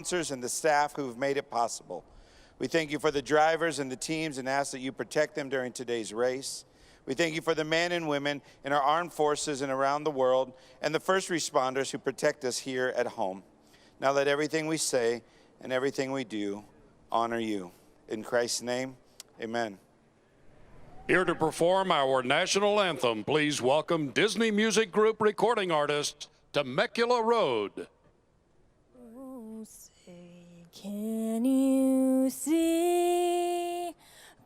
sponsors and the staff who have made it possible. We thank you for the drivers and the teams and ask that you protect them during today's race. We thank you for the men and women in our armed forces and around the world and the first responders who protect us here at home. Now let everything we say and everything we do honor you. In Christ's name, amen. Here to perform our national anthem, please welcome Disney Music Group recording artist Temecula Road. Oh, say, can you see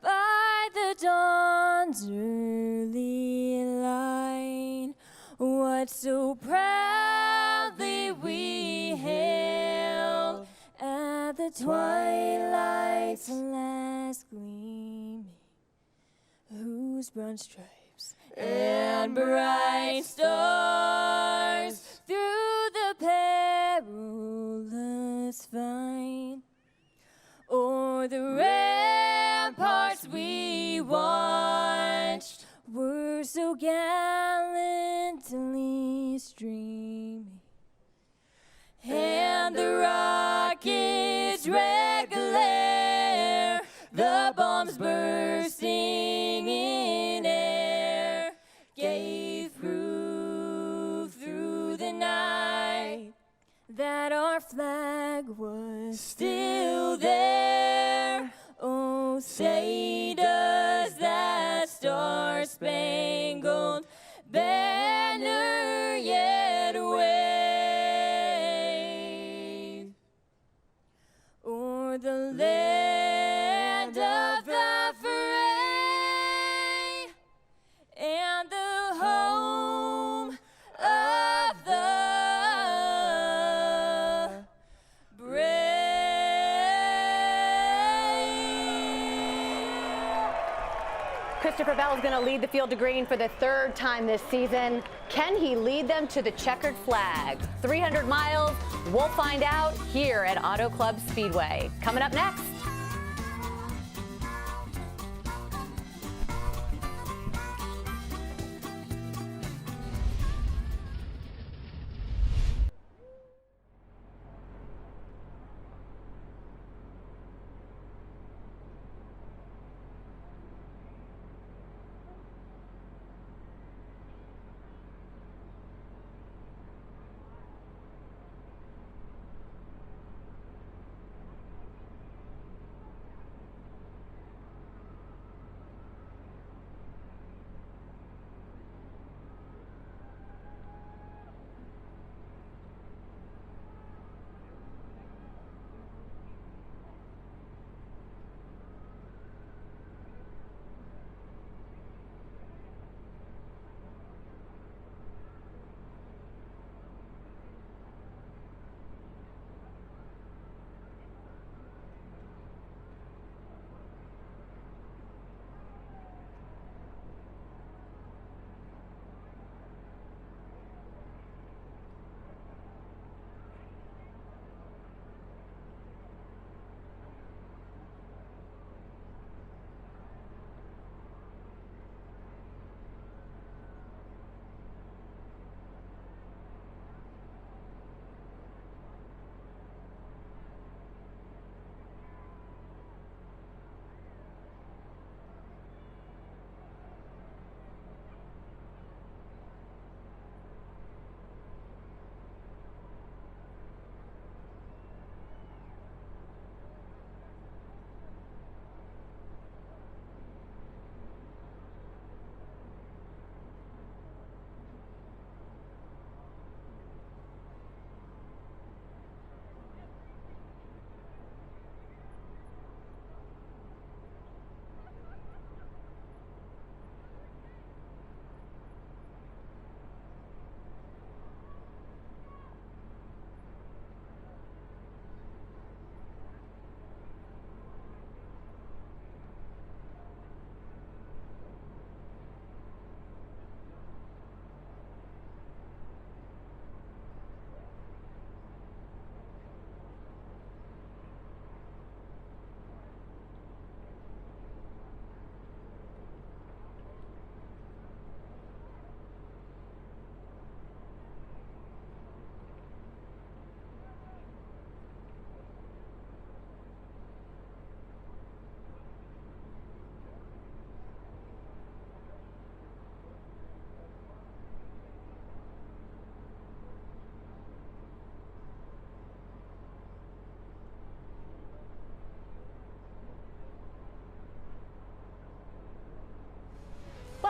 by the dawn's early light what so proudly we hailed at the twilight's last gleaming, whose broad stripes and bright stars through the perilous fight o'er the ramparts we watched were so gallantly streaming, and the rockets' red glare, the bombs bursting in air, gave proof through the night that our flag was still there. Oh, say does that star-spangled banner yet wave o'er the land of the free and the home of the brave. Christopher Bell is going to lead the field to green for the third time this season. Can he lead them to the checkered flag? 300 miles. We'll find out here at Auto Club Speedway. Coming up next.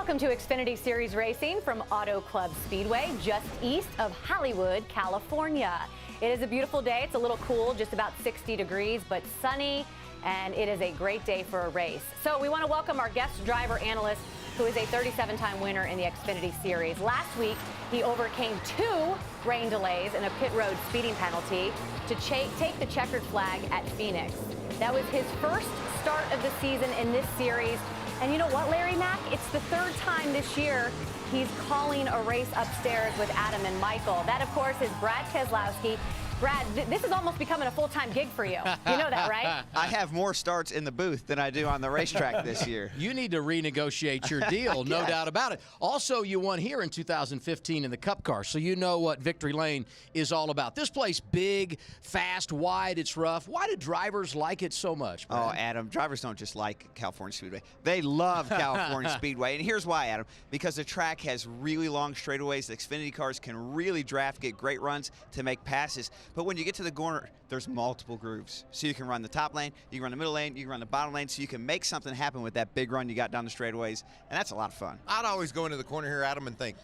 Welcome to Xfinity Series Racing from Auto Club Speedway, just east of Hollywood, California. It is a beautiful day. It's a little cool, just about 60 degrees, but sunny, and it is a great day for a race. So we want to welcome our guest driver analyst, who is a 37-time winner in the Xfinity Series. Last week, he overcame 2 rain delays and a pit road speeding penalty to take the checkered flag at Phoenix. That was his first start of the season in this series. And you know what, Larry Mack? It's the 3rd time this year he's calling a race upstairs with Adam and Michael. That, of course, is Brad Keselowski. Brad, this is almost becoming a full-time gig for you. You know that, right? I have more starts in the booth than I do on the racetrack this year. You need to renegotiate your deal, no doubt about it. Also, you won here in 2015 in the Cup car, so you know what Victory Lane is all about. This place, big, fast, wide, it's rough. Why do drivers like it so much, Brad? Oh, Adam, drivers don't just like California Speedway. They love California Speedway, and here's why, Adam. Because the track has really long straightaways. The Xfinity cars can really draft, get great runs to make passes. But when you get to the corner, there's multiple grooves. So you can run the top lane, you can run the middle lane, you can run the bottom lane, so you can make something happen with that big run you got down the straightaways, and that's a lot of fun. I'd always go into the corner here, Adam, and think,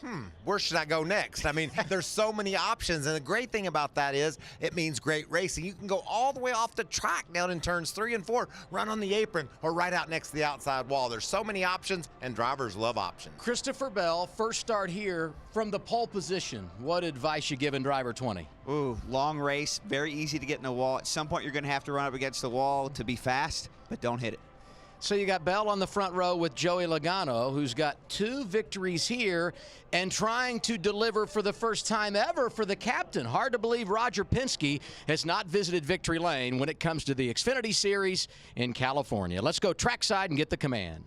where should I go next? I mean, there's so many options, and the great thing about that is it means great racing. You can go all the way off the track down in turns 3 and 4, run on the apron, or right out next to the outside wall. There's so many options, and drivers love options. Christopher Bell, first start here from the pole position. What advice you giving driver 20? Ooh, long race, very easy to get in the wall. At some point, you're going to have to run up against the wall to be fast, but don't hit it. So you got Bell on the front row with Joey Logano, who's got 2 victories here and trying to deliver for the first time ever for the captain. Hard to believe Roger Penske has not visited Victory Lane when it comes to the Xfinity Series in California. Let's go trackside and get the command.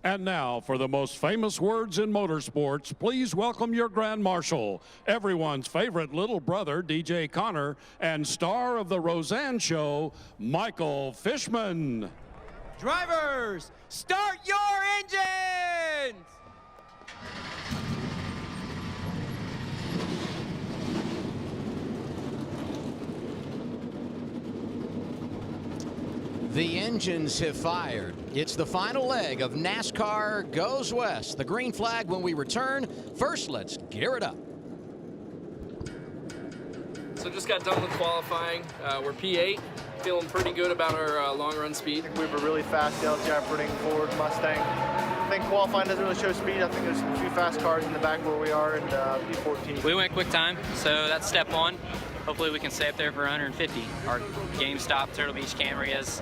And now, for the most famous words in motorsports, please welcome your Grand Marshal, everyone's favorite little brother, DJ Connor, and star of the Roseanne show, Michael Fishman. Drivers, start your engines! The engines have fired. It's the final leg of NASCAR Goes West. The green flag when we return. First, let's gear it up. So just got done with qualifying. We're P8, feeling pretty good about our long run speed. We have a really fast Dale Jeoparding Ford Mustang. I think qualifying doesn't really show speed. I think there's a few fast cars in the back where we are in P14. We went quick time, so that's step 1. Hopefully we can stay up there for 150. Our GameStop Turtle Beach Camry is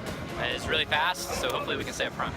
really fast, so hopefully we can stay up front.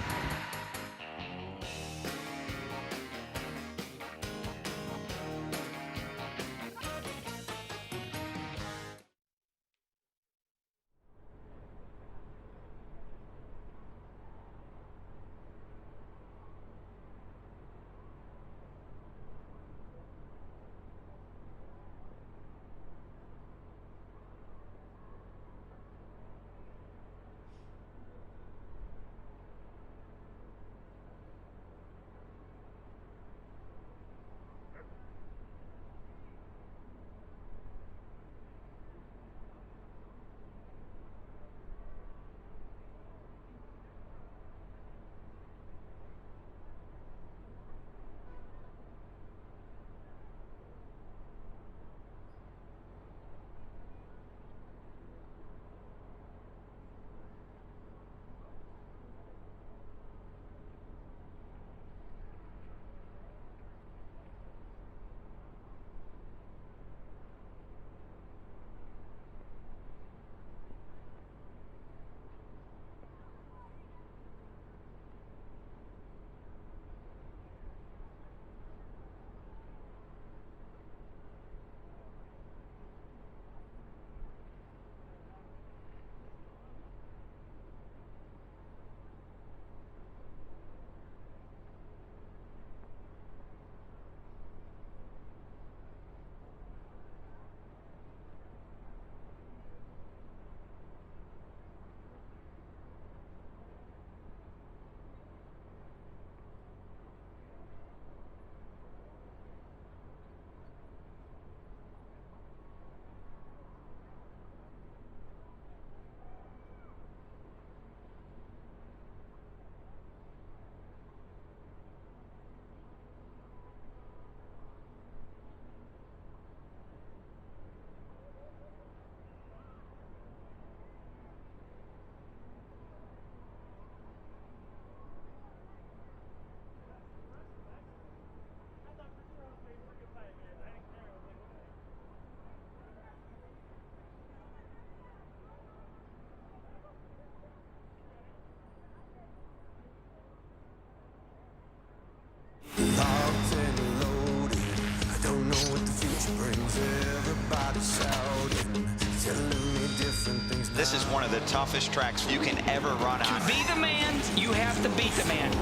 This is one of the toughest tracks you can ever run on. To be the man, you have to beat the man.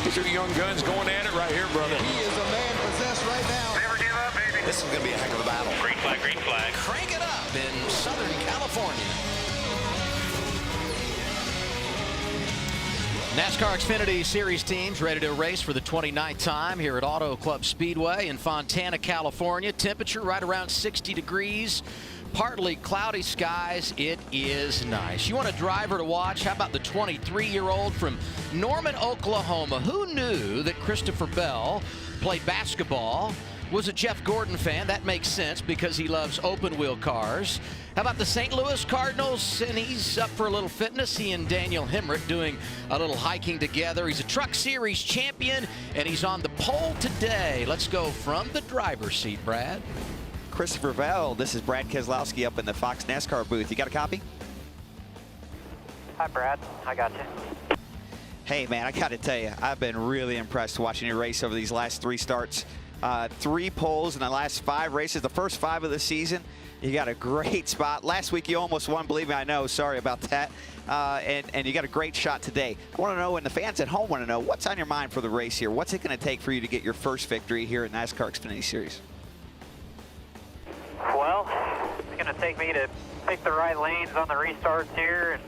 These are young guns going at it right here, brother. He is a man possessed right now. Never give up, baby. This is going to be a heck of a battle. Green flag, green flag. Crank it up in Southern California. NASCAR Xfinity Series teams ready to race for the 29th time here at Auto Club Speedway in Fontana, California. Temperature right around 60 degrees. Partly cloudy skies. It is nice. You want a driver to watch? How about the 23-year-old from Norman, Oklahoma? Who knew that Christopher Bell played basketball, was a Jeff Gordon fan? That makes sense because he loves open-wheel cars. How about the St. Louis Cardinals? And he's up for a little fitness. He and Daniel Hemrick doing a little hiking together. He's a Truck Series champion, and he's on the pole today. Let's go from the driver's seat, Brad. Christopher Bell, this is Brad Keselowski up in the Fox NASCAR booth. You got a copy? Hi, Brad. I got you. Hey, man, I got to tell you, I've been really impressed watching you race over these last 3 starts. 3 poles in the last 5 races, the first 5 of the season. You got a great spot. Last week, you almost won. Believe me, I know. Sorry about that. And you got a great shot today. I want to know, and the fans at home want to know, what's on your mind for the race here? What's it going to take for you to get your first victory here in NASCAR Xfinity Series? Well, it's going to take me to pick the right lanes on the restarts here.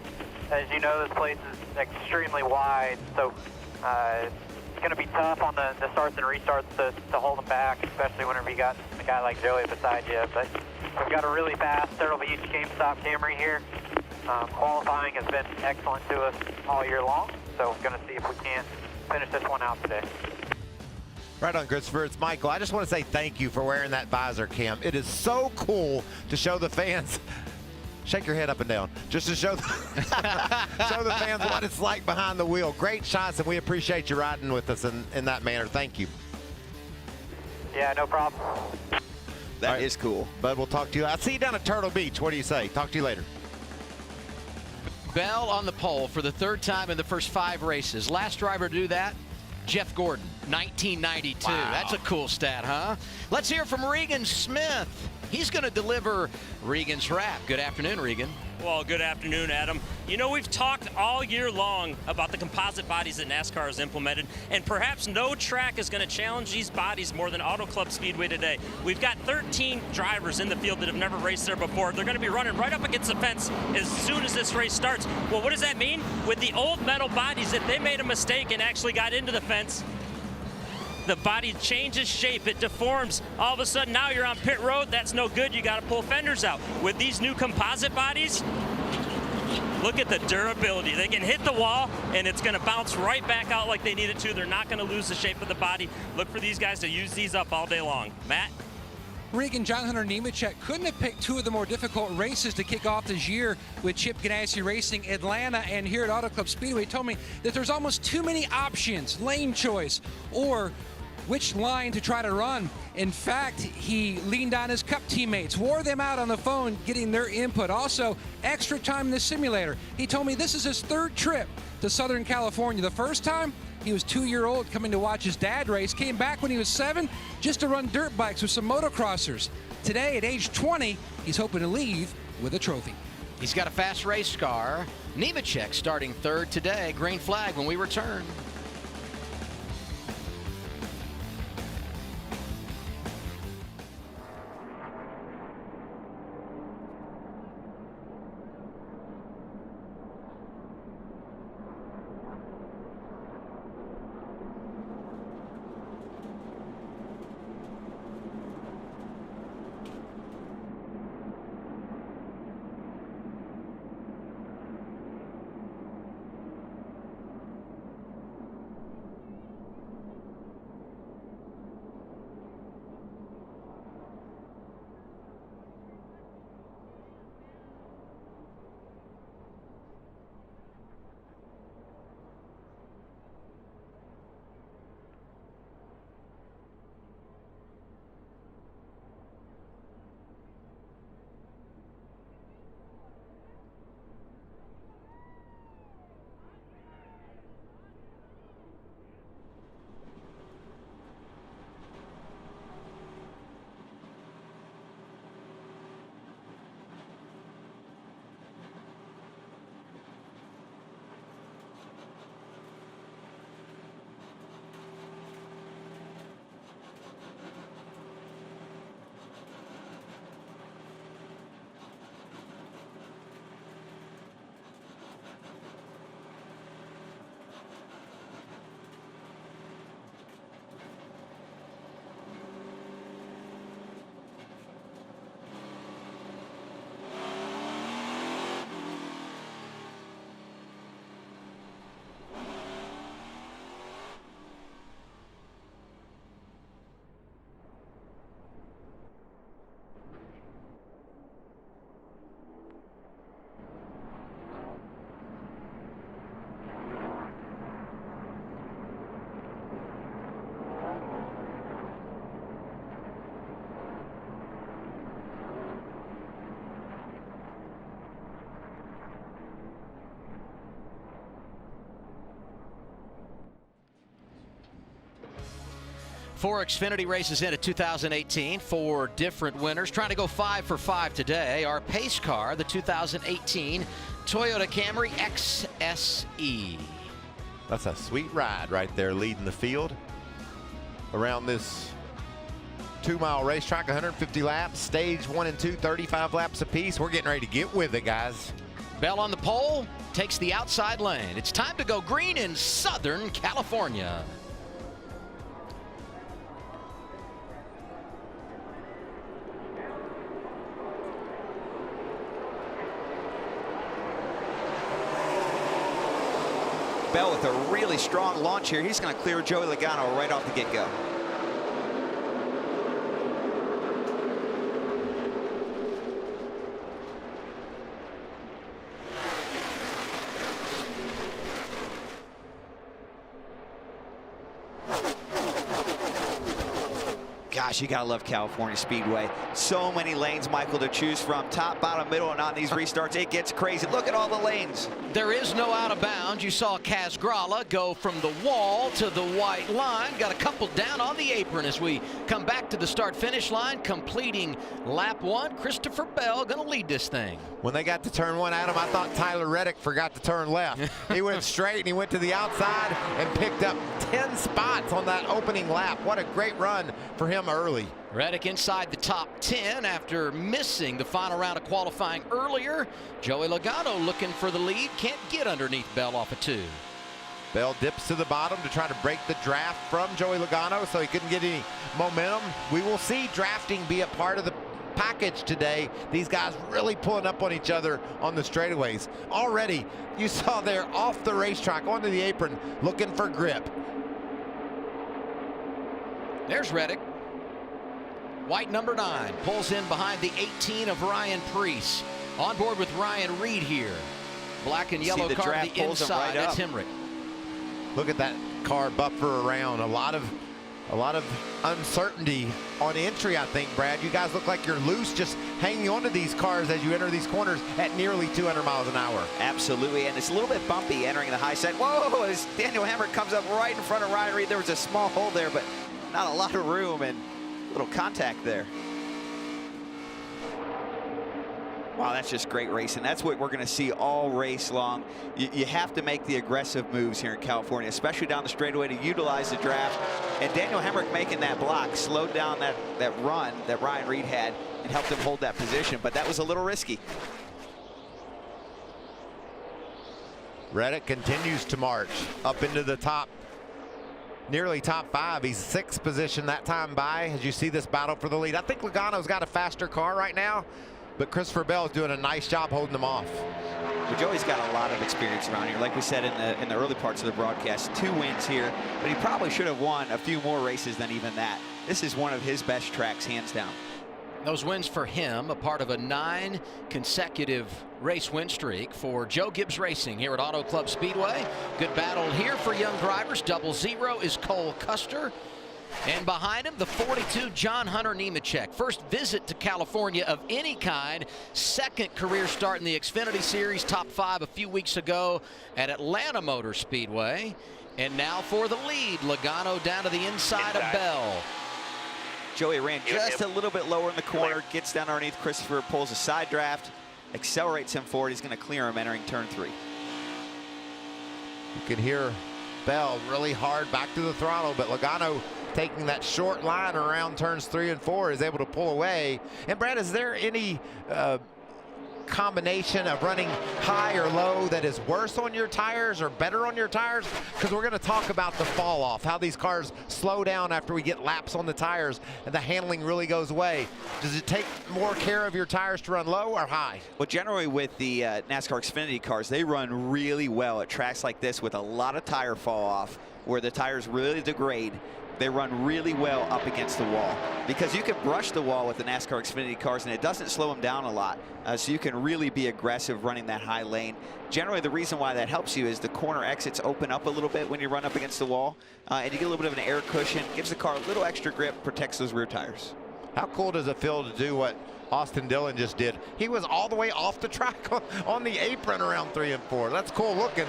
And as you know, this place is extremely wide, so it's going to be tough on the starts and restarts to hold them back, especially whenever you got a guy like Joey beside you. But we've got a really fast Turtle Beach GameStop Camry here. Qualifying has been excellent to us all year long, so we're going to see if we can't finish this one out today. Right on, Christopher. It's Michael. I just want to say thank you for wearing that visor cam. It is so cool to show the fans. Shake your head up and down. Just to show the, show the fans what it's like behind the wheel. Great shots, and we appreciate you riding with us in that manner. Thank you. Yeah, no problem. That is cool. Bud, we'll talk to you. I'll see you down at Turtle Beach. What do you say? Talk to you later. Bell on the pole for the 3rd time in the first 5 races. Last driver to do that, Jeff Gordon, 1992. Wow. That's a cool stat, huh? Let's hear from Regan Smith. He's going to deliver Regan's wrap. Good afternoon, Regan. Well, good afternoon, Adam. You know, we've talked all year long about the composite bodies that NASCAR has implemented, and perhaps no track is going to challenge these bodies more than Auto Club Speedway today. We've got 13 drivers in the field that have never raced there before. They're going to be running right up against the fence as soon as this race starts. Well, what does that mean? With the old metal bodies, if they made a mistake and actually got into the fence, the body changes shape, it deforms. All of a sudden, now you're on pit road. That's no good. You got to pull fenders out. With these new composite bodies, look at the durability. They can hit the wall, and it's going to bounce right back out like they need it to. They're not going to lose the shape of the body. Look for these guys to use these up all day long. Matt? Regan, John Hunter Nemechek couldn't have picked 2 of the more difficult races to kick off this year with Chip Ganassi Racing. Atlanta and here at Auto Club Speedway told me that there's almost too many options, lane choice, or which line to try to run. In fact, he leaned on his Cup teammates, wore them out on the phone, getting their input. Also, extra time in the simulator. He told me this is his 3rd trip to Southern California. The first time, he was 2-year-old coming to watch his dad race. Came back when he was 7 just to run dirt bikes with some motocrossers. Today, at age 20, he's hoping to leave with a trophy. He's got a fast race car. Nemechek starting 3rd today. Green flag when we return. 4 Xfinity races in at 2018, 4 different winners. Trying to go 5 for 5 today. Our pace car, the 2018 Toyota Camry XSE. That's a sweet ride right there, leading the field around this 2-mile racetrack, 150 laps, stage 1 and 2, 35 laps apiece. We're getting ready to get with it, guys. Bell on the pole, takes the outside lane. It's time to go green in Southern California. Bell with a really strong launch here. He's going to clear Joey Logano right off the get-go. Gosh, you gotta love California Speedway. So many lanes, Michael, to choose from. Top, bottom, middle, and on these restarts, it gets crazy. Look at all the lanes. There is no out of bounds. You saw Kaz Grala go from the wall to the white line. Got a couple down on the apron as we come back to the start-finish line, completing lap 1. Christopher Bell gonna lead this thing. When they got to turn 1, Adam, I thought Tyler Reddick forgot to turn left. He went straight and he went to the outside and picked up 10 spots on that opening lap. What a great run for him early. Reddick inside the top 10 after missing the final round of qualifying earlier. Joey Logano looking for the lead. Can't get underneath Bell off of 2. Bell dips to the bottom to try to break the draft from Joey Logano so he couldn't get any momentum. We will see drafting be a part of the package today. These guys really pulling up on each other on the straightaways. Already, you saw there off the racetrack onto the apron looking for grip. There's Reddick. White number 9 pulls in behind the 18 of Ryan Preece. On board with Ryan Reed here. Black and yellow car on the inside. That's Hemrick. Look at that car buffer around. A lot of uncertainty on entry, I think, Brad. You guys look like you're loose, just hanging onto these cars as you enter these corners at nearly 200 miles an hour. Absolutely, and it's a little bit bumpy entering the high side. Whoa, as Daniel Hemrick comes up right in front of Ryan Reed. There was a small hole there, but not a lot of room and a little contact there. Wow, that's just great racing. That's what we're going to see all race long. You have to make the aggressive moves here in California, especially down the straightaway, to utilize the draft. And Daniel Hemrick making that block slowed down that run that Ryan Reed had and helped him hold that position, but that was a little risky. Reddick continues to march up into the top, nearly top 5. He's 6th position that time by as you see this battle for the lead. I think Logano's got a faster car right now, but Christopher Bell is doing a nice job holding them off. Well, Joey's got a lot of experience around here. Like we said in the early parts of the broadcast, 2 wins here, but he probably should have won a few more races than even that. This is one of his best tracks, hands down. Those wins for him, a part of a 9 consecutive race win streak for Joe Gibbs Racing here at Auto Club Speedway. Good battle here for young drivers. 00 is Cole Custer. And behind him, the 42, John Hunter Nemechek. First visit to California of any kind. 2nd career start in the Xfinity Series. Top 5 a few weeks ago at Atlanta Motor Speedway. And now for the lead, Logano down to the inside of Bell. Joey ran just a little bit lower in the corner, gets down underneath Christopher, pulls a side draft, accelerates him forward. He's going to clear him entering turn 3. You can hear Bell really hard back to the throttle, but Logano taking that short line around turns 3 and 4 is able to pull away. And Brad, is there any combination of running high or low that is worse on your tires or better on your tires? Because we're going to talk about the fall off, how these cars slow down after we get laps on the tires and the handling really goes away. Does it take more care of your tires to run low or high? Well, generally with the NASCAR Xfinity cars, they run really well at tracks like this with a lot of tire fall off where the tires really degrade. They run really well up against the wall because you can brush the wall with the NASCAR Xfinity cars and it doesn't slow them down a lot. So you can really be aggressive running that high lane. Generally, the reason why that helps you is the corner exits open up a little bit when you run up against the wall and you get a little bit of an air cushion, gives the car a little extra grip, protects those rear tires. How cool does it feel to do what Austin Dillon just did? He was all the way off the track on the apron around 3 and 4. That's cool looking.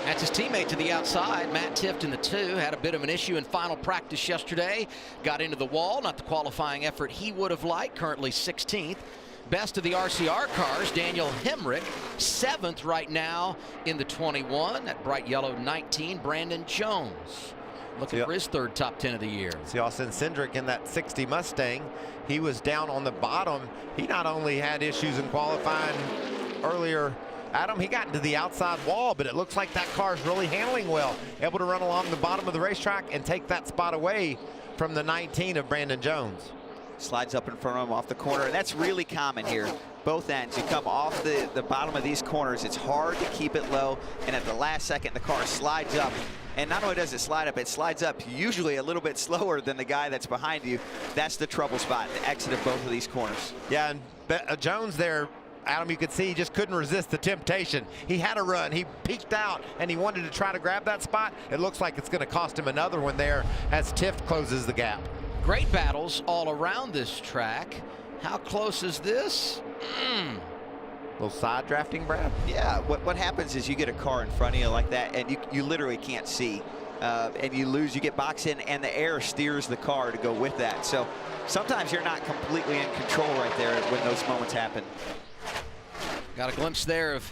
That's his teammate to the outside. Matt Tifton, the 2, had a bit of an issue in final practice yesterday. Got into the wall, not the qualifying effort he would have liked, currently 16th. Best of the RCR cars, Daniel Hemrick, 7th right now in the 21. That bright yellow 19, Brandon Jones, looking for his 3rd top 10 of the year. See Austin Cindric in that 60 Mustang. He was down on the bottom. He not only had issues in qualifying earlier, Adam, he got into the outside wall, but it looks like that car is really handling well. Able to run along the bottom of the racetrack and take that spot away from the 19 of Brandon Jones. Slides up in front of him off the corner, and that's really common here. Both ends, you come off the bottom of these corners, it's hard to keep it low, and at the last second the car slides up. And not only does it slide up, it slides up usually a little bit slower than the guy that's behind you. That's the trouble spot, the exit of both of these corners. Yeah, and Jones there, Adam, you could see he just couldn't resist the temptation. He had a run, he peeked out, and he wanted to try to grab that spot. It looks like it's going to cost him another one there as Tiff closes the gap. Great battles all around this track. How close is this? Little side drafting, Brad? Yeah, what happens is you get a car in front of you like that, and you literally can't see. And you lose, you get boxed in, and the air steers the car to go with that. So sometimes you're not completely in control right there when those moments happen. Got a glimpse there of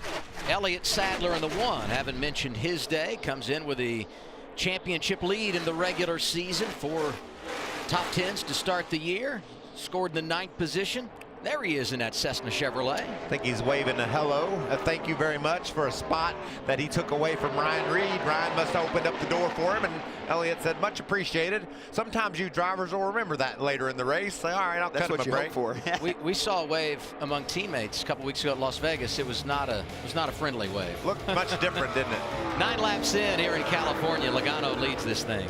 Elliott Sadler in the 1. Haven't mentioned his day. Comes in with a championship lead in the regular season. 4 top 10s to start the year. Scored in the 9th position. There he is in that Cessna Chevrolet. I think he's waving a hello. Thank you very much for a spot that he took away from Ryan Reed. Ryan must have opened up the door for him, and Elliott said, much appreciated. Sometimes you drivers will remember that later in the race. Say, all right, I'll cut him a break. For. we saw a wave among teammates a couple weeks ago at Las Vegas. It was not a friendly wave. Looked much different, didn't it? 9 laps in here in California. Logano leads this thing.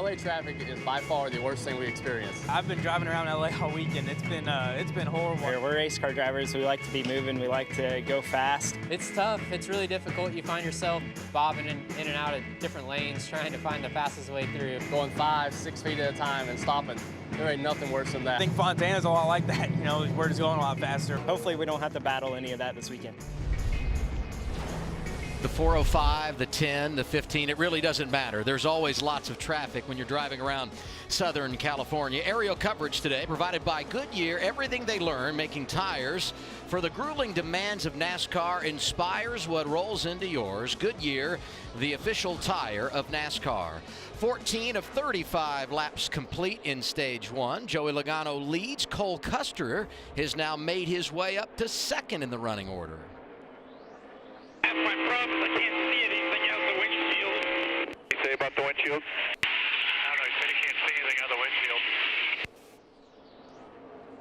LA traffic is by far the worst thing we experience. I've been driving around LA all weekend. It's been horrible. We're race car drivers. We like to be moving. We like to go fast. It's tough. It's really difficult. You find yourself bobbing in and out of different lanes, trying to find the fastest way through. Going 5-6 feet at a time and stopping. There ain't nothing worse than that. I think Fontana's a lot like that. You know, we're just going a lot faster. Hopefully we don't have to battle any of that this weekend. The 405, the 10, the 15, it really doesn't matter. There's always lots of traffic when you're driving around Southern California. Aerial coverage today provided by Goodyear. Everything they learn making tires for the grueling demands of NASCAR inspires what rolls into yours. Goodyear, the official tire of NASCAR. 14 of 35 laps complete in stage one. Joey Logano leads. Cole Custer has now made his way up to second in the running order. That's my problem. I can't see anything out the windshield. What do you say about the windshield? I don't know. He said he can't see anything out the windshield.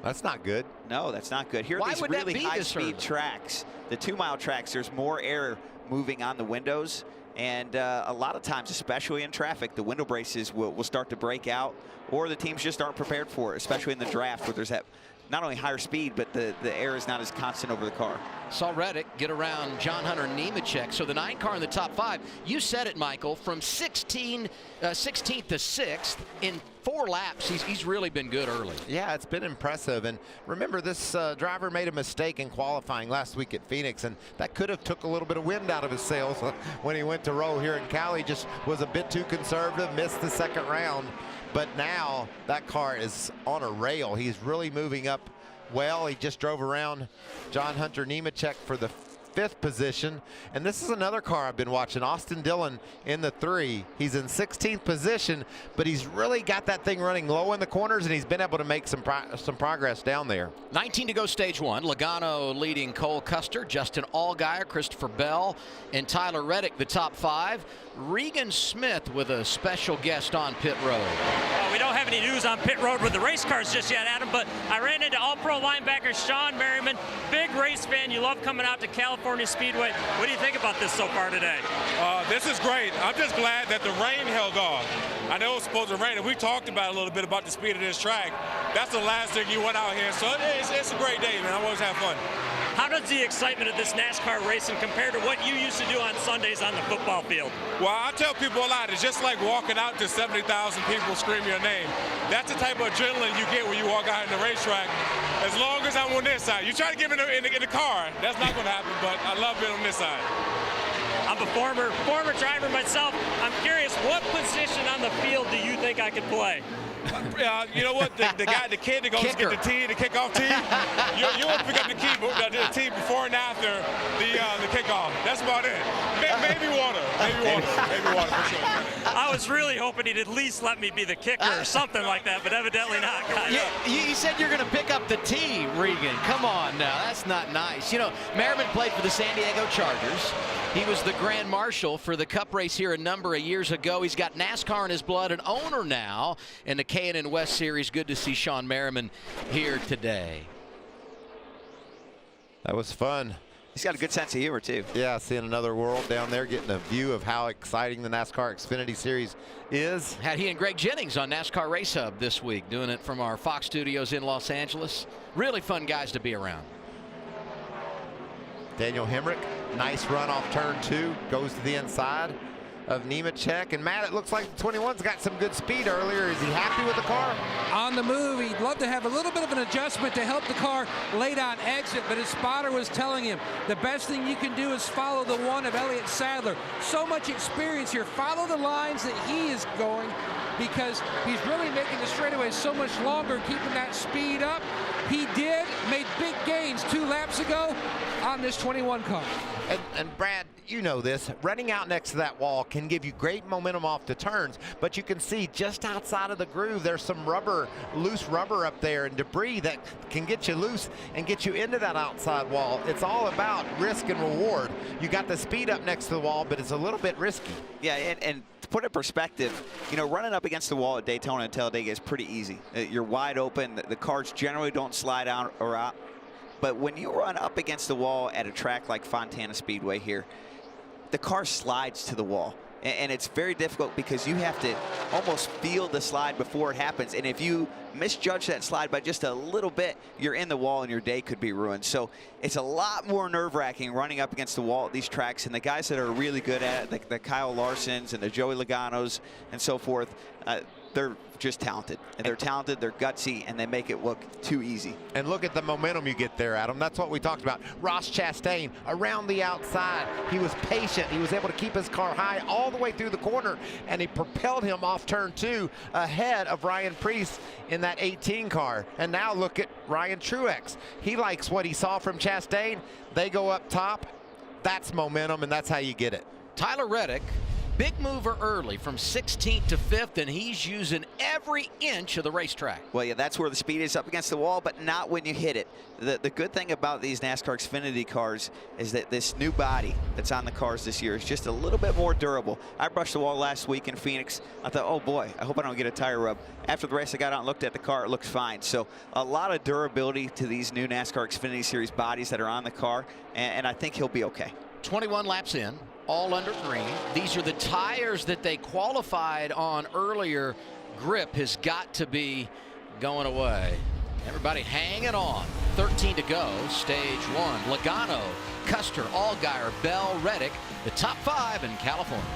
That's not good. No, that's not good. Here are these really high-speed tracks. The 2-mile tracks, there's more air moving on the windows. And a lot of times, especially in traffic, the window braces will start to break out, or the teams just aren't prepared for it, especially in the draft where there's that not only higher speed, but the air is not as constant over the car. Saw Reddick get around John Hunter Nemechek. So the 9 car in the top 5. You said it, Michael, from 16th to 6th in 4 laps. He's really been good early. Yeah, it's been impressive. And remember, this driver made a mistake in qualifying last week at Phoenix, and that could have took a little bit of wind out of his sails when he went to roll here in Cali. Just was a bit too conservative, missed the second round. But now that car is on a rail. He's really moving up well. He just drove around John Hunter Nemechek for the 5th position. And this is another car I've been watching, Austin Dillon in the 3. He's in 16th position, but he's really got that thing running low in the corners, and he's been able to make some progress down there. 19 to go stage 1. Logano leading Cole Custer, Justin Allgaier, Christopher Bell, and Tyler Reddick, the top 5. Regan Smith with a special guest on pit road. We don't have any news on pit road with the race cars just yet, Adam, but I ran into All-Pro linebacker Sean Merriman. Big race fan. You love coming out to California Speedway. What do you think about this so far today? This is great. I'm just glad that the rain held off. I know it was supposed to rain, and we talked about a little bit about the speed of this track. That's the last thing you want out here, so it's a great day, man. I always have fun. How does the excitement of this NASCAR racing compare to what you used to do on Sundays on the football field? Well, I tell people a lot. It's just like walking out to 70,000 people scream your name. That's the type of adrenaline you get when you walk out in the racetrack. As long as I'm on this side. You try to get in the car, that's not going to happen, but I love being on this side. I'm a former driver myself. I'm curious, what position on the field do you think I could play? You know what? The kid that goes to get the tee, the kickoff tee. You want to pick up the tee before and after the kickoff. That's about it. Maybe water. Maybe water for sure. I was really hoping he'd at least let me be the kicker or something like that, but evidently not. You said you're going to pick up the tee, Regan. Come on now, that's not nice. You know, Merriman played for the San Diego Chargers. He was the Grand Marshal for the Cup race here a number of years ago. He's got NASCAR in his blood, an owner now in the K&N West Series. Good to see Sean Merriman here today. That was fun. He's got a good sense of humor, too. Yeah, seeing another world down there, getting a view of how exciting the NASCAR Xfinity Series is. Had he and Greg Jennings on NASCAR Race Hub this week, doing it from our Fox studios in Los Angeles. Really fun guys to be around. Daniel Hemrick, nice run off turn 2, goes to the inside of Nemechek. And Matt, it looks like the 21's got some good speed earlier. Is he happy with the car? On the move, he'd love to have a little bit of an adjustment to help the car late on exit, but his spotter was telling him the best thing you can do is follow the one of Elliott Sadler. So much experience here. Follow the lines that he is going, because he's really making the straightaways so much longer, keeping that speed up. He made big gains 2 laps ago on this 21 car. And Brad, you know this, running out next to that wall can give you great momentum off the turns, but you can see just outside of the groove there's some loose rubber up there and debris that can get you loose and get you into that outside wall. It's all about risk and reward. You got the speed up next to the wall, but it's a little bit risky. Yeah, and to put it in perspective, you know, running up against the wall at Daytona and Talladega is pretty easy. You're wide open. The cars generally don't slide out or out. But when you run up against the wall at a track like Fontana Speedway here, the car slides to the wall. And it's very difficult because you have to almost feel the slide before it happens. And if you misjudge that slide by just a little bit, you're in the wall and your day could be ruined. So it's a lot more nerve-wracking running up against the wall at these tracks. And the guys that are really good at it, like the Kyle Larsons and the Joey Logano's and so forth, they're just talented. And they're talented, they're gutsy, and they make it look too easy. And look at the momentum you get there, Adam. That's what we talked about. Ross Chastain around the outside. He was patient. He was able to keep his car high all the way through the corner, and he propelled him off turn 2 ahead of Ryan Preece in that 18 car. And now look at Ryan Truex. He likes what he saw from Chastain. They go up top. That's momentum, and that's how you get it. Tyler Reddick, big mover early from 16th to 5th, and he's using every inch of the racetrack. Well, yeah, that's where the speed is up against the wall, but not when you hit it. The good thing about these NASCAR Xfinity cars is that this new body that's on the cars this year is just a little bit more durable. I brushed the wall last week in Phoenix. I thought, oh boy, I hope I don't get a tire rub. After the race, I got out and looked at the car. It looks fine. So a lot of durability to these new NASCAR Xfinity Series bodies that are on the car, and I think he'll be okay. 21 laps in, all under green. These are the tires that they qualified on earlier. Grip has got to be going away. Everybody hanging on. 13 to go, stage 1. Logano, Custer, Allgaier, Bell, Reddick, the top 5 in California.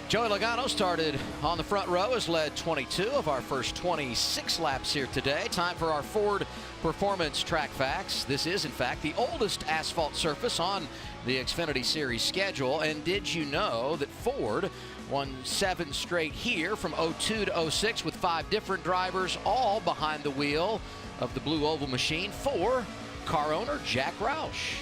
Joey Logano started on the front row, has led 22 of our first 26 laps here today. Time for our Ford Performance Track Facts. This is, in fact, the oldest asphalt surface on the Xfinity Series schedule. And did you know that Ford won 7 straight here from 02 to 06 with 5 different drivers, all behind the wheel of the blue oval machine for car owner Jack Roush.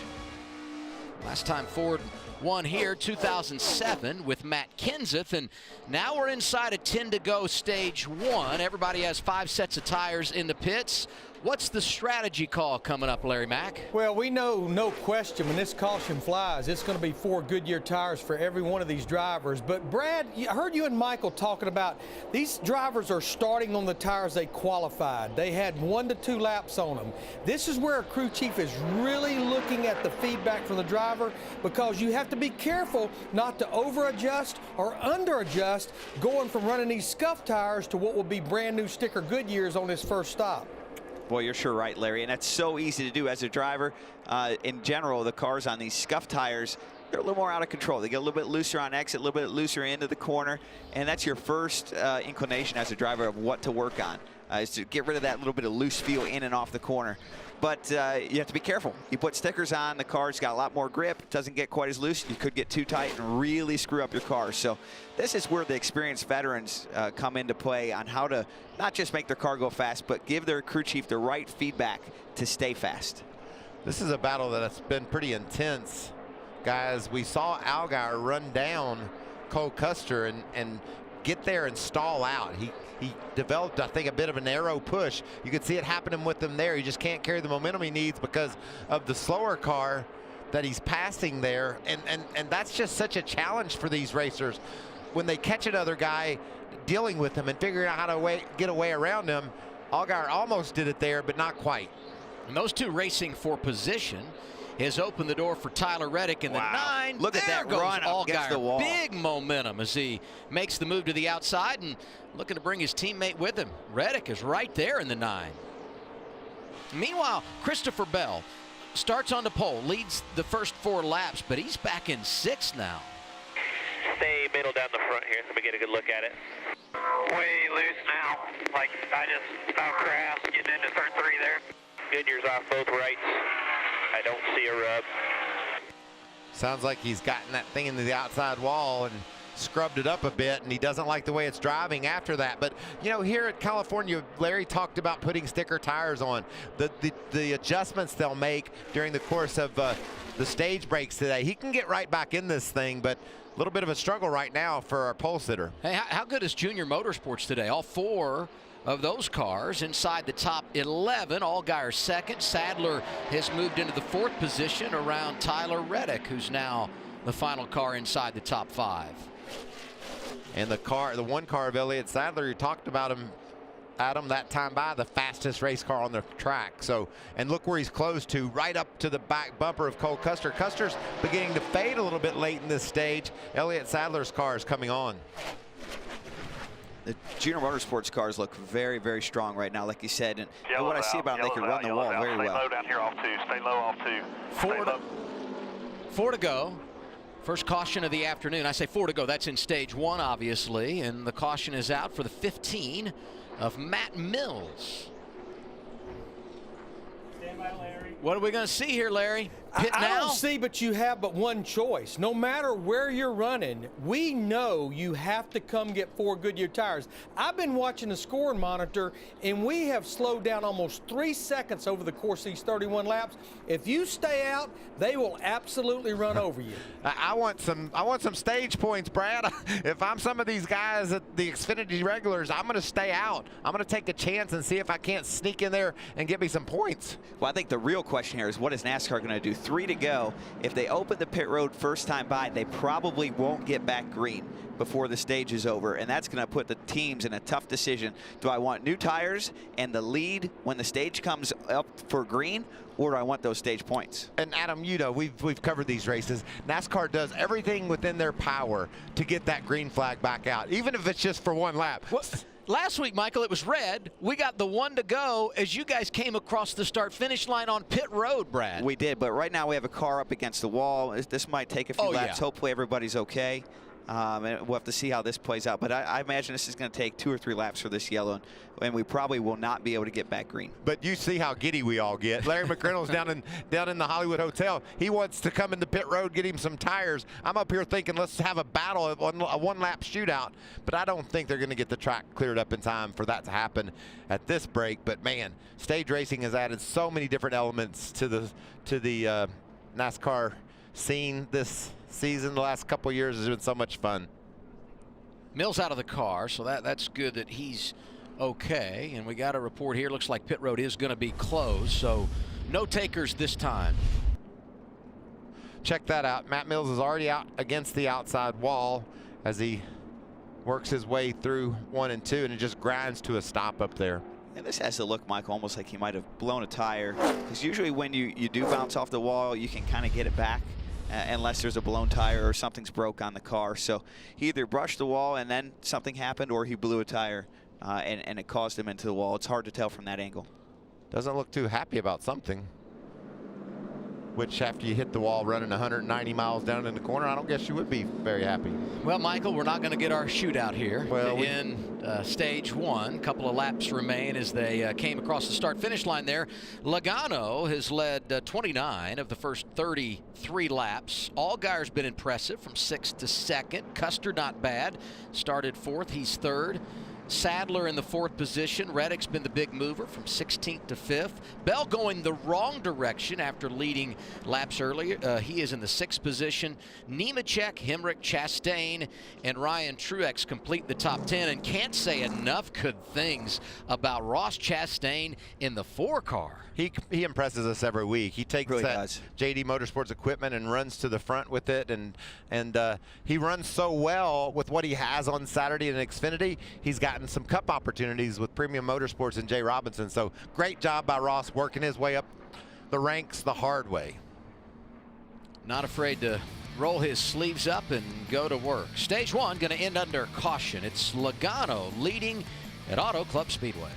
Last time Ford won here, 2007 with Matt Kenseth, and now we're inside a 10 to go stage 1. Everybody has 5 sets of tires in the pits. What's the strategy call coming up, Larry Mack? Well, we know, no question, when this caution flies, it's going to be 4 Goodyear tires for every one of these drivers. But Brad, I heard you and Michael talking about these drivers are starting on the tires they qualified. They had 1 to 2 laps on them. This is where a crew chief is really looking at the feedback from the driver, because you have to be careful not to over-adjust or under-adjust going from running these scuff tires to what will be brand new sticker Goodyears on this first stop. Boy, you're sure right, Larry, and that's so easy to do as a driver. In general, the cars on these scuff tires, they're a little more out of control. They get a little bit looser on exit, a little bit looser into the corner, and that's your first inclination as a driver of what to work on, is to get rid of that little bit of loose feel in and off the corner. But you have to be careful. You put stickers on, the car's got a lot more grip, doesn't get quite as loose. You could get too tight and really screw up your car. So this is where the experienced veterans come into play on how to not just make their car go fast, but give their crew chief the right feedback to stay fast. This is a battle that's been pretty intense, guys. We saw Allgaier run down Cole Custer and get there and stall out. He developed, I think, a bit of a narrow push. You could see it happening with him there. He just can't carry the momentum he needs because of the slower car that he's passing there. And that's just such a challenge for these racers. When they catch another guy dealing with him and figuring out how to get away around him, Allgaier almost did it there, but not quite. And those two racing for position has opened the door for Tyler Reddick in the 9. Look at that run up against the wall. Big momentum as he makes the move to the outside and looking to bring his teammate with him. Reddick is right there in the 9. Meanwhile, Christopher Bell starts on the pole, leads the first 4 laps, but he's back in 6th now. Stay middle down the front here. Let me get a good look at it. Way loose now. Like I just about crashed getting into turn 3 there. Goodyear's off both rights. I don't see a rub. Sounds like he's gotten that thing into the outside wall and scrubbed it up a bit, and he doesn't like the way it's driving after that. But you know, here at California, Larry talked about putting sticker tires on. The adjustments they'll make during the course of the stage breaks today. He can get right back in this thing, but a little bit of a struggle right now for our pole sitter. Hey, how good is Junior Motorsports today? All 4 of those cars inside the top 11. Allgaier 2nd. Sadler has moved into the 4th position around Tyler Reddick, who's now the final car inside the top 5. And the one car of Elliott Sadler, you talked about him, Adam, that time by the fastest race car on the track. So, and look where he's close to, right up to the back bumper of Cole Custer. Custer's beginning to fade a little bit late in this stage. Elliott Sadler's car is coming on. The Junior Motorsports cars look very, very strong right now, like you said. And what I see about them, they can run the wall very well. Stay low down here off 2. Stay low off 2. 4 to go. First caution of the afternoon. I say 4 to go. That's in stage 1, obviously. And the caution is out for the 15 of Matt Mills. Stand by, Larry. What are we going to see here, Larry? I don't see, but you have but one choice. No matter where you're running, we know you have to come get 4 Goodyear tires. I've been watching the scoring monitor, and we have slowed down almost 3 seconds over the course of these 31 laps. If you stay out, they will absolutely run over you. I want some stage points, Brad. If I'm some of these guys at the Xfinity regulars, I'm going to stay out. I'm going to take a chance and see if I can't sneak in there and get me some points. Well, I think the real question here is, what is NASCAR going to do? 3 to go. If they open the pit road first time by, they probably won't get back green before the stage is over, and that's going to put the teams in a tough decision. Do I want new tires and the lead when the stage comes up for green, or do I want those stage points? And Adam, you know, we've covered these races. NASCAR does everything within their power to get that green flag back out, even if it's just for 1 lap. Last week, Michael, it was red. We got the 1 to go as you guys came across the start-finish line on pit road, Brad. We did, but right now we have a car up against the wall. This might take a few laps. Yeah. Hopefully everybody's okay. And we'll have to see how this plays out. But I imagine this is going to take 2 or 3 laps for this yellow, and we probably will not be able to get back green. But you see how giddy we all get. Larry McReynolds down in the Hollywood Hotel. He wants to come into pit road, get him some tires. I'm up here thinking, let's have a battle, a 1-lap shootout. But I don't think they're going to get the track cleared up in time for that to happen at this break. But man, stage racing has added so many different elements to the NASCAR scene this season. The last couple of years has been so much fun. Mills out of the car, so that's good that he's okay. And we got a report here. Looks like pit road is going to be closed, so no takers this time. Check that out. Matt Mills is already out against the outside wall as he works his way through 1 and 2, and it just grinds to a stop up there. And this has to look, Michael, almost like he might have blown a tire, because usually when you do bounce off the wall, you can kind of get it back unless there's a blown tire or something's broke on the car. So he either brushed the wall and then something happened, or he blew a tire and it caused him into the wall. It's hard to tell from that angle. Doesn't look too happy about something. Which, after you hit the wall running 190 miles down in the corner, I don't guess you would be very happy. Well, Michael, we're not going to get our shootout here well, in stage 1. A couple of laps remain as they came across the start-finish line there. Logano has led 29 of the first 33 laps. Allgaier's been impressive from 6th to 2nd. Custer not bad. Started 4th. He's 3rd. Sadler in the 4th position. Reddick's been the big mover from 16th to 5th. Bell going the wrong direction after leading laps earlier. He is in the 6th position. Nemechek, Hemrick, Chastain, and Ryan Truex complete the top 10. And can't say enough good things about Ross Chastain in the 4 car. He impresses us every week. He takes really that does. JD Motorsports equipment and runs to the front with it, and he runs so well with what he has on Saturday in Xfinity. He's gotten some cup opportunities with Premium Motorsports and Jay Robinson. So great job by Ross working his way up the ranks the hard way. Not afraid to roll his sleeves up and go to work. Stage 1 going to end under caution. It's Logano leading at Auto Club Speedway.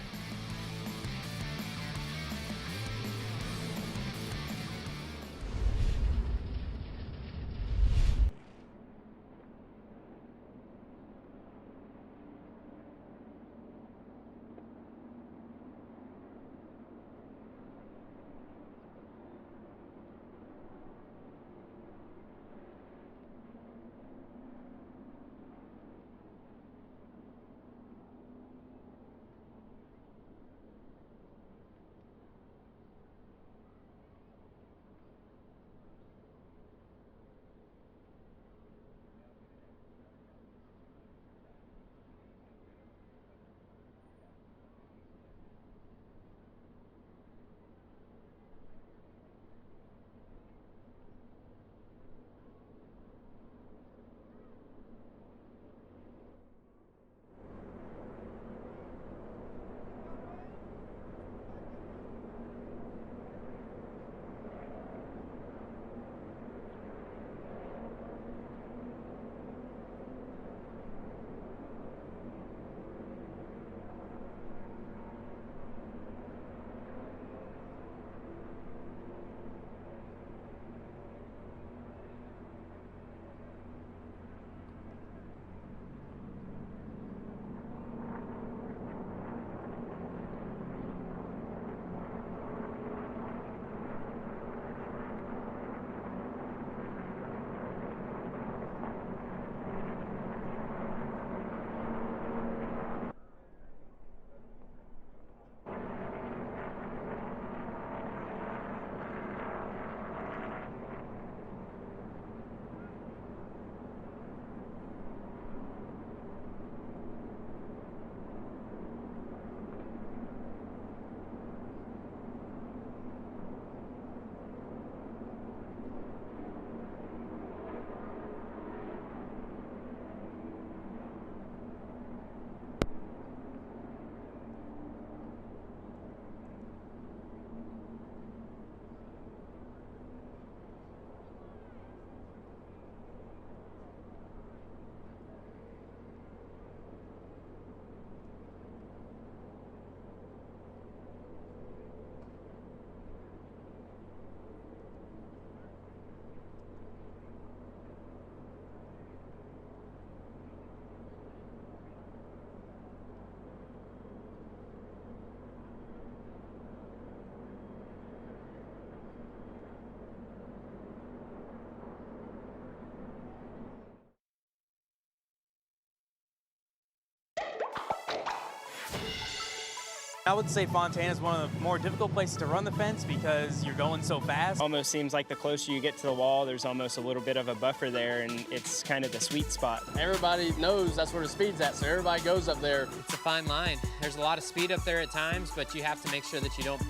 I would say Fontana is one of the more difficult places to run the fence because you're going so fast. Almost seems like the closer you get to the wall, there's almost a little bit of a buffer there, and it's kind of the sweet spot. Everybody knows that's where the speed's at, so everybody goes up there. It's a fine line. There's a lot of speed up there at times, but you have to make sure that you don't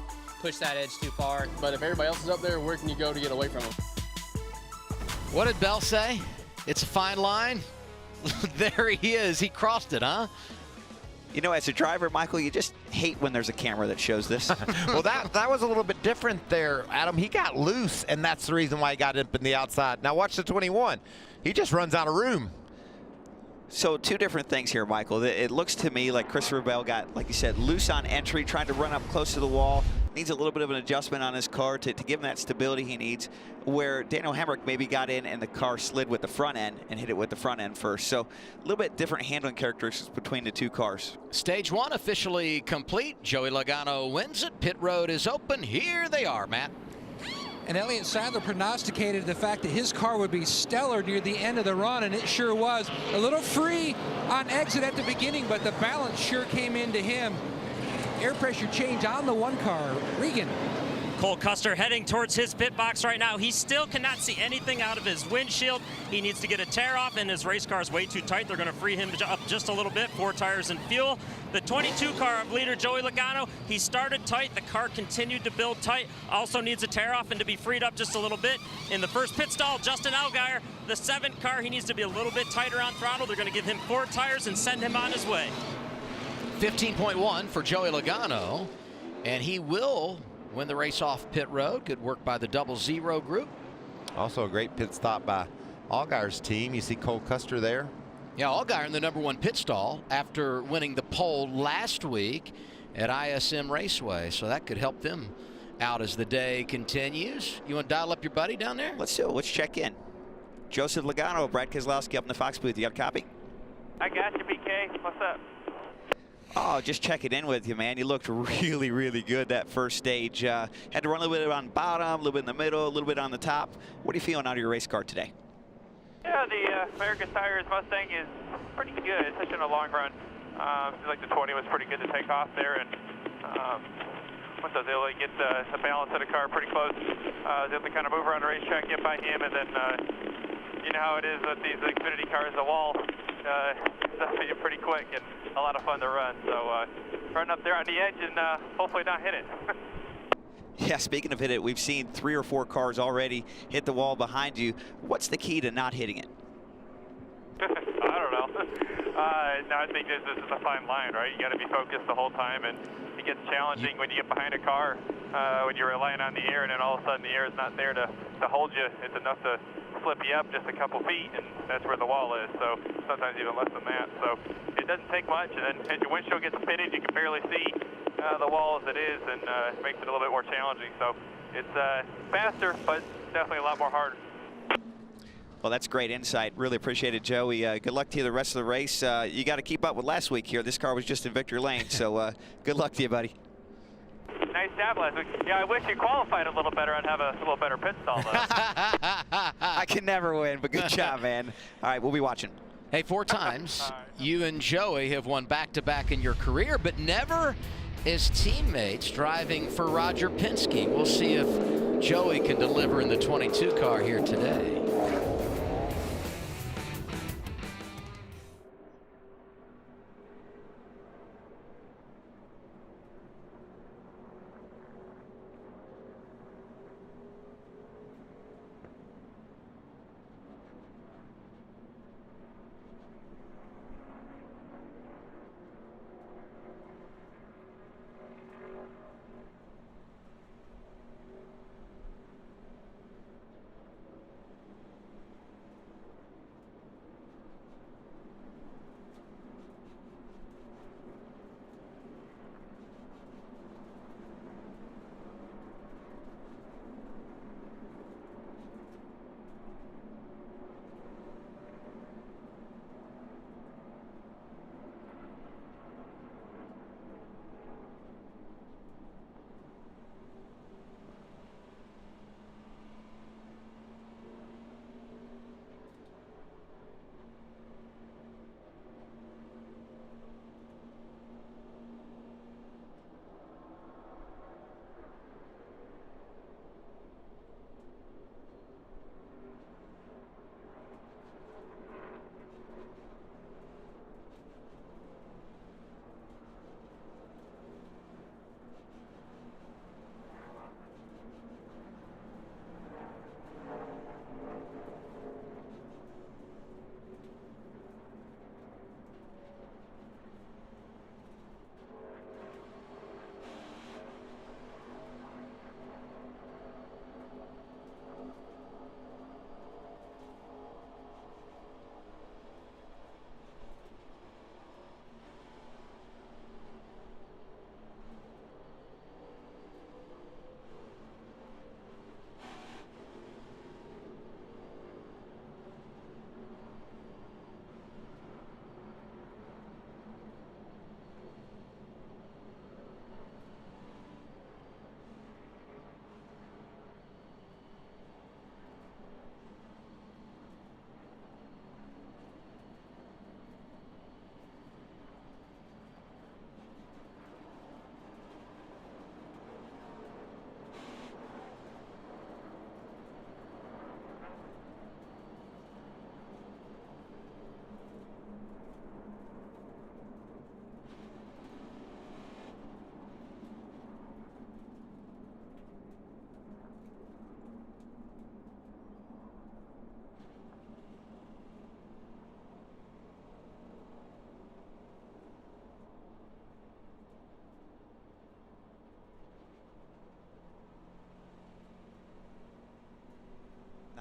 push that edge too far. But if everybody else is up there, where can you go to get away from them? What did Bell say? It's a fine line. There he is. He crossed it, huh? You know, as a driver, Michael, you just hate when there's a camera that shows this. Well, that was a little bit different there, Adam. He got loose, and that's the reason why he got up in the outside. Now watch the 21. He just runs out of room. So two different things here, Michael. It looks to me like Christopher Bell got, like you said, loose on entry, trying to run up close to the wall. Needs a little bit of an adjustment on his car to give him that stability he needs, where Daniel Hemrick maybe got in and the car slid with the front end and hit it with the front end first. So a little bit different handling characteristics between the two cars. Stage one officially complete. Joey Logano wins it. Pit road is open. Here they are, Matt. And Elliott Sadler prognosticated the fact that his car would be stellar near the end of the run, and it sure was. A little free on exit at the beginning, but the balance sure came into him. Air pressure change on the one car. Regan. Cole Custer heading towards his pit box right now. He still cannot see anything out of his windshield. He needs to get a tear off, and his race car is way too tight. They're going to free him up just a little bit. 4 tires and fuel. The 22 car of leader Joey Logano, he started tight. The car continued to build tight. Also needs a tear off and to be freed up just a little bit. In the first pit stall, Justin Allgaier, the 7th car, he needs to be a little bit tighter on throttle. They're going to give him 4 tires and send him on his way. 15.1 for Joey Logano, and he will win the race off pit road. Good work by the 00 group. Also a great pit stop by Allgaier's team. You see Cole Custer there. Yeah, Allgaier in the #1 pit stall after winning the pole last week at ISM Raceway, so that could help them out as the day continues. You want to dial up your buddy down there? Let's do it. Let's check in. Joseph Logano, Brad Keselowski up in the Fox booth. You got a copy? I got you, BK. What's up? Oh, just checking in with you, man. You looked really, really good that first stage. Had to run a little bit on the bottom, a little bit in the middle, a little bit on the top. What are you feeling out of your race car today? Yeah, the American Tires Mustang is pretty good, especially in the long run. I feel like the 20 was pretty good to take off there, and once I was able to get the balance of the car pretty close, I was able to kind of move around the racetrack, get by him, and then you know how it is with these Xfinity cars, the wall stuff being pretty quick and a lot of fun to run. So run up there on the edge and hopefully not hit it. Yeah, speaking of hit it, we've seen 3 or 4 cars already hit the wall behind you. What's the key to not hitting it? I don't know. No, I think this is a fine line, right? You got to be focused the whole time, and it gets challenging when you get behind a car, when you're relying on the air, and then all of a sudden the air is not there to hold you. It's enough to flip you up just a couple feet, and that's where the wall is. So sometimes even less than that. So it doesn't take much, and then as your windshield gets pitted, you can barely see the wall as it is, and it makes it a little bit more challenging. So it's faster, but definitely a lot more hard. Well, that's great insight. Really appreciate it, Joey. Good luck to you the rest of the race. You got to keep up with last week here. This car was just in victory lane, so good luck to you, buddy. Nice job last week. Yeah, I wish you qualified a little better and have a little better pit stall, though. I can never win, but good job, man. All right, we'll be watching. Hey, 4 times you and Joey have won back-to-back in your career, but never as teammates driving for Roger Penske. We'll see if Joey can deliver in the 22 car here today.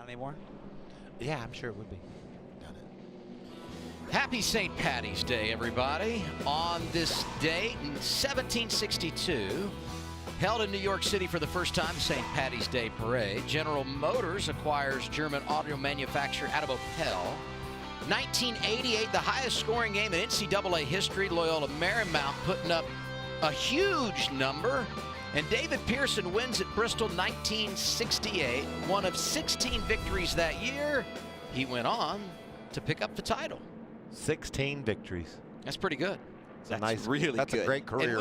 anymore? Yeah, I'm sure it would be. Happy St. Patty's Day, everybody. On this date in 1762, held in New York City for the first time, St. Patty's Day Parade, General Motors acquires German auto manufacturer Auto Club. 1988, the highest scoring game in NCAA history, Loyola Marymount putting up a huge number. And David Pearson wins at Bristol 1968, one of 16 victories that year. He went on to pick up the title. 16 victories. That's pretty good. That's really That's good. a great career.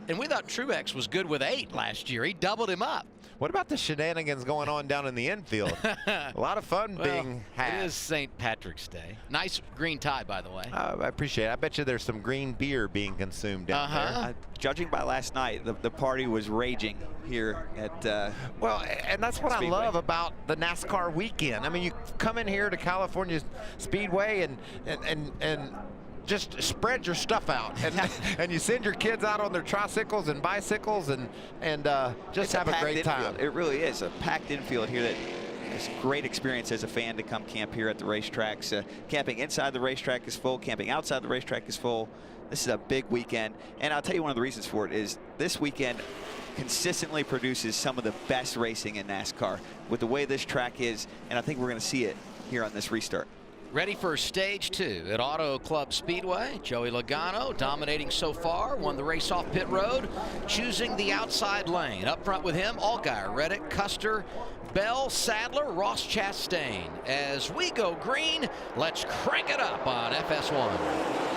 And we thought Truex was good with 8 last year. He doubled him up. What about the shenanigans going on down in the infield? A lot of fun being had. It is St. Patrick's Day. Nice green tie, by the way. I appreciate it. I bet you there's some green beer being consumed down there. Judging by last night, the party was raging here at well, and that's what I love about the NASCAR weekend. I mean, you come in here to California Speedway and just spread your stuff out, and you send your kids out on their tricycles and bicycles and just have a great time. It really is a packed infield here. That it's a great experience as a fan to come camp here at the racetracks. Camping inside the racetrack is full. Camping outside the racetrack is full. This is a big weekend, and I'll tell you one of the reasons for it is this weekend consistently produces some of the best racing in NASCAR with the way this track is, and I think we're going to see it here on this restart. Ready for stage 2 at Auto Club Speedway. Joey Logano dominating so far, won the race off pit road, choosing the outside lane. Up front with him, Allgaier, Reddick, Custer, Bell, Sadler, Ross Chastain. As we go green, let's crank it up on FS1.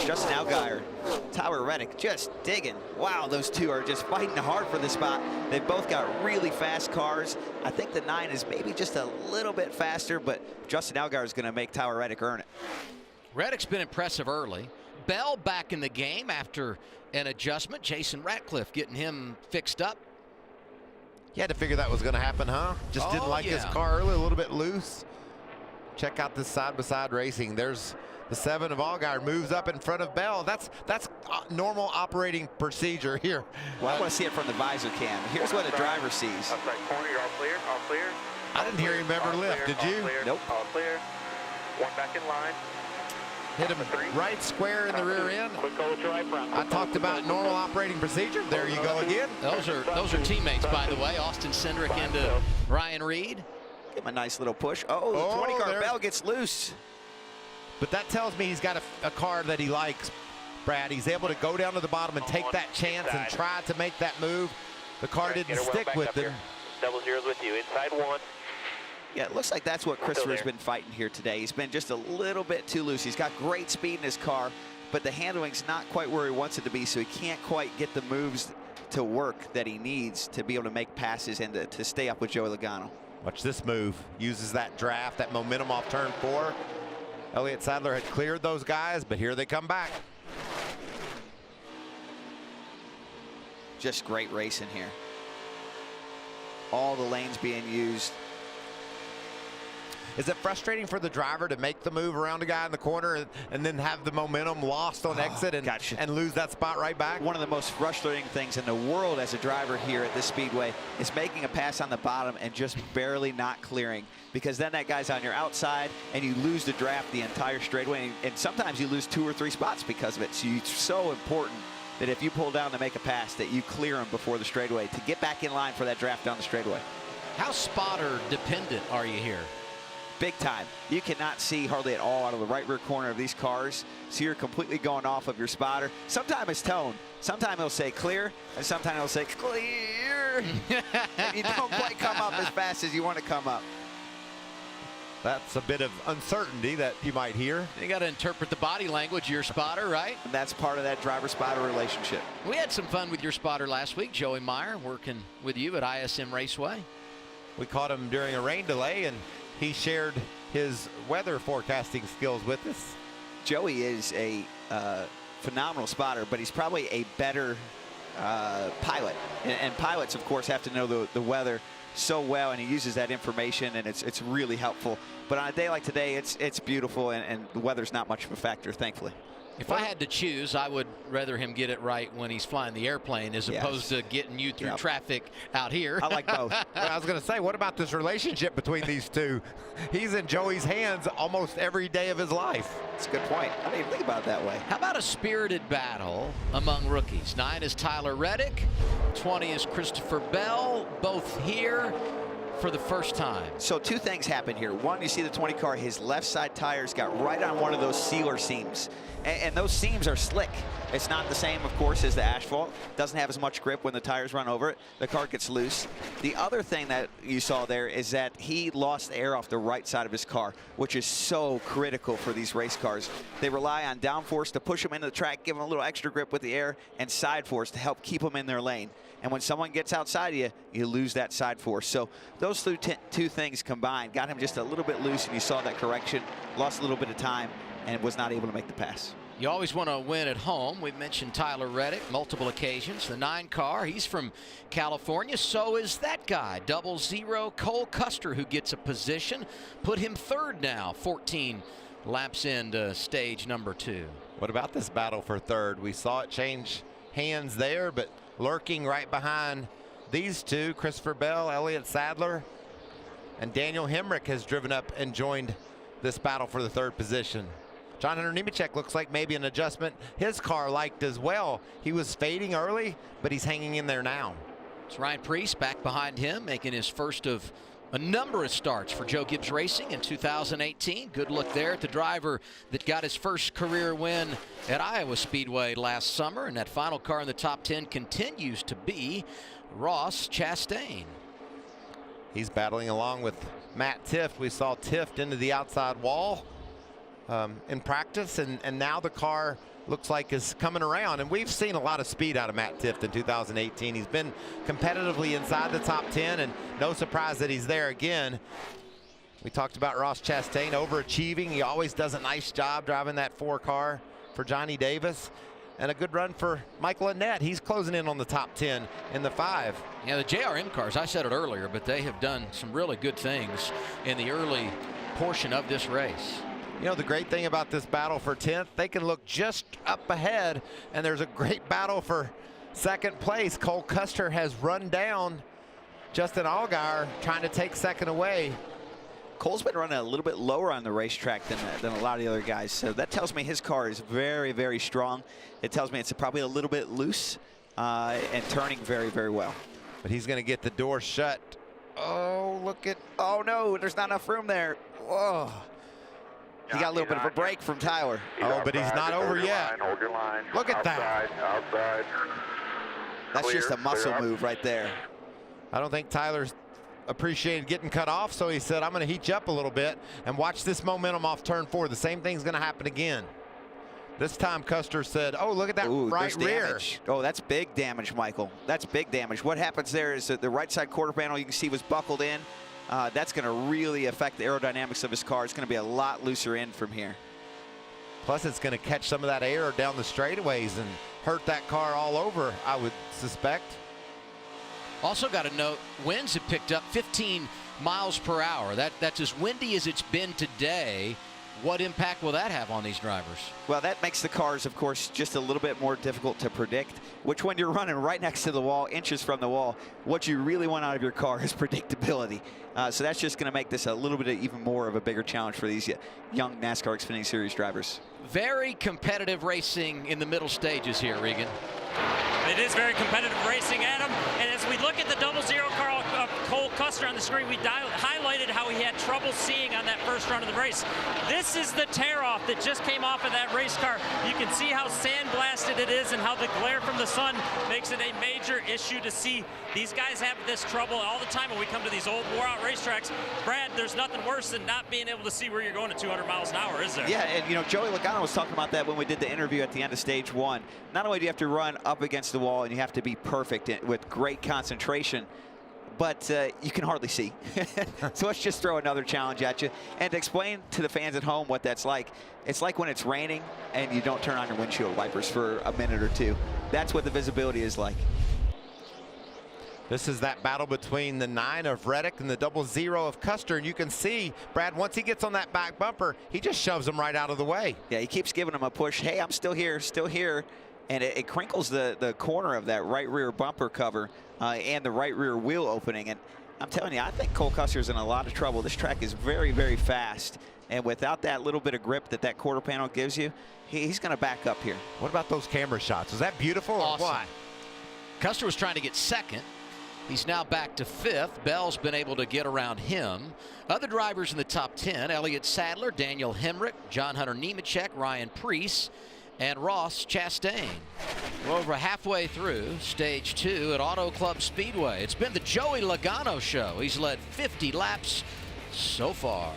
Justin Allgaier, Tyler Reddick just digging. Wow, those two are just fighting hard for the spot. They've both got really fast cars. I think the 9 is maybe just a little bit faster, but Justin Allgaier is going to make Tyler Reddick earn it. Reddick's been impressive early. Bell back in the game after an adjustment. Jason Ratcliffe getting him fixed up. You had to figure that was going to happen, huh? Just didn't like his car early, a little bit loose. Check out this side-by-side racing. There's the 7 of Allgaier, moves up in front of Bell. That's normal operating procedure here. Well, I want to see it from the visor cam. Here's what a driver sees. Outside corner, you're all clear, all clear. I didn't hear him ever lift, did you? Nope. All clear. One back in line. Hit him right square in the rear end. I talked about normal operating procedure. There you go again. Those are teammates, by the way. Austin Cindric into Ryan Reed. Give him a nice little push. Oh, the 20 car Bell gets loose. But that tells me he's got a car that he likes, Brad. He's able to go down to the bottom and take that chance and try to make that move. The car didn't stick with him. Double zeros with you. Inside 1. Yeah, it looks like that's what Christopher's been fighting here today. He's been just a little bit too loose. He's got great speed in his car, but the handling's not quite where he wants it to be, so he can't quite get the moves to work that he needs to be able to make passes and to stay up with Joey Logano. Watch this move. Uses that draft, that momentum off turn 4. Elliott Sadler had cleared those guys, but here they come back. Just great racing here. All the lanes being used. Is it frustrating for the driver to make the move around the guy in the corner and then have the momentum lost on exit and lose that spot right back? One of the most frustrating things in the world as a driver here at this speedway is making a pass on the bottom and just barely not clearing, because then that guy's on your outside and you lose the draft the entire straightaway, and sometimes you lose 2 or 3 spots because of it. So it's so important that if you pull down to make a pass, that you clear them before the straightaway to get back in line for that draft down the straightaway. How spotter dependent are you here? Big time. You cannot see hardly at all out of the right rear corner of these cars, so you're completely going off of your spotter. Sometimes it's tone. Sometimes it'll say clear, and sometimes it'll say clear. And you don't quite come up as fast as you want to come up. That's a bit of uncertainty that you might hear. You got to interpret the body language of your spotter, right? And that's part of that driver-spotter relationship. We had some fun with your spotter last week, Joey Meyer, working with you at ISM Raceway. We caught him during a rain delay, and he shared his weather forecasting skills with us. Joey is a phenomenal spotter, but he's probably a better pilot. And pilots, of course, have to know the weather so well, and he uses that information, and it's really helpful. But on a day like today, it's beautiful, and the weather's not much of a factor, thankfully. If I had to choose, I would rather him get it right when he's flying the airplane as opposed to getting you through traffic out here. I like both. I was going to say, what about this relationship between these two? He's in Joey's hands almost every day of his life. That's a good point. I didn't even think about it that way. How about a spirited battle among rookies? 9 is Tyler Reddick, 20 is Christopher Bell, both here for the first time. So 2 things happen here. One, you see the 20 car, his left side tires got right on one of those sealer seams. And those seams are slick. It's not the same, of course, as the asphalt. Doesn't have as much grip when the tires run over it. The car gets loose. The other thing that you saw there is that he lost air off the right side of his car, which is so critical for these race cars. They rely on downforce to push them into the track, give them a little extra grip with the air, and side force to help keep them in their lane. And when someone gets outside of you, you lose that side force. So those 2 things combined got him just a little bit loose, and you saw that correction, lost a little bit of time, and was not able to make the pass. You always want to win at home. We've mentioned Tyler Reddick multiple occasions. The 9 car, he's from California. So is that guy, 00 Cole Custer, who gets a position. Put him 3rd now, 14 laps into stage number 2. What about this battle for 3rd? We saw it change hands there, but lurking right behind these 2, Christopher Bell, Elliott Sadler, and Daniel Hemrick has driven up and joined this battle for the 3rd position. John Hunter Nemechek looks like maybe an adjustment his car liked as well. He was fading early, but he's hanging in there now. It's Ryan Preece back behind him, making his first of a number of starts for Joe Gibbs Racing in 2018. Good look there at the driver that got his first career win at Iowa Speedway last summer, and that final car in the top 10 continues to be Ross Chastain. He's battling along with Matt Tifft. We saw Tifft into the outside wall in practice, and now the car looks like is coming around, and we've seen a lot of speed out of Matt Tifft in 2018. He's been competitively inside the top 10, and no surprise that he's there again. We talked about Ross Chastain overachieving. He always does a nice job driving that 4 car for Johnny Davis, and a good run for Michael Annett. He's closing in on the top 10 in the 5. Yeah, the JRM cars, I said it earlier, but they have done some really good things in the early portion of this race. You know, the great thing about this battle for 10th, they can look just up ahead, and there's a great battle for 2nd place. Cole Custer has run down Justin Allgaier, trying to take 2nd away. Cole's been running a little bit lower on the racetrack than a lot of the other guys, so that tells me his car is very, very strong. It tells me it's probably a little bit loose and turning very, very well. But he's going to get the door shut. Oh, look at, oh no, there's not enough room there. Whoa. He got a little bit of a break from Tyler. Oh, but he's not over yet. Hold your line. Look at that. Outside. That's just a muscle move right there. I don't think Tyler's appreciated getting cut off, so he said, I'm going to heat you up a little bit and watch this momentum off turn 4. The same thing's going to happen again. This time Custer said, oh, look at that right rear. Damage. Oh, that's big damage, Michael. That's big damage. What happens there is that the right side quarter panel you can see was buckled in. That's going to really affect the aerodynamics of his car. It's going to be a lot looser in from here. Plus, it's going to catch some of that air down the straightaways and hurt that car all over, I would suspect. Also got to note, winds have picked up 15 miles per hour. That's as windy as it's been today. What impact will that have on these drivers? Well, that makes the cars, of course, just a little bit more difficult to predict, which when you're running right next to the wall, inches from the wall, what you really want out of your car is predictability. So that's just going to make this a little bit even more of a bigger challenge for these young NASCAR Xfinity Series drivers. Very competitive racing in the middle stages here, Regan. It is very competitive racing, Adam. And as we look at the 00 car, Cole Custer on the screen, we highlighted how he had trouble seeing on that first run of the race. This is the tear-off that just came off of that race car. You can see how sandblasted it is and how the glare from the sun makes it a major issue to see. These guys have this trouble all the time when we come to these old wore-out racetracks. Brad, there's nothing worse than not being able to see where you're going at 200 miles an hour, is there? Yeah, and you know, Joey Logano was talking about that when we did the interview at the end of stage 1. Not only do you have to run up against the wall and you have to be perfect with great concentration, but you can hardly see. So let's just throw another challenge at you and explain to the fans at home what that's like. It's like when it's raining and you don't turn on your windshield wipers for a minute or two. That's what the visibility is like. This is that battle between the 9 of Reddick and the 00 of Custer. And you can see, Brad, once he gets on that back bumper, he just shoves him right out of the way. Yeah, he keeps giving him a push. Hey, I'm still here, still here. And it crinkles the corner of that right rear bumper cover and the right rear wheel opening. And I'm telling you, I think Cole Custer's in a lot of trouble. This track is very, very fast. And without that little bit of grip that quarter panel gives you, he's going to back up here. What about those camera shots? Was that beautiful or Awesome. what? Custer was trying to get second. He's now back to 5th. Bell's been able to get around him. Other drivers in the top 10, Elliott Sadler, Daniel Hemrick, John Hunter Nemechek, Ryan Preece, and Ross Chastain. We're over halfway through stage 2 at Auto Club Speedway. It's been the Joey Logano show. He's led 50 laps so far.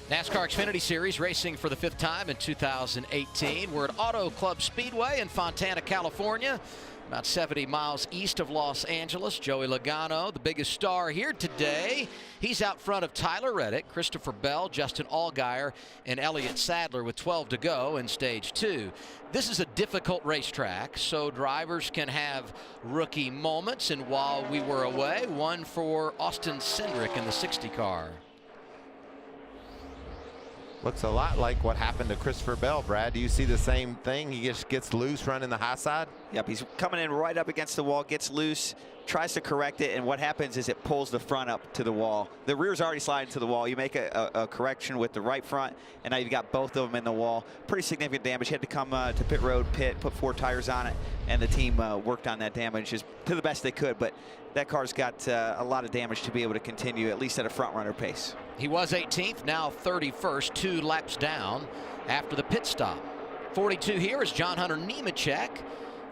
NASCAR Xfinity Series racing for the 5th time in 2018. We're at Auto Club Speedway in Fontana, California, about 70 miles east of Los Angeles. Joey Logano, the biggest star here today. He's out front of Tyler Reddick, Christopher Bell, Justin Allgaier, and Elliott Sadler with 12 to go in Stage 2. This is a difficult racetrack, so drivers can have rookie moments. And while we were away, one for Austin Cindric in the 60 car. Looks a lot like what happened to Christopher Bell, Brad. Do you see the same thing? He just gets loose running the high side? Yep, he's coming in right up against the wall, gets loose, tries to correct it, and what happens is it pulls the front up to the wall. The rear's already sliding to the wall. You make a correction with the right front, and now you've got both of them in the wall. Pretty significant damage. He had to come to pit road, put 4 tires on it, and the team worked on that damage as to the best they could, but that car's got a lot of damage to be able to continue, at least at a front runner pace. He was 18th, now 31st, 2 laps down after the pit stop. 42 here is John Hunter Nemechek.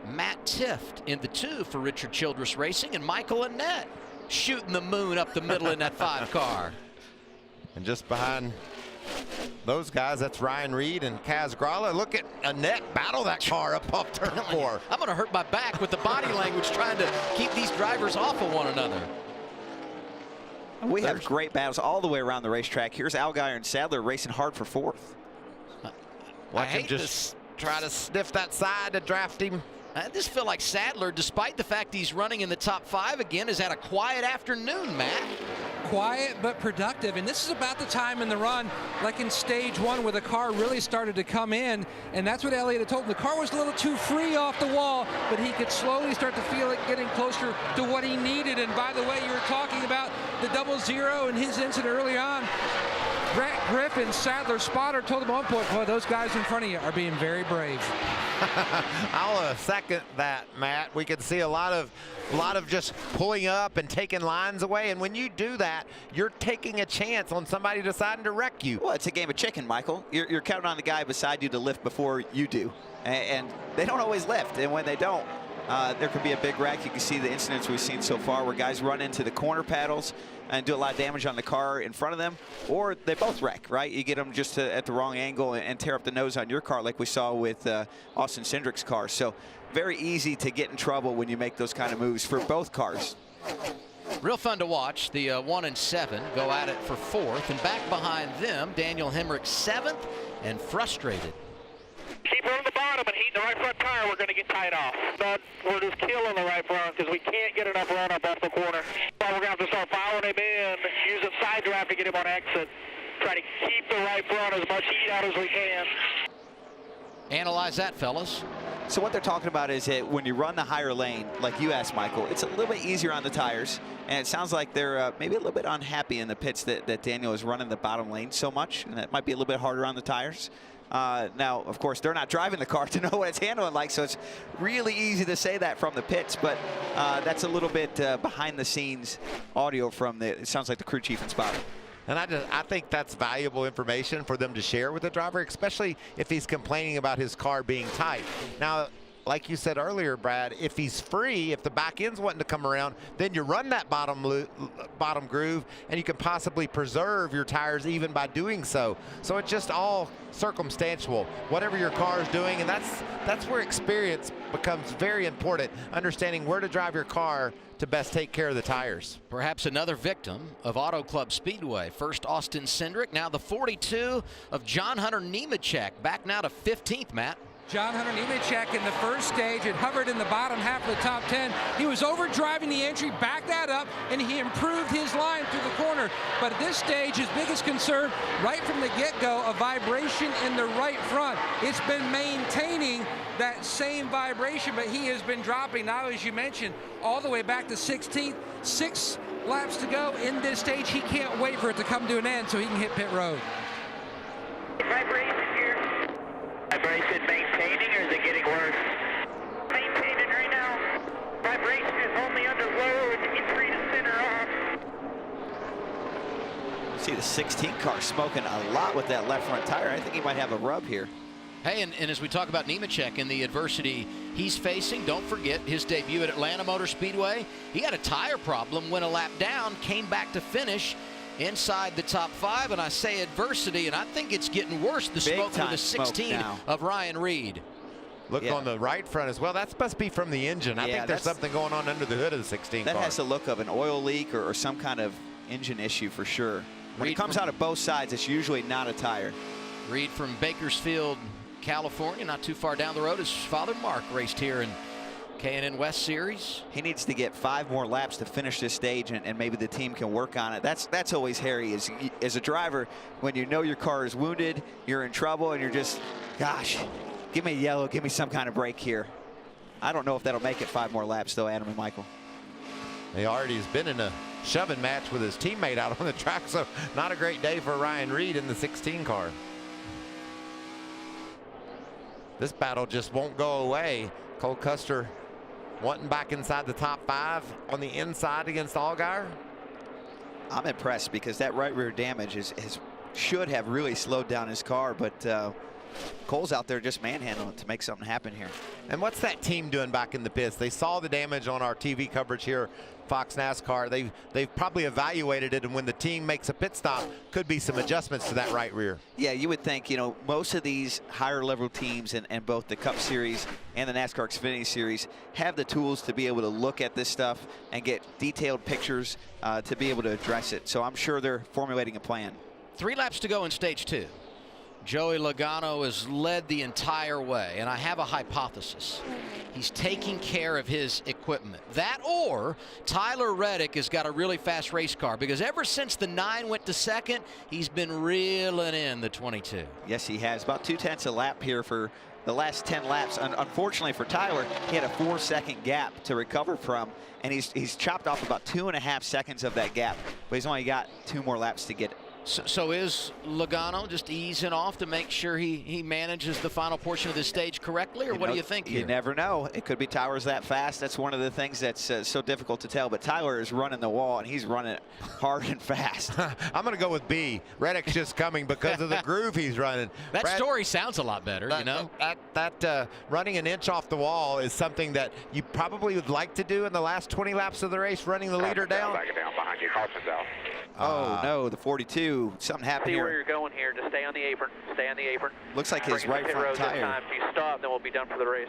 Matt Tifft in the 2 for Richard Childress Racing, and Michael Annett shooting the moon up the middle in that 5 car. And just behind those guys, that's Ryan Reed and Kaz Gralla. Look at Annett battle that car up off turn 4. I'm going to hurt my back with the body language trying to keep these drivers off of one another. We have great battles all the way around the racetrack. Here's Allgaier and Sadler racing hard for 4th. Watch him just try to sniff that side to draft him. I just feel like Sadler, despite the fact he's running in the top 5 again, has had a quiet afternoon, Matt. Quiet but productive, and this is about the time in the run, like in Stage 1, where the car really started to come in, and that's what Elliott had told him. The car was a little too free off the wall, but he could slowly start to feel it getting closer to what he needed. And by the way, you were talking about the 0-0 and his incident early on. Brett Griffin, Sadler's spotter, told him at one point, boy, those guys in front of you are being very brave. I'll second that, Matt. We could see a lot of just pulling up and taking lines away, and when you do that, you're taking a chance on somebody deciding to wreck you. Well, it's a game of chicken, Michael. You're counting on the guy beside you to lift before you do, and they don't always lift, and when they don't, there could be a big wreck. You can see the incidents we've seen so far where guys run into the corner paddles and do a lot of damage on the car in front of them, or they both wreck, right? You get them just at the wrong angle and tear up the nose on your car like we saw with Austin Cindric's car. So very easy to get in trouble when you make those kind of moves for both cars. Real fun to watch. The 1 and 7 go at it for 4th, and back behind them, Daniel Hemrick 7th and frustrated. Keep on the bottom and heat the right front tire. We're going to get tied off. But we're just killing the right front because we can't get enough run up off the corner. So we're going to have to start following him in, use a side draft to get him on exit. Try to keep the right front as much heat out as we can. Analyze that, fellas. So what they're talking about is that when you run the higher lane, like you asked, Michael, it's a little bit easier on the tires. And it sounds like they're maybe a little bit unhappy in the pits that Daniel is running the bottom lane so much. And that might be a little bit harder on the tires. Now, of course, they're not driving the car to know what it's handling like, so it's really easy to say that from the pits, but that's a little bit behind the scenes audio from it sounds like the crew chief and spotter. And I think that's valuable information for them to share with the driver, especially if he's complaining about his car being tight. Now, like you said earlier, Brad, if he's free, if the back end's wanting to come around, then you run that bottom groove, and you can possibly preserve your tires even by doing so. So it's just all circumstantial, whatever your car is doing, and that's where experience becomes very important, understanding where to drive your car to best take care of the tires. Perhaps another victim of Auto Club Speedway. First Austin Cindric, now the 42 of John Hunter Nemechek, back now to 15th, Matt. John Hunter Nemechek in the first stage had hovered in the bottom half of the top 10. He was overdriving the entry, backed that up, and he improved his line through the corner. But at this stage, his biggest concern right from the get-go, a vibration in the right front. It's been maintaining that same vibration, but he has been dropping now, as you mentioned, all the way back to 16th. 6 laps to go in this stage. He can't wait for it to come to an end so he can hit pit road. Vibration here. Vibration maintaining, or is it getting worse? Maintaining right now. Vibration is only under low and you can free to center off. See the 16 car smoking a lot with that left front tire. I think he might have a rub here. Hey, and as we talk about Nemechek and the adversity he's facing, don't forget his debut at Atlanta Motor Speedway. He had a tire problem, went a lap down, came back to finish, inside the top 5, and I say adversity, and I think it's getting worse. The Big smoke through time the smoke 16 now. of Ryan Reed. Look on the right front as well. That must be from the engine. I think there's something going on under the hood of the 16 That car. has the look of an oil leak or some kind of engine issue for sure. When it comes out of both sides, it's usually not a tire. Reed from Bakersfield, California, not too far down the road. His father Mark raced here in K&N West Series. He needs to get 5 more laps to finish this stage, and maybe the team can work on it. That's always hairy as a driver. When you know your car is wounded, you're in trouble, and you're just, gosh, give me a yellow, give me some kind of break here. I don't know if that'll make it 5 more laps, though, Adam and Michael. He already has been in a shoving match with his teammate out on the track, so not a great day for Ryan Reed in the 16 car. This battle just won't go away. Cole Custer wanting back inside the top 5 on the inside against Allgaier. I'm impressed because that right rear damage should have really slowed down his car, but Cole's out there just manhandling it to make something happen here. And what's that team doing back in the pits? They saw the damage on our TV coverage here, Fox NASCAR. They've probably evaluated it, and when the team makes a pit stop, could be some adjustments to that right rear. Yeah, you would think, you know, most of these higher level teams and both the Cup Series and the NASCAR Xfinity Series have the tools to be able to look at this stuff and get detailed pictures to be able to address it. So I'm sure they're formulating a plan. 3 laps to go in stage 2. Joey Logano has led the entire way, and I have a hypothesis. He's taking care of his equipment. That or Tyler Reddick has got a really fast race car, because ever since the 9 went to second, he's been reeling in the 22. Yes, he has. About 2/10 a lap here for the last 10 laps. Unfortunately for Tyler, he had a 4-second gap to recover from, and he's chopped off about 2.5 seconds of that gap, but he's only got 2 more laps to get it. So is Logano just easing off to make sure he manages the final portion of the stage correctly, or what do you think here? You never know. It could be Tyler's that fast. That's one of the things that's so difficult to tell. But Tyler is running the wall, and he's running it hard and fast. I'm going to go with B. Reddick's just coming because of the groove he's running. That story sounds a lot better, you know? That running an inch off the wall is something that you probably would like to do in the last 20 laps of the race, running the leader down. Back it down behind you, Carson's out. Oh, no, the 42. Something happened See here. where you're going here. Just stay on the apron. Stay on the apron. Looks like his Bring right pit front road tire. This time. If you stop, then we'll be done for the race.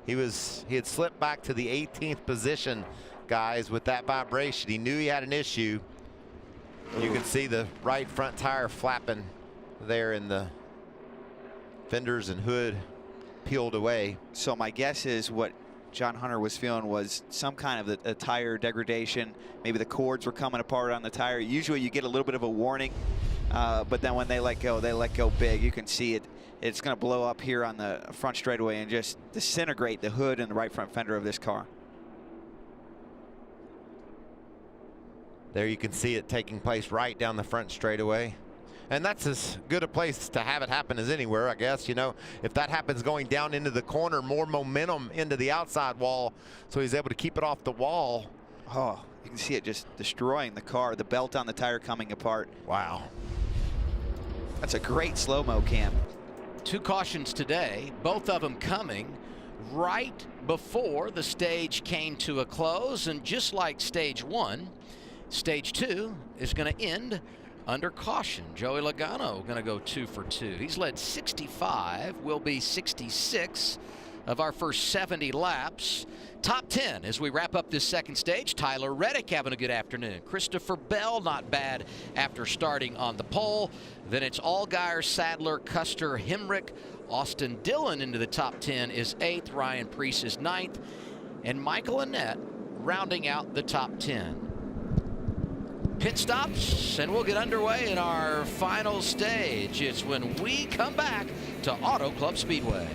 He had slipped back to the 18th position, guys, with that vibration. He knew he had an issue. You can see the right front tire flapping there, in the fenders and hood peeled away. So my guess is what John Hunter was feeling was some kind of a tire degradation. Maybe the cords were coming apart on the tire. Usually you get a little bit of a warning, but then when they let go big. You can see it. It's going to blow up here on the front straightaway and just disintegrate the hood and the right front fender of this car. There you can see it taking place right down the front straightaway. And that's as good a place to have it happen as anywhere, I guess. You know, if that happens going down into the corner, more momentum into the outside wall, so he's able to keep it off the wall. Oh, you can see it just destroying the car, the belt on the tire coming apart. Wow. That's a great slow-mo cam. 2 cautions today, both of them coming right before the stage came to a close, and just like stage 1, stage 2 is going to end under caution. Joey Logano going to go 2 for 2. He's led 65, will be 66 of our first 70 laps. Top 10 as we wrap up this second stage. Tyler Reddick having a good afternoon. Christopher Bell not bad after starting on the pole. Then it's Allgaier, Sadler, Custer, Hemrick. Austin Dillon into the top 10 is 8th. Ryan Preece is 9th. And Michael Annett rounding out the top 10. Pit stops, and we'll get underway in our final stage. It's when we come back to Auto Club Speedway.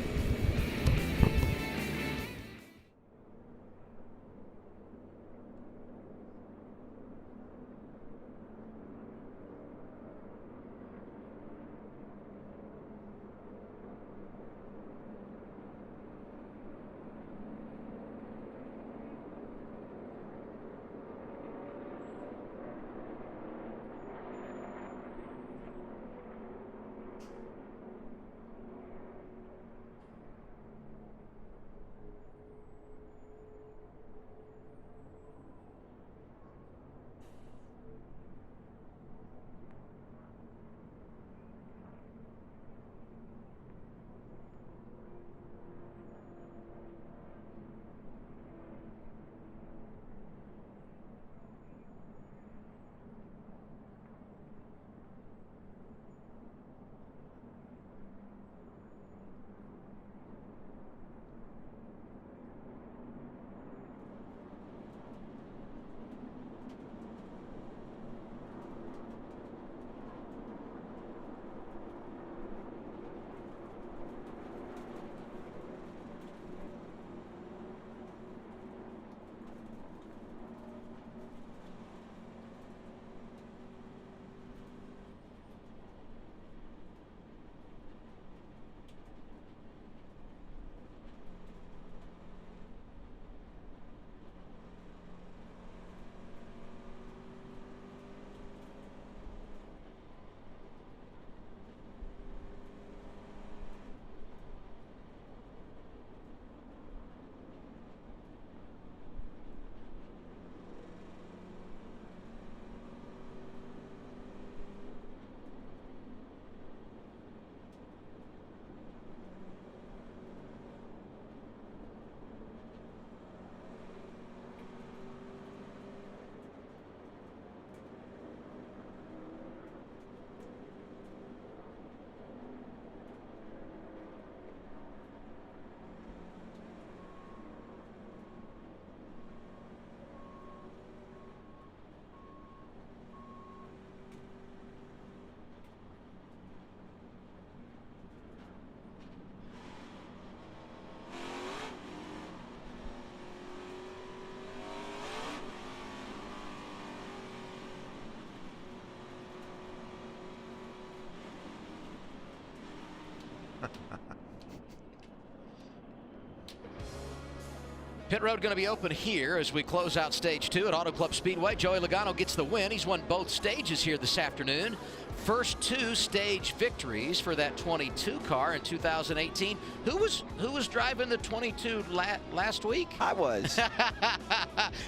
Pit road going to be open here as we close out stage 2 at Auto Club Speedway. Joey Logano gets the win. He's won both stages here this afternoon. First 2 stage victories for that 22 car in 2018. Who was driving the 22 last week? I was.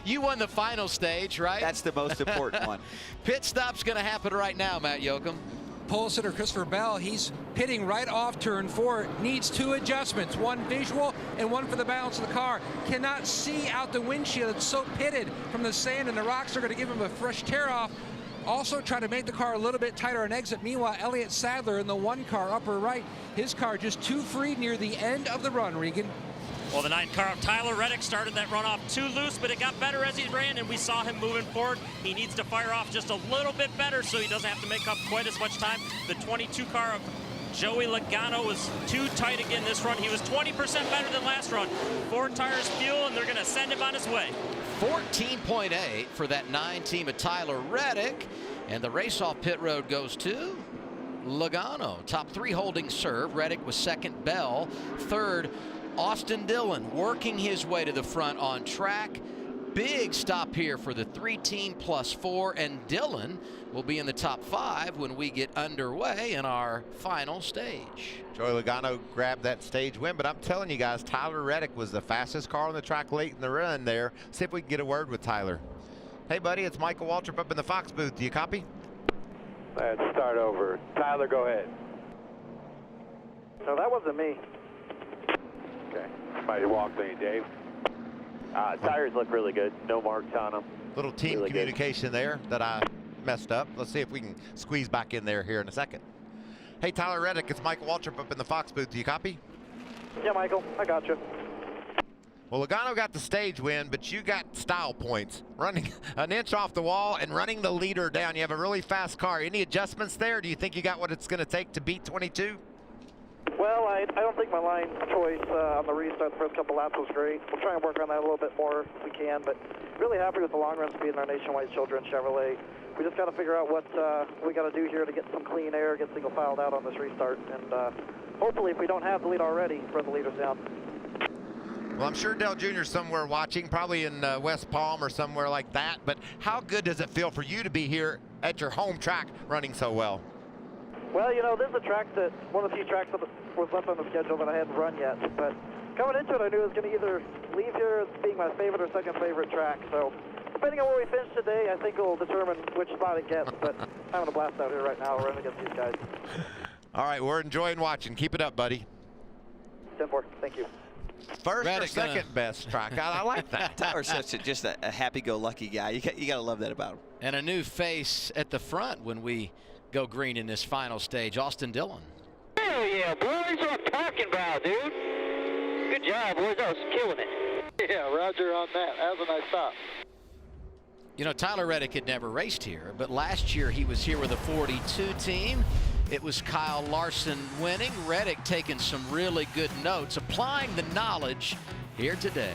You won the final stage, right? That's the most important one. Pit stop's going to happen right now, Matt Yoakum. Pole sitter Christopher Bell, he's pitting right off turn 4, needs 2 adjustments, one visual and one for the balance of the car. Cannot see out the windshield, it's so pitted from the sand and the rocks are going to give him a fresh tear off. Also try to make the car a little bit tighter on exit. Meanwhile, Elliott Sadler in the 1 car upper right, his car just too free near the end of the run, Regan. Well, the 9 car of Tyler Reddick started that runoff too loose, but it got better as he ran, and we saw him moving forward. He needs to fire off just a little bit better so he doesn't have to make up quite as much time. The 22 car of Joey Logano was too tight again this run. He was 20% better than last run. 4 tires fuel, and they're going to send him on his way. 14.8 for that 9 team of Tyler Reddick, and the race off pit road goes to Logano. Top 3 holding serve. Reddick was second, Bell third. Austin Dillon working his way to the front on track. Big stop here for the 3 team plus 4, and Dillon will be in the top 5 when we get underway in our final stage. Joey Logano grabbed that stage win, but I'm telling you guys, Tyler Reddick was the fastest car on the track late in the run there. See if we can get a word with Tyler. Hey, buddy, it's Michael Waltrip up in the Fox booth. Do you copy? Let's start over. Tyler, go ahead. No, that wasn't me. Okay. Somebody walked in, Dave. Tires look really good. No marks on them. Little team really communication there that I messed up. Let's see if we can squeeze back in there here in a second. Hey, Tyler Reddick, it's Michael Waltrip up in the Fox booth. Do you copy? Yeah, Michael, I got you. Well, Logano got the stage win, but you got style points. Running an inch off the wall and running the leader down. You have a really fast car. Any adjustments there? Do you think you got what it's going to take to beat 22? Well, I don't think my line choice on the restart the first couple laps was great. We'll try and work on that a little bit more if we can, but really happy with the long run speed in our Nationwide Children Chevrolet. We just got to figure out what we got to do here to get some clean air, get single filed out on this restart, and hopefully if we don't have the lead already, run the leaders down. Well, I'm sure Dale Jr.'s somewhere watching, probably in West Palm or somewhere like that, but how good does it feel for you to be here at your home track running so well? Well, you know, this is a track that, one of the few tracks that was left on the schedule that I hadn't run yet, but coming into it, I knew I was going to either leave here as being my favorite or second favorite track, so depending on where we finish today, I think it will determine which spot it gets, but I'm having a blast out here right now running against these guys. All right, we're enjoying watching. Keep it up, buddy. 10-4, thank you. First or second best track. I like that. Tyler's just a happy-go-lucky guy. You got to love that about him. And a new face at the front when we go green in this final stage, Austin Dillon. Hell yeah, boys, what I'm talking about, dude. Good job, boys. I was killing it. Yeah, Roger on that. That was a nice stop. You know, Tyler Reddick had never raced here, but last year he was here with a 42 team. It was Kyle Larson winning. Reddick taking some really good notes, applying the knowledge here today.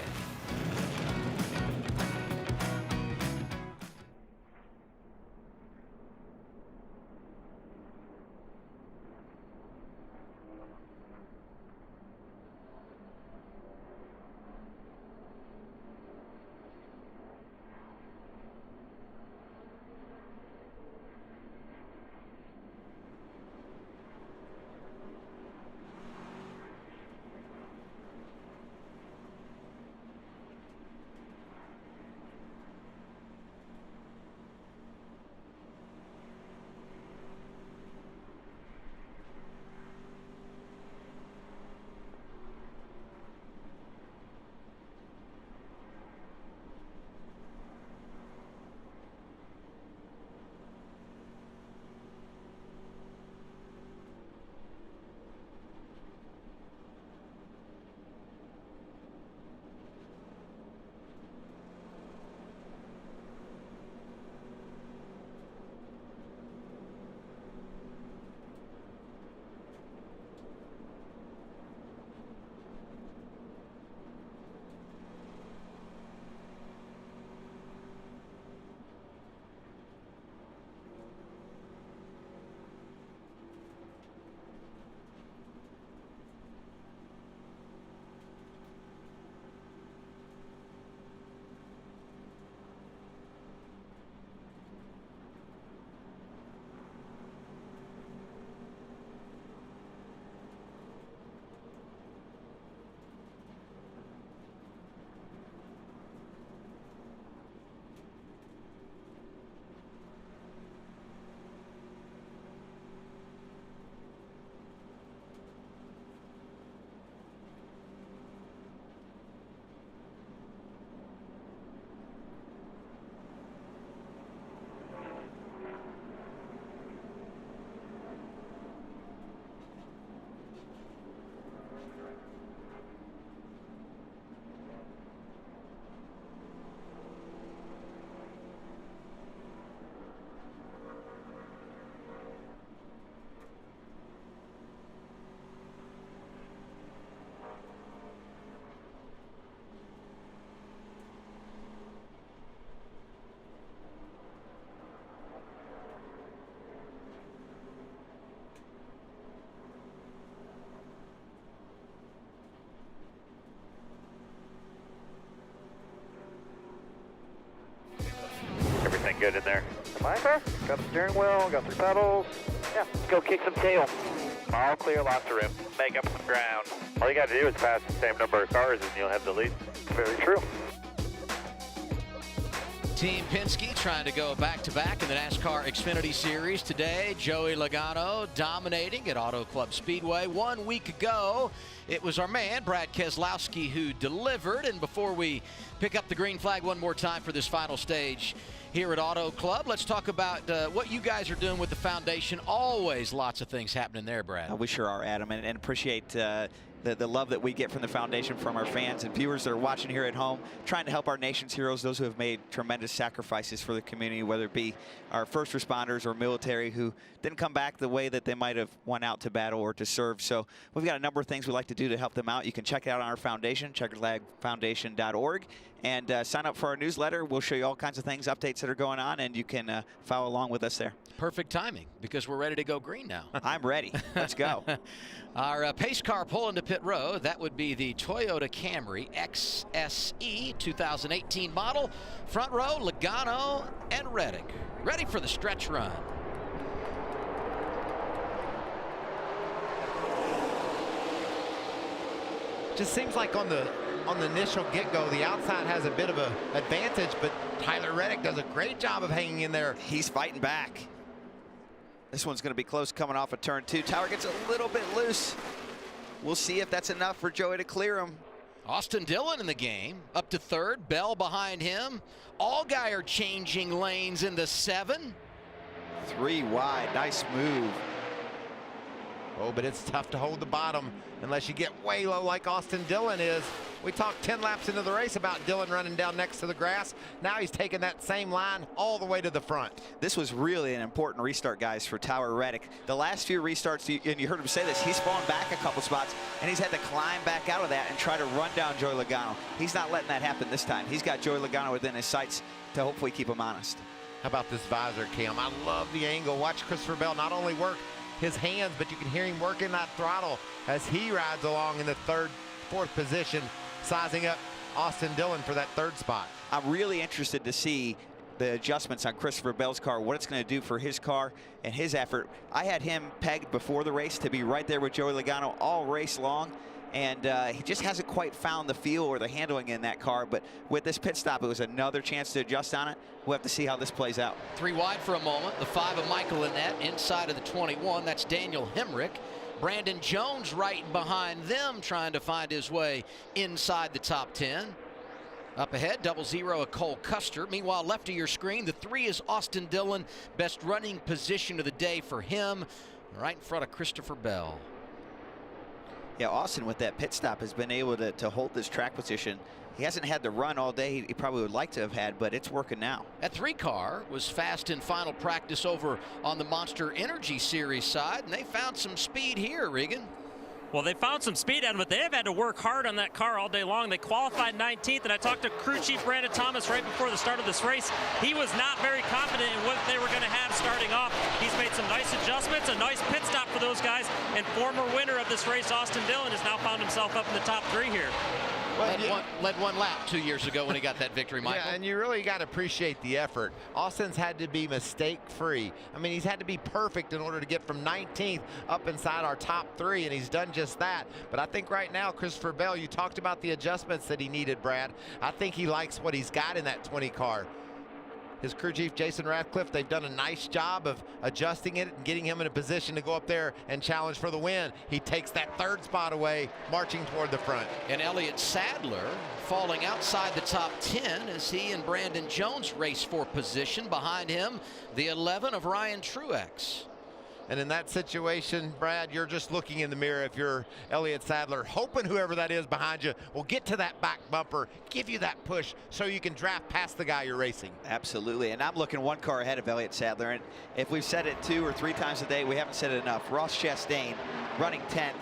good in there. Mine, sir? Got the steering wheel, got 3 pedals. Yeah, let's go kick some tail. All clear, lots of room. Make up some ground. All you got to do is pass the same number of cars and you'll have the lead. Very true. Team Penske trying to go back-to-back in the NASCAR Xfinity Series today. Joey Logano dominating at Auto Club Speedway. 1 week ago, it was our man, Brad Keselowski, who delivered. And before we pick up the green flag one more time for this final stage here at Auto Club, let's talk about what you guys are doing with the foundation. Always lots of things happening there, Brad. We sure are, Adam, and appreciate the love that we get from the foundation, from our fans and viewers that are watching here at home, trying to help our nation's heroes, those who have made tremendous sacrifices for the community, whether it be our first responders or military who didn't come back the way that they might have went out to battle or to serve. So we've got a number of things we'd like to do to help them out. You can check it out on our foundation, checkeredflagfoundation.org, and sign up for our newsletter. We'll show you all kinds of things, updates that are going on, and you can follow along with us there. Perfect timing, because we're ready to go green now. I'm ready. Let's go. Our pace car pulling to pit road, that would be the Toyota Camry XSE 2018 model. Front row, Logano and Reddick, ready for the stretch run. Just seems like on the initial get-go, the outside has a bit of an advantage, but Tyler Reddick does a great job of hanging in there. He's fighting back. This one's going to be close coming off of turn 2. Tower gets a little bit loose. We'll see if that's enough for Joey to clear him. Austin Dillon in the game, up to third. Bell behind him. Allgaier changing lanes into 7. 3 wide, nice move. Oh, but it's tough to hold the bottom unless you get way low like Austin Dillon is. We talked 10 laps into the race about Dillon running down next to the grass. Now he's taking that same line all the way to the front. This was really an important restart, guys, for Tower Reddick. The last few restarts, and you heard him say this, he's fallen back a couple spots, and he's had to climb back out of that and try to run down Joey Logano. He's not letting that happen this time. He's got Joey Logano within his sights to hopefully keep him honest. How about this visor cam? I love the angle. Watch Christopher Bell not only work his hands, but you can hear him working that throttle as he rides along in the 3rd, 4th position, sizing up Austin Dillon for that 3rd spot. I'm really interested to see the adjustments on Christopher Bell's car, what it's going to do for his car and his effort. I had him pegged before the race to be right there with Joey Logano all race long, and he just hasn't quite found the feel or the handling in that car. But with this pit stop, it was another chance to adjust on it. We'll have to see how this plays out. 3 wide for a moment. The 5 of Michael Annett inside of the 21. That's Daniel Hemrick. Brandon Jones right behind them, trying to find his way inside the top 10. Up ahead, 00 of Cole Custer. Meanwhile, left of your screen, the 3 is Austin Dillon. Best running position of the day for him, right in front of Christopher Bell. Yeah, Austin with that pit stop has been able to hold this track position. He hasn't had the run all day he probably would like to have had, but it's working now. That 3 car was fast in final practice over on the Monster Energy Series side, and they found some speed here, Regan. Well, they found some speed, Adam, but they have had to work hard on that car all day long. They qualified 19th, and I talked to crew chief Brandon Thomas right before the start of this race. He was not very confident in what they were going to have starting off. He's made some nice adjustments, a nice pit stop for those guys, and former winner of this race, Austin Dillon, has now found himself up in the top 3 here. Led one lap 2 years ago when he got that victory, Michael. Yeah, and you really got to appreciate the effort. Austin's had to be mistake-free. I mean, he's had to be perfect in order to get from 19th up inside our top 3, and he's done just that. But I think right now, Christopher Bell, you talked about the adjustments that he needed, Brad. I think he likes what he's got in that 20 car. His crew chief, Jason Ratcliffe, they've done a nice job of adjusting it and getting him in a position to go up there and challenge for the win. He takes that 3rd spot away, marching toward the front. And Elliott Sadler falling outside the top 10 as he and Brandon Jones race for position. Behind him, the 11 of Ryan Truex. And in that situation, Brad, you're just looking in the mirror if you're Elliott Sadler, hoping whoever that is behind you will get to that back bumper, give you that push so you can draft past the guy you're racing. Absolutely, and I'm looking 1 car ahead of Elliott Sadler, and if we've said it 2 or 3 times a day, we haven't said it enough. Ross Chastain running 10th,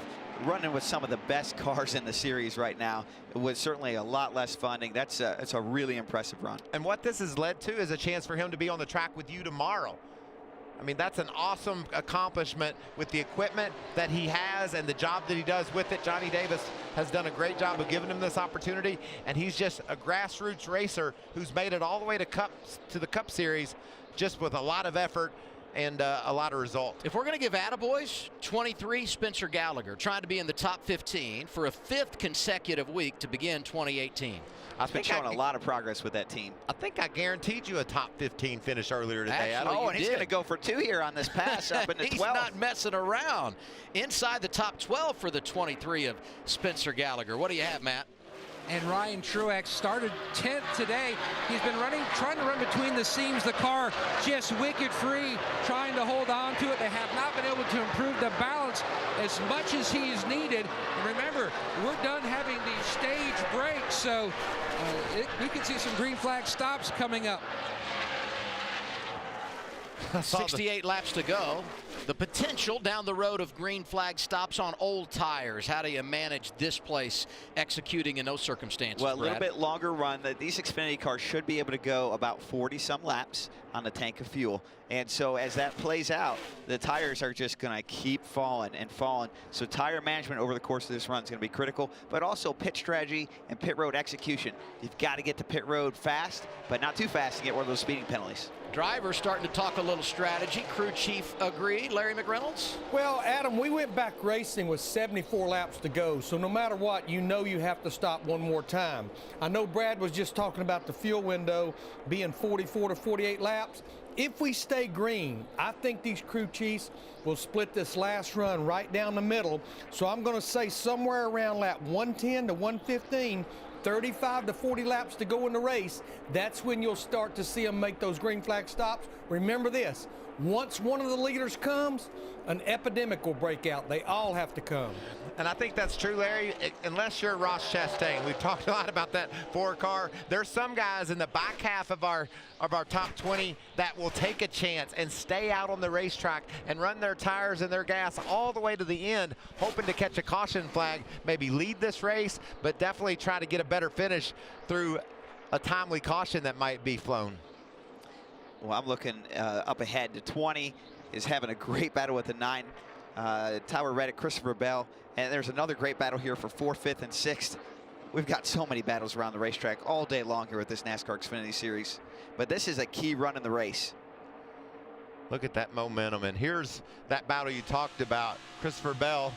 running with some of the best cars in the series right now, with certainly a lot less funding. That's a really impressive run. And what this has led to is a chance for him to be on the track with you tomorrow. I mean, that's an awesome accomplishment with the equipment that he has and the job that he does with it. Johnny Davis has done a great job of giving him this opportunity, and he's just a grassroots racer who's made it all the way to the Cup Series just with a lot of effort and a lot of result. If we're going to give attaboys, 23, Spencer Gallagher, trying to be in the top 15 for a 5th consecutive week to begin 2018. I've been showing a lot of progress with that team. I think I guaranteed you a top 15 finish earlier today. Actually, and he's going to go for 2 here on this pass up in the 12th. He's not messing around. Inside the top 12 for the 23 of Spencer Gallagher. What do you have, Matt? And Ryan Truex started 10th today. He's been trying to run between the seams. The car just wicked free, trying to hold on to it. They have not been able to improve the balance as much as he is needed. And remember, we're done having these stage breaks, so we could see some green flag stops coming up. 68 laps to go. The potential down the road of green flag stops on old tires. How do you manage this place executing in those circumstances, Well, a little Brad? bit longer run. These Xfinity cars should be able to go about 40-some laps on the tank of fuel. And so as that plays out, the tires are just going to keep falling and falling. So tire management over the course of this run is going to be critical, but also pit strategy and pit road execution. You've got to get to pit road fast, but not too fast to get one of those speeding penalties. Drivers starting to talk a little strategy. Crew chief agreed. Larry McReynolds? Well, Adam, we went back racing with 74 laps to go, so no matter what, you know you have to stop one more time. I know Brad was just talking about the fuel window being 44 to 48 laps. If we stay green, I think these crew chiefs will split this last run right down the middle. So I'm going to say somewhere around lap 110 to 115, 35 to 40 laps to go in the race. That's when you'll start to see them make those green flag stops. Remember this, once one of the leaders comes, an epidemic will break out. They all have to come. And I think that's true, Larry, unless you're Ross Chastain. We've talked a lot about that 4-car. There's some guys in the back half of our top 20 that will take a chance and stay out on the racetrack and run their tires and their gas all the way to the end, hoping to catch a caution flag, maybe lead this race, but definitely try to get a better finish through a timely caution that might be flown. Well, I'm looking up ahead. The 20 is having a great battle with the 9. Tyler Reddick, Christopher Bell, and there's another great battle here for 4th, 5th, and 6th. We've got so many battles around the racetrack all day long here with this NASCAR Xfinity Series. But this is a key run in the race. Look at that momentum, and here's that battle you talked about. Christopher Bell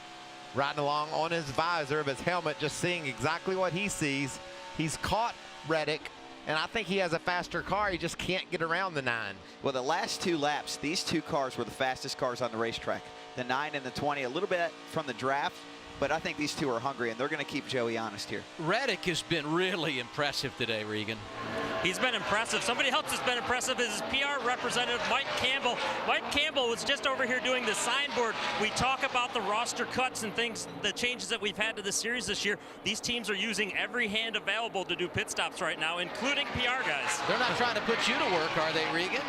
riding along on his visor of his helmet, just seeing exactly what he sees. He's caught Reddick, and I think he has a faster car. He just can't get around the 9. Well, the last 2 laps, these 2 cars were the fastest cars on the racetrack. The 9 and the 20, a little bit from the draft, but I think these 2 are hungry, and they're going to keep Joey honest here. Reddick has been really impressive today, Regan. He's been impressive. Somebody else has been impressive is his PR representative, Mike Campbell. Mike Campbell was just over here doing the signboard. We talk about the roster cuts and things, the changes that we've had to the series this year. These teams are using every hand available to do pit stops right now, including PR guys. They're not trying to put you to work, are they, Regan?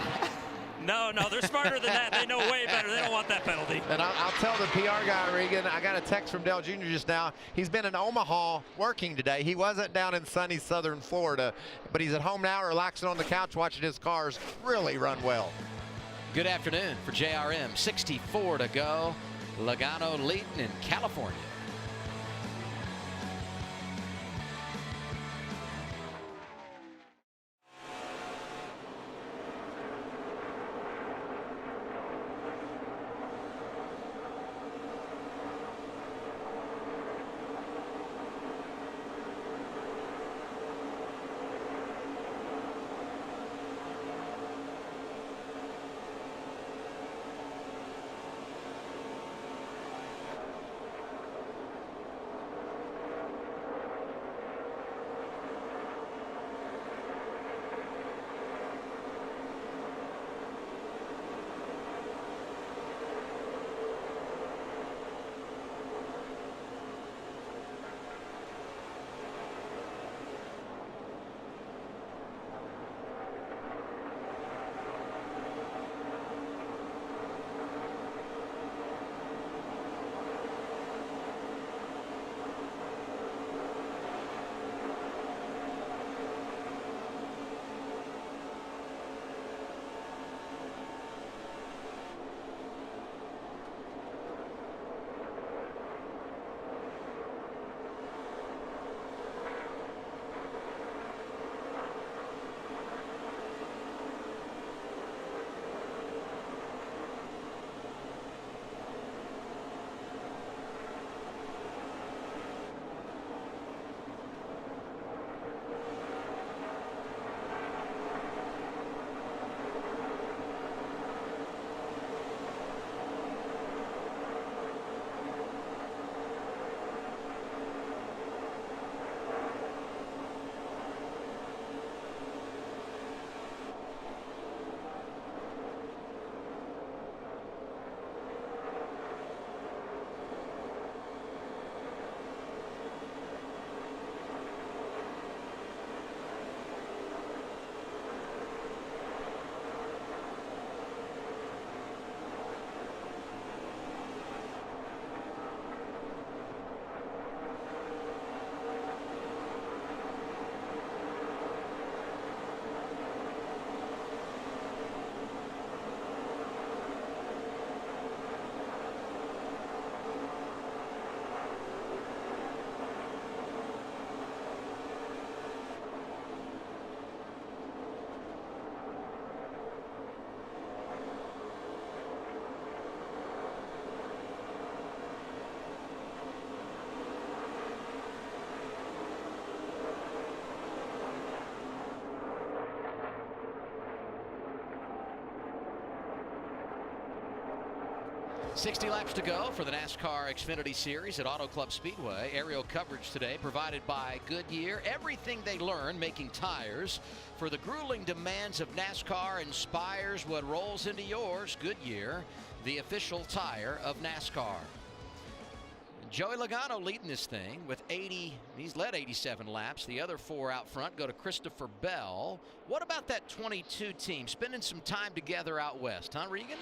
No, they're smarter than that. They know way better. They don't want that penalty. And I'll tell the PR guy, Regan, I got a text from Dale Jr. just now. He's been in Omaha working today. He wasn't down in sunny southern Florida, but he's at home now relaxing on the couch watching his cars really run well. Good afternoon for JRM. 64 to go. Logano leading in California. 60 laps to go for the NASCAR Xfinity Series at Auto Club Speedway. Aerial coverage today provided by Goodyear. Everything they learn making tires for the grueling demands of NASCAR inspires what rolls into yours. Goodyear, the official tire of NASCAR. Joey Logano leading this thing with 80. He's led 87 laps. The other 4 out front go to Christopher Bell. What about that 22 team spending some time together out west, huh, Regan?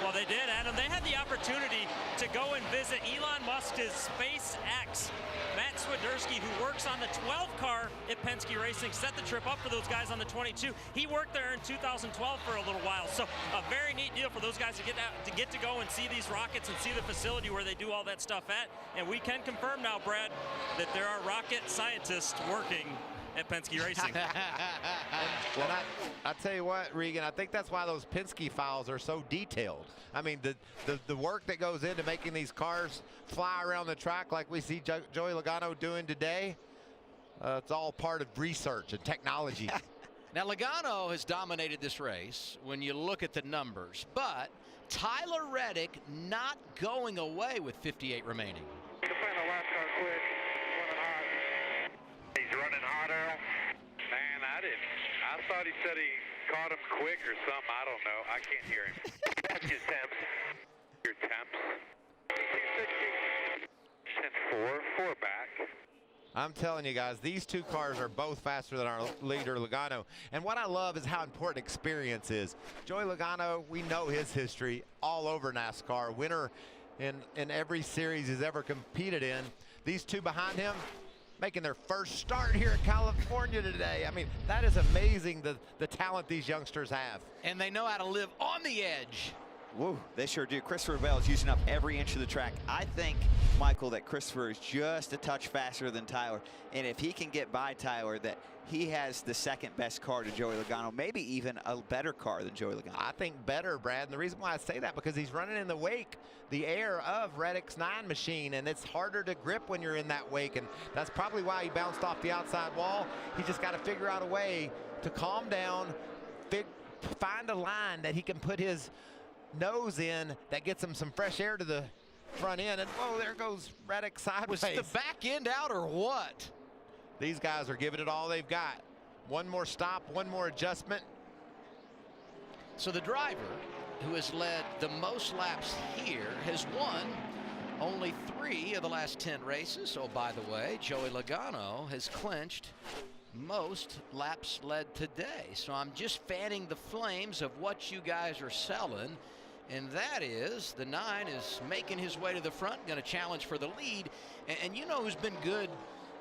Well, they did, Adam. They had the opportunity to go and visit Elon Musk's SpaceX. Matt Swiderski, who works on the 12 car at Penske Racing, set the trip up for those guys on the 22. He worked there in 2012 for a little while, so a very neat deal for those guys to get to go and see these rockets and see the facility where they do all that stuff at. And we can confirm now, Brad, that there are rocket scientists working at Penske Racing. Well, I tell you what, Regan, I think that's why those Penske files are so detailed. I mean, the work that goes into making these cars fly around the track like we see Joey Logano doing today, it's all part of research and technology. Now, Logano has dominated this race when you look at the numbers, but Tyler Reddick not going away with 58 remaining. The last car quick, running hot. He's running hot, Earl. Man, I thought he said he caught him quick or something. I don't know. I can't hear him. That's your temps. Your temps. 260. Sent 4 back. I'm telling you guys, these two cars are both faster than our leader, Logano. And what I love is how important experience is. Joey Logano, we know his history all over NASCAR. Winner in every series he's ever competed in. These two behind him making their first start here in California today. I mean, that is amazing, the talent these youngsters have. And they know how to live on the edge. Woo, they sure do. Christopher Bell is using up every inch of the track. I think, Michael, that Christopher is just a touch faster than Tyler. And if he can get by Tyler, that he has the second best car to Joey Logano, maybe even a better car than Joey Logano. I think better, Brad. And the reason why I say that, because he's running in the wake, the air of Reddick's 9 machine, and it's harder to grip when you're in that wake. And that's probably why he bounced off the outside wall. He just got to figure out a way to calm down, find a line that he can put his nose in that gets him some fresh air to the front end, and whoa, there goes Reddick sideways. Was the back end out or what? These guys are giving it all they've got. One more stop, one more adjustment. So the driver who has led the most laps here has won only 3 of the last 10 races. Oh, by the way, Joey Logano has clinched most laps led today. So I'm just fanning the flames of what you guys are selling, and that is the 9 is making his way to the front, going to challenge for the lead. And you know who's been good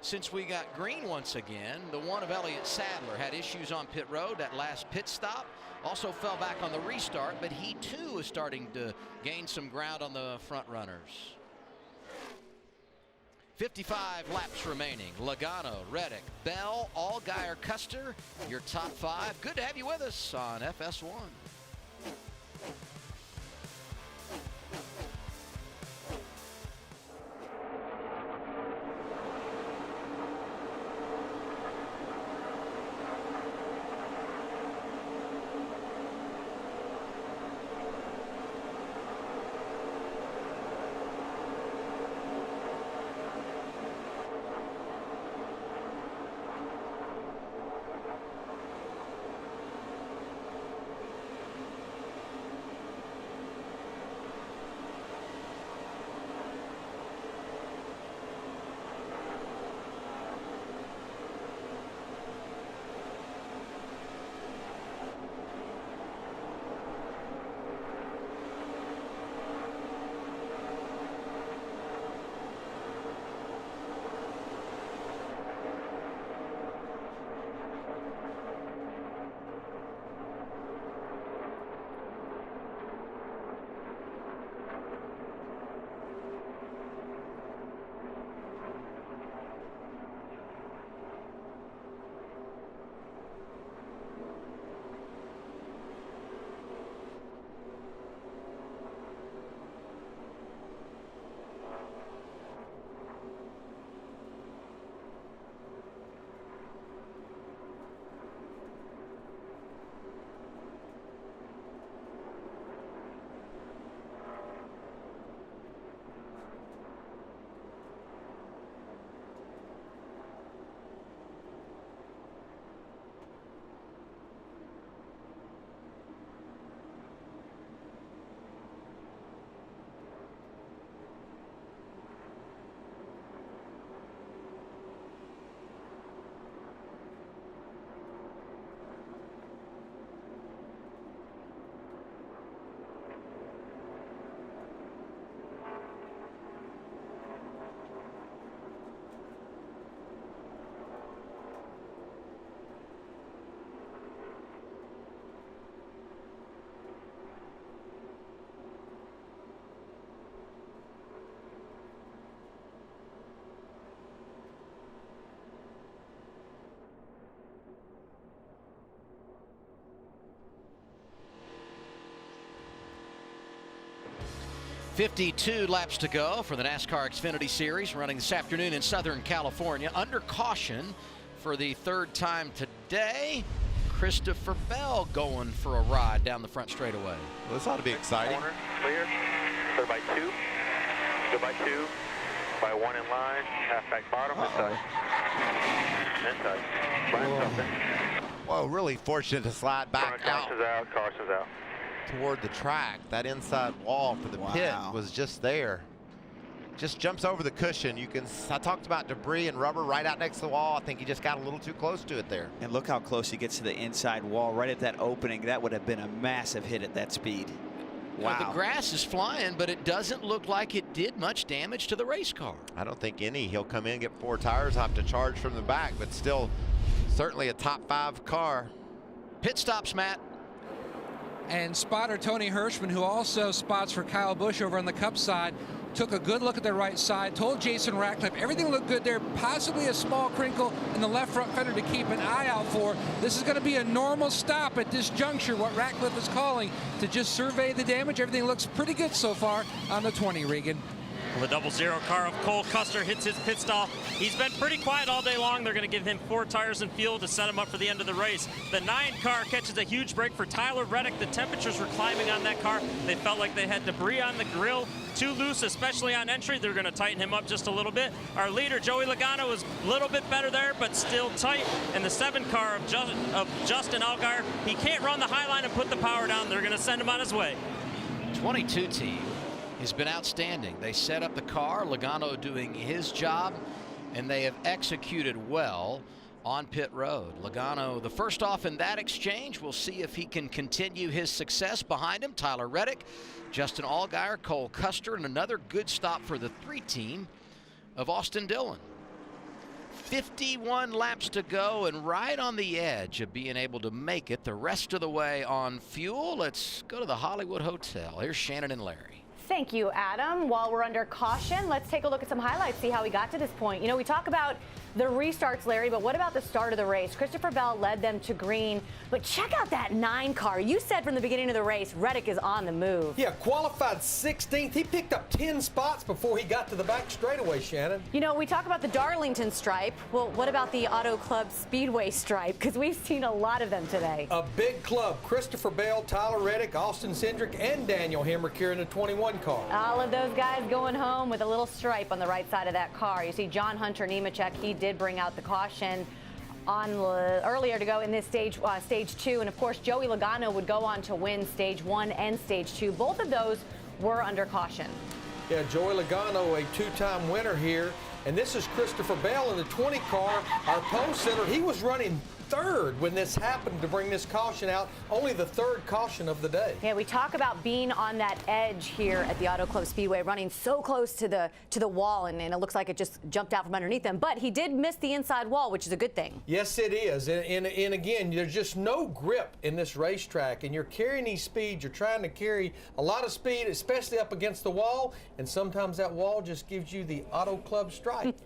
since we got green once again? The one of Elliott Sadler. Had issues on pit road, that last pit stop. Also fell back on the restart, but he too is starting to gain some ground on the front runners. 55 laps remaining. Logano, Reddick, Bell, Allgaier, Custer, your top 5. Good to have you with us on FS1. 52 laps to go for the NASCAR Xfinity Series, running this afternoon in Southern California. Under caution for the third time today. Christopher Bell going for a ride down the front straightaway. Well, this ought to be exciting. Corner, clear. Clear by 2. Go by 2. By 1 in line. Half back bottom. Inside. Inside. Brian's open. Well, really fortunate to slide back out. Caution's out. Toward the track. That inside wall for the pit was just there. Just jumps over the cushion. I talked about debris and rubber right out next to the wall. I think he just got a little too close to it there. And look how close he gets to the inside wall right at that opening. That would have been a massive hit at that speed. Wow. Now, the grass is flying, but it doesn't look like it did much damage to the race car. I don't think any. He'll come in, get 4 tires, have to charge from the back, but still certainly a top 5 car. Pit stops, Matt. And spotter Tony Hirschman, who also spots for Kyle Busch over on the Cup side, took a good look at the right side, told Jason Ratcliffe everything looked good there, possibly a small crinkle in the left front fender to keep an eye out for. This is going to be a normal stop at this juncture, what Ratcliffe is calling, to just survey the damage. Everything looks pretty good so far on the 20, Regan. The 00 car of Cole Custer hits his pit stop. He's been pretty quiet all day long. They're going to give him 4 tires and fuel to set him up for the end of the race. The 9 car catches a huge break for Tyler Reddick. The temperatures were climbing on that car. They felt like they had debris on the grill, too loose, especially on entry. They're going to tighten him up just a little bit. Our leader, Joey Logano, was a little bit better there, but still tight. And the 7 car of Justin Allgaier, he can't run the high line and put the power down. They're going to send him on his way. 22 team has been outstanding. They set up the car, Logano doing his job, and they have executed well on pit road. Logano, the first off in that exchange. We'll see if he can continue his success. Behind him, Tyler Reddick, Justin Allgaier, Cole Custer, and another good stop for the 3 team of Austin Dillon. 51 laps to go and right on the edge of being able to make it the rest of the way on fuel. Let's go to the Hollywood Hotel. Here's Shannon and Larry. Thank you, Adam. While we're under caution, let's take a look at some highlights, see how we got to this point. You know, we talk about the restarts, Larry, but what about the start of the race? Christopher Bell led them to green, but check out that 9 car. You said from the beginning of the race, Reddick is on the move. Yeah, qualified 16th. He picked up 10 spots before he got to the back straightaway, Shannon. You know, we talk about the Darlington stripe. Well, what about the Auto Club Speedway stripe? Because we've seen a lot of them today. A big club. Christopher Bell, Tyler Reddick, Austin Cindric, and Daniel Hemrick here in the 21 car. All of those guys going home with a little stripe on the right side of that car. You see John Hunter Nemechek, he did bring out the caution on earlier to go in this stage 2, and of course Joey Logano would go on to win stage 1 and stage 2. Both of those were under caution. Yeah, Joey Logano, a 2-time winner here, and this is Christopher Bell in the 20 car, our pole sitter. He was running 3rd when this happened to bring this caution out, only the 3rd caution of the day. Yeah, we talk about being on that edge here at the Auto Club Speedway, running so close to the wall, and it looks like it just jumped out from underneath them. But he did miss the inside wall, which is a good thing. Yes, it is. And again, there's just no grip in this racetrack, and you're carrying these speeds. You're trying to carry a lot of speed, especially up against the wall, and sometimes that wall just gives you the Auto Club stripe.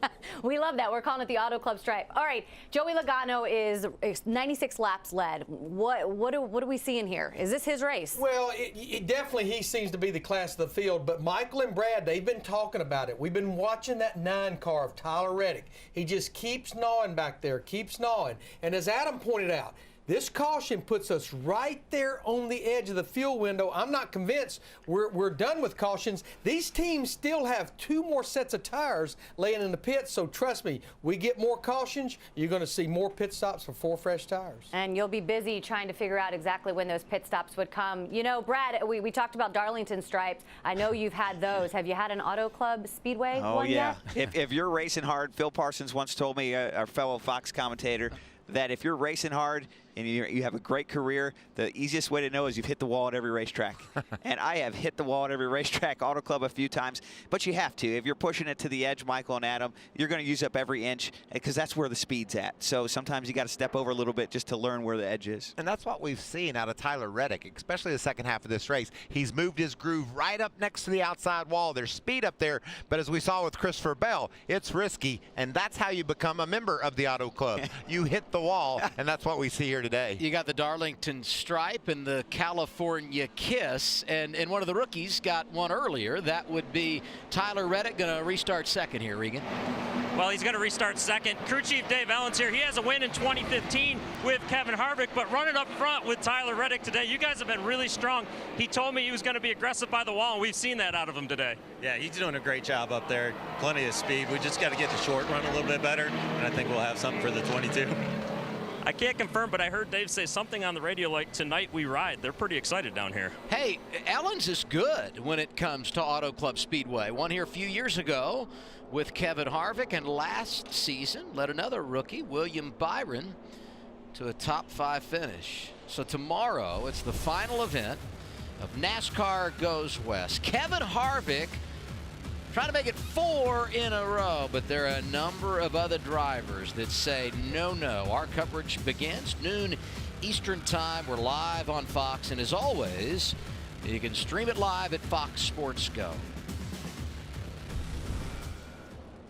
We love that. We're calling it the Auto Club stripe. All right, Joey Logano is 96 laps led. What are we seeing here? Is this his race? Well, it definitely he seems to be the class of the field, but Michael and Brad, they've been talking about it. We've been watching that 9 car of Tyler Reddick. He just keeps gnawing back there, keeps gnawing. And as Adam pointed out, this caution puts us right there on the edge of the fuel window. I'm not convinced we're done with cautions. These teams still have 2 more sets of tires laying in the pits, so trust me, we get more cautions, you're going to see more pit stops for 4 fresh tires. And you'll be busy trying to figure out exactly when those pit stops would come. You know, Brad, we talked about Darlington stripes. I know you've had those. Have you had an Auto Club Speedway one yet? If you're racing hard, Phil Parsons once told me, our fellow Fox commentator, that if you're racing hard and you have a great career, the easiest way to know is you've hit the wall at every racetrack. And I have hit the wall at every racetrack, Auto Club a few times, but you have to. If you're pushing it to the edge, Michael and Adam, you're going to use up every inch because that's where the speed's at. So sometimes you got to step over a little bit just to learn where the edge is. And that's what we've seen out of Tyler Reddick, especially the second half of this race. He's moved his groove right up next to the outside wall. There's speed up there, but as we saw with Christopher Bell, it's risky, and that's how you become a member of the Auto Club. You hit the wall, and that's what we see here today. today. You got the Darlington Stripe and the California Kiss, and one of the rookies got one earlier. That would be Tyler Reddick, going to restart second here, Regan. Well, he's going to restart second. Crew Chief Dave Ellens here. He has a win in 2015 with Kevin Harvick, but running up front with Tyler Reddick today, you guys have been really strong. He told me he was going to be aggressive by the wall, and we've seen that out of him today. Yeah, he's doing a great job up there. Plenty of speed. We just got to get the short run a little bit better, and I think we'll have something for the 22. I can't confirm, but I heard Dave say something on the radio like, tonight we ride. They're pretty excited down here. Hey, Ellens is good when it comes to Auto Club Speedway. Won here a few years ago with Kevin Harvick, and last season led another rookie, William Byron, to a top 5 finish. So tomorrow, it's the final event of NASCAR Goes West. Kevin Harvick trying to make it 4 in a row, but there are a number of other drivers that say, no. Our coverage begins noon Eastern time. We're live on Fox, and as always, you can stream it live at Fox Sports Go.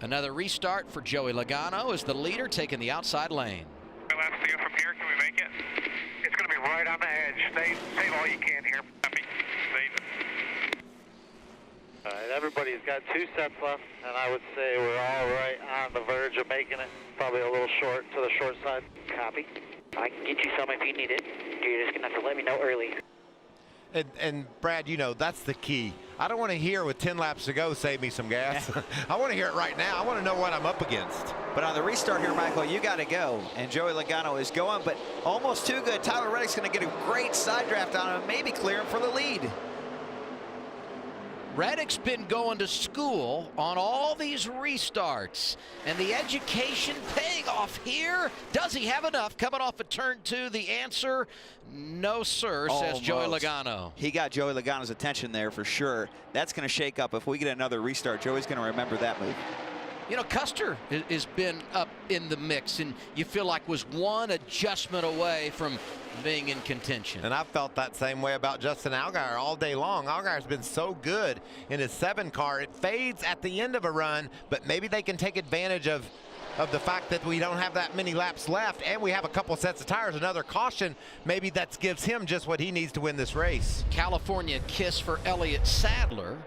Another restart for Joey Logano as the leader, taking the outside lane. Last view from here, can we make it? It's going to be right on the edge. Save all you can here. Happy. Save. All right, everybody's got 2 sets left, and I would say we're all right on the verge of making it. Probably a little short to the short side. Copy. I can get you some if you need it. You're just going to have to let me know early. And Brad, you know, that's the key. I don't want to hear with 10 laps to go, save me some gas. I want to hear it right now. I want to know what I'm up against. But on the restart here, Michael, you got to go. And Joey Logano is going, but almost too good. Tyler Reddick's going to get a great side draft on him and maybe clear him for the lead. Reddick's been going to school on all these restarts, and the education paying off here. Does he have enough? Coming off of turn 2, the answer, no, sir, says Joey Logano. He got Joey Logano's attention there for sure. That's going to shake up. If we get another restart, Joey's going to remember that move. You know, Custer has been up in the mix, and you feel like was one adjustment away from being in contention. And I've felt that same way about Justin Allgaier all day long. Allgaier's been so good in his 7 car. It fades at the end of a run, but maybe they can take advantage of the fact that we don't have that many laps left, and we have a couple sets of tires, another caution. Maybe that gives him just what he needs to win this race. California Kiss for Elliott Sadler.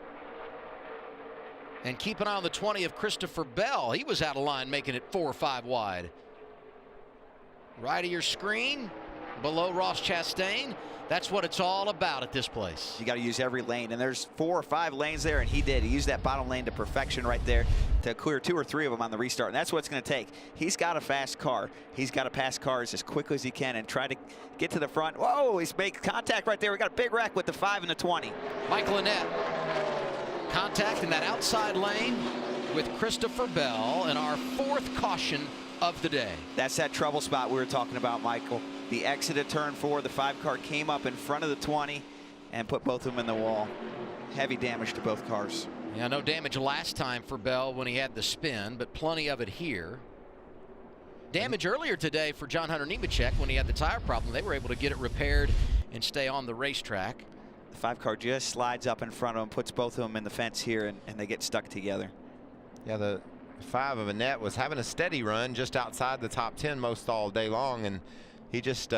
And keep an eye on the 20 of Christopher Bell. He was out of line, making it 4 or 5 wide. Right of your screen, below Ross Chastain. That's what it's all about at this place. You got to use every lane, and there's 4 or 5 lanes there, and he did. He used that bottom lane to perfection right there to clear 2 or 3 of them on the restart, and that's what it's going to take. He's got a fast car. He's got to pass cars as quickly as he can and try to get to the front. Whoa, he's making contact right there. We got a big wreck with the 5 and the 20. Michael Annett. Contact in that outside lane with Christopher Bell, and our 4th caution of the day. That's that trouble spot we were talking about, Michael. The exit at turn 4, the 5 car came up in front of the 20 and put both of them in the wall. Heavy damage to both cars. Yeah, no damage last time for Bell when he had the spin, but plenty of it here. Damage earlier today for John Hunter Nemechek when he had the tire problem. They were able to get it repaired and stay on the racetrack. The 5 car just slides up in front of him, puts both of them in the fence here, and they get stuck together. Yeah, the 5 of Annett was having a steady run just outside the top 10 most all day long, and he just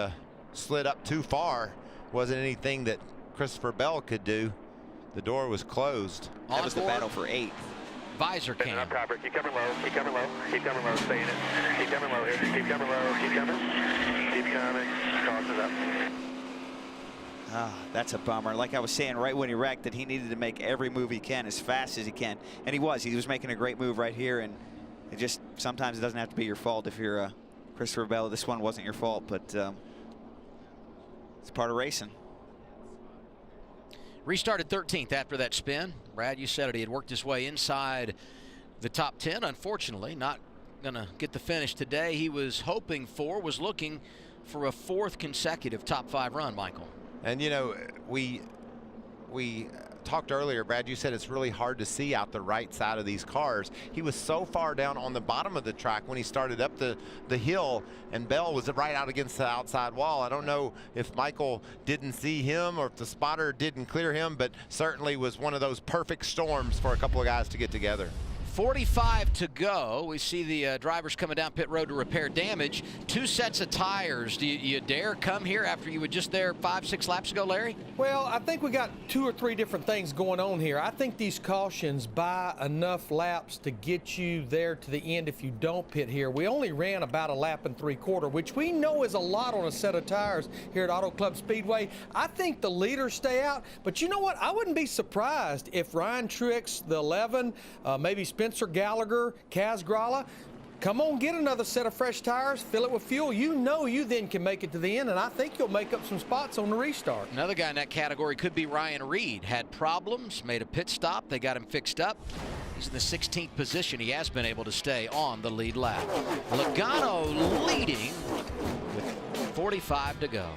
slid up too far. Wasn't anything that Christopher Bell could do. The door was closed. That was the battle for 8th. Visor cam. Up proper. Keep coming low. Keep coming low. Keep coming low. Stay in it. Keep coming low here. Keep coming low. Keep coming. Keep coming. Toss it up. Ah, that's a bummer. Like I was saying right when he wrecked, that he needed to make every move he can as fast as he can. And he was making a great move right here. And it just, sometimes it doesn't have to be your fault if you're Christopher Bell. This one wasn't your fault, but it's part of racing. Restarted 13th after that spin. Brad, you said it. He had worked his way inside the top 10. Unfortunately, not going to get the finish today. He was looking for a 4th consecutive top 5 run, Michael. And, you know, we talked earlier, Brad, you said it's really hard to see out the right side of these cars. He was so far down on the bottom of the track when he started up the hill, and Bell was right out against the outside wall. I don't know if Michael didn't see him or if the spotter didn't clear him, but certainly was one of those perfect storms for a couple of guys to get together. 45 to go. We see the drivers coming down pit road to repair damage. 2 sets of tires. Do you dare come here after you were just there 5-6 laps ago, Larry? Well, I think we got 2 or 3 different things going on here. I think these cautions buy enough laps to get you there to the end if you don't pit here. We only ran about a lap and 3/4, which we know is a lot on a set of tires here at Auto Club Speedway. I think the leaders stay out, but you know what? I wouldn't be surprised if Ryan Truex, the 11, maybe Spencer Gallagher, Kaz Grala, come on, get another set of fresh tires, fill it with fuel. You know you then can make it to the end, and I think you'll make up some spots on the restart. Another guy in that category could be Ryan Reed. Had problems, made a pit stop. They got him fixed up. He's in the 16th position. He has been able to stay on the lead lap. Logano leading with 45 to go.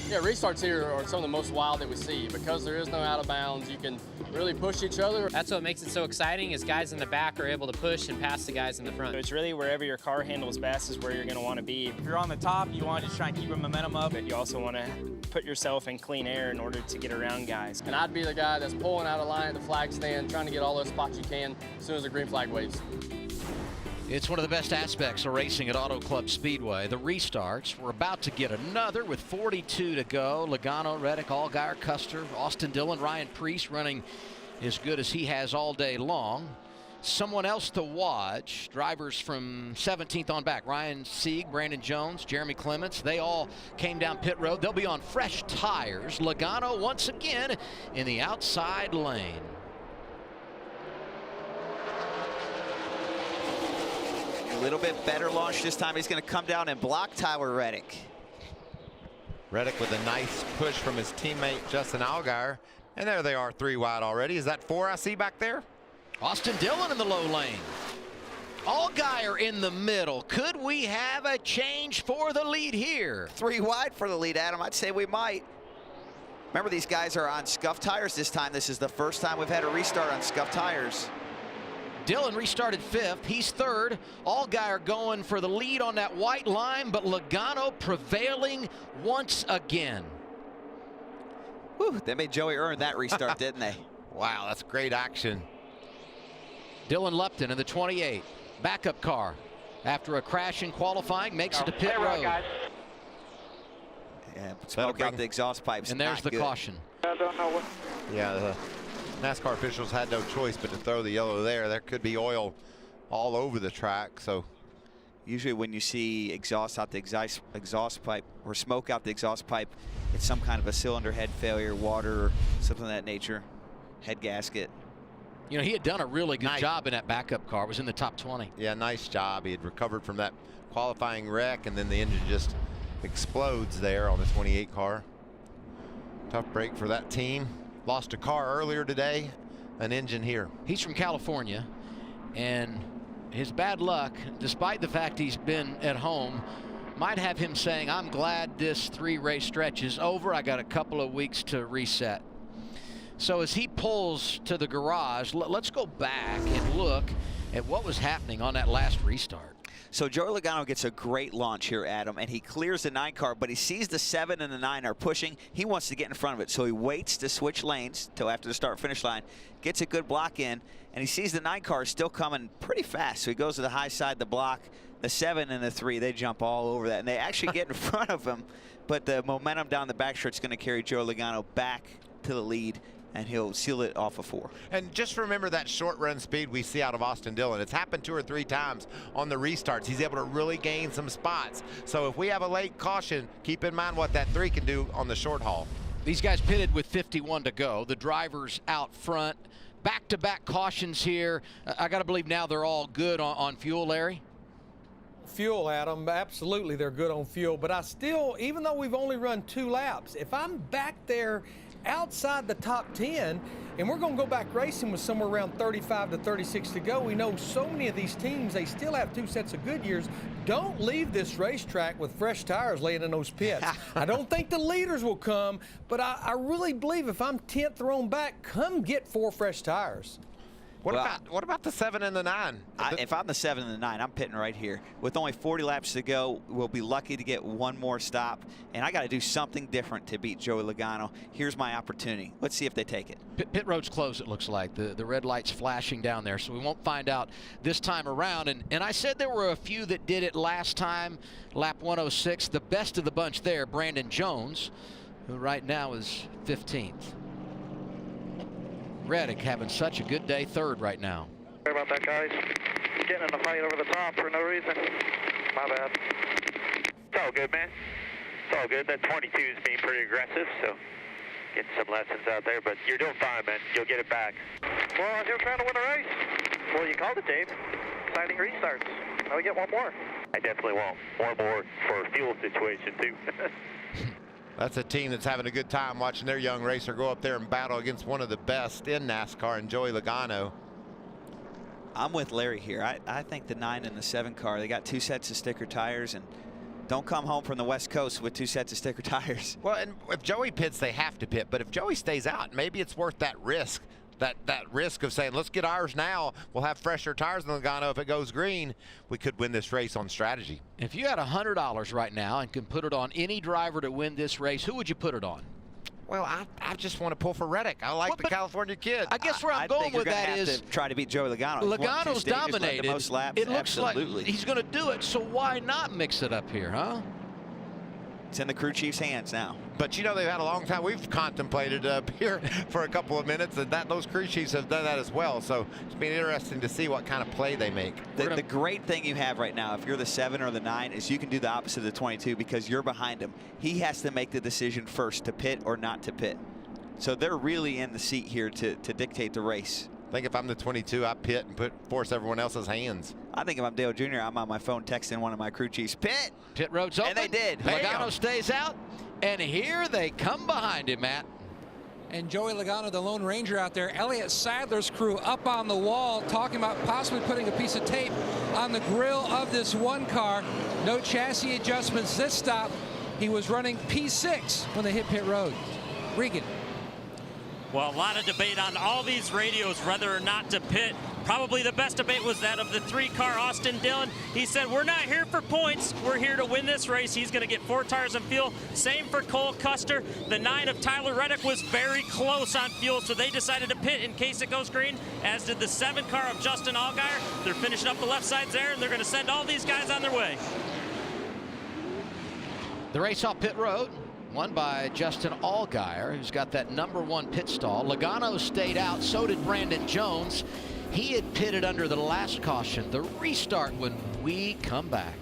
Yeah, restarts here are some of the most wild that we see. Because there is no out of bounds, you can really push each other. That's what makes it so exciting, is guys in the back are able to push and pass the guys in the front. So it's really wherever your car handles best is where you're going to want to be. If you're on the top, you want to just try and keep your momentum up. But you also want to put yourself in clean air in order to get around guys. And I'd be the guy that's pulling out of line at the flag stand, trying to get all those spots you can as soon as the green flag waves. It's one of the best aspects of racing at Auto Club Speedway. The restarts. We're about to get another with 42 to go. Logano, Reddick, Allgaier, Custer, Austin Dillon, Ryan Preece running as good as he has all day long. Someone else to watch, drivers from 17th on back. Ryan Sieg, Brandon Jones, Jeremy Clements, they all came down pit road. They'll be on fresh tires. Logano once again in the outside lane. A little bit better launch this time. He's going to come down and block Tyler Reddick. Reddick with a nice push from his teammate Justin Allgaier. And there they are, 3 wide already. Is that 4 I see back there? Austin Dillon in the low lane. Allgaier in the middle. Could we have a change for the lead here? 3 wide for the lead, Adam. I'd say we might. Remember, these guys are on scuffed tires this time. This is the first time we've had a restart on scuffed tires. Dylan restarted 5th. He's 3rd. Allgaier going for the lead on that white line, but Logano prevailing once again. Whew, they made Joey earn that restart, didn't they? Wow, that's great action. Dylan Lupton in the 28. Backup car. After a crash in qualifying, makes it to pit road. Yeah, smoke out the exhaust pipes. And there's the caution. I don't know what. Yeah, the NASCAR officials had no choice but to throw the yellow there. There could be oil all over the track. So usually when you see exhaust out the exhaust pipe or smoke out the exhaust pipe, it's some kind of a cylinder head failure, water, something of that nature, head gasket. You know, he had done a really good job in that backup car. Was in the top 20. Yeah, nice job. He had recovered from that qualifying wreck, and then the engine just explodes there on the 28 car. Tough break for that team. Lost a car earlier today, an engine here. He's from California, and his bad luck, despite the fact he's been at home, might have him saying, I'm glad this 3-race stretch is over. I got a couple of weeks to reset. So as he pulls to the garage, let's go back and look at what was happening on that last restart. So Joey Logano gets a great launch here, Adam, and he clears the 9 car, but he sees the 7 and the 9 are pushing. He wants to get in front of it, so he waits to switch lanes till after the start-finish line, gets a good block in, and he sees the 9 car is still coming pretty fast. So he goes to the high side of the block. The 7 and the 3, they jump all over that, and they actually get in front of him, but the momentum down the backstretch is going to carry Joey Logano back to the lead, and he'll seal it off of 4. And just remember that short run speed we see out of Austin Dillon. It's happened 2 or 3 times on the restarts. He's able to really gain some spots. So if we have a late caution, keep in mind what that 3 can do on the short haul. These guys pitted with 51 to go. The drivers out front. Back-to-back cautions here. I got to believe now they're all good on fuel, Larry? Fuel, Adam, absolutely they're good on fuel, but I still, even though we've only run 2 laps, if I'm back there outside the top 10 and we're going to go back racing with somewhere around 35 to 36 to go, we know so many of these teams, they still have 2 sets of Goodyears. Don't leave this racetrack with fresh tires laying in those pits. I don't think the leaders will come, but I really believe if I'm 10th or on back, come get 4 fresh tires. What about the 7 and the 9? If I'm the 7 and the 9, I'm pitting right here. With only 40 laps to go, we'll be lucky to get 1 more stop. And I got to do something different to beat Joey Logano. Here's my opportunity. Let's see if they take it. Pit road's closed, it looks like. The red light's flashing down there, so we won't find out this time around. And I said there were a few that did it last time, lap 106. The best of the bunch there, Brandon Jones, who right now is 15th. Reddick having such a good day, 3rd right now. Sorry about that, guys. Getting in a fight over the top for no reason. My bad. It's all good, man. It's all good. That 22 is being pretty aggressive, so getting some lessons out there, but you're doing fine, man. You'll get it back. Well, I was just trying to win a race. Well, you called it, Dave. Exciting restarts. Now we get 1 more. I definitely want 1 more for a fuel situation, too. That's a team that's having a good time watching their young racer go up there and battle against one of the best in NASCAR, and Joey Logano. I'm with Larry here. I think the 9 and the 7 car, they got 2 sets of sticker tires, and don't come home from the West Coast with 2 sets of sticker tires. Well, and if Joey pits, they have to pit. But if Joey stays out, maybe it's worth that risk. That risk of saying, let's get ours now. We'll have fresher tires than Logano. If it goes green, we could win this race on strategy. If you had $100 right now and can put it on any driver to win this race, who would you put it on? Well, I just want to pull for Reddick. I like the California kid. I guess where I'm going with that is to try to beat Joey Logano. Logano's dominated. The most laps. It looks Absolutely. like he's going to do it, so why not mix it up here, huh? It's in the crew chief's hands now. But you know, they've had a long time. We've contemplated up here for a couple of minutes, and those crew chiefs have done that as well. So it's been interesting to see what kind of play they make. The great thing you have right now, if you're the 7 or the 9, is you can do the opposite of the 22 because you're behind him. He has to make the decision first to pit or not to pit. So they're really in the seat here to dictate the race. I think if I'm the 22, I pit and force everyone else's hands. I think if I'm Dale Jr., I'm on my phone texting one of my crew chiefs, pit! Pit road's open. And they did. Logano stays out, and here they come behind him, Matt. And Joey Logano, the Lone Ranger out there. Elliott Sadler's crew up on the wall talking about possibly putting a piece of tape on the grill of this 1 car. No chassis adjustments this stop. He was running P6 when they hit pit road. Regan. Well, a lot of debate on all these radios whether or not to pit. Probably the best debate was that of the 3-car Austin Dillon. He said, we're not here for points. We're here to win this race. He's going to get 4 tires on fuel. Same for Cole Custer. The 9 of Tyler Reddick was very close on fuel, so they decided to pit in case it goes green, as did the 7-car of Justin Allgaier. They're finishing up the left sides there, and they're going to send all these guys on their way. The race off pit road, won by Justin Allgaier, who's got that #1 pit stall. Logano stayed out, so did Brandon Jones. He had pitted under the last caution. The restart when we come back.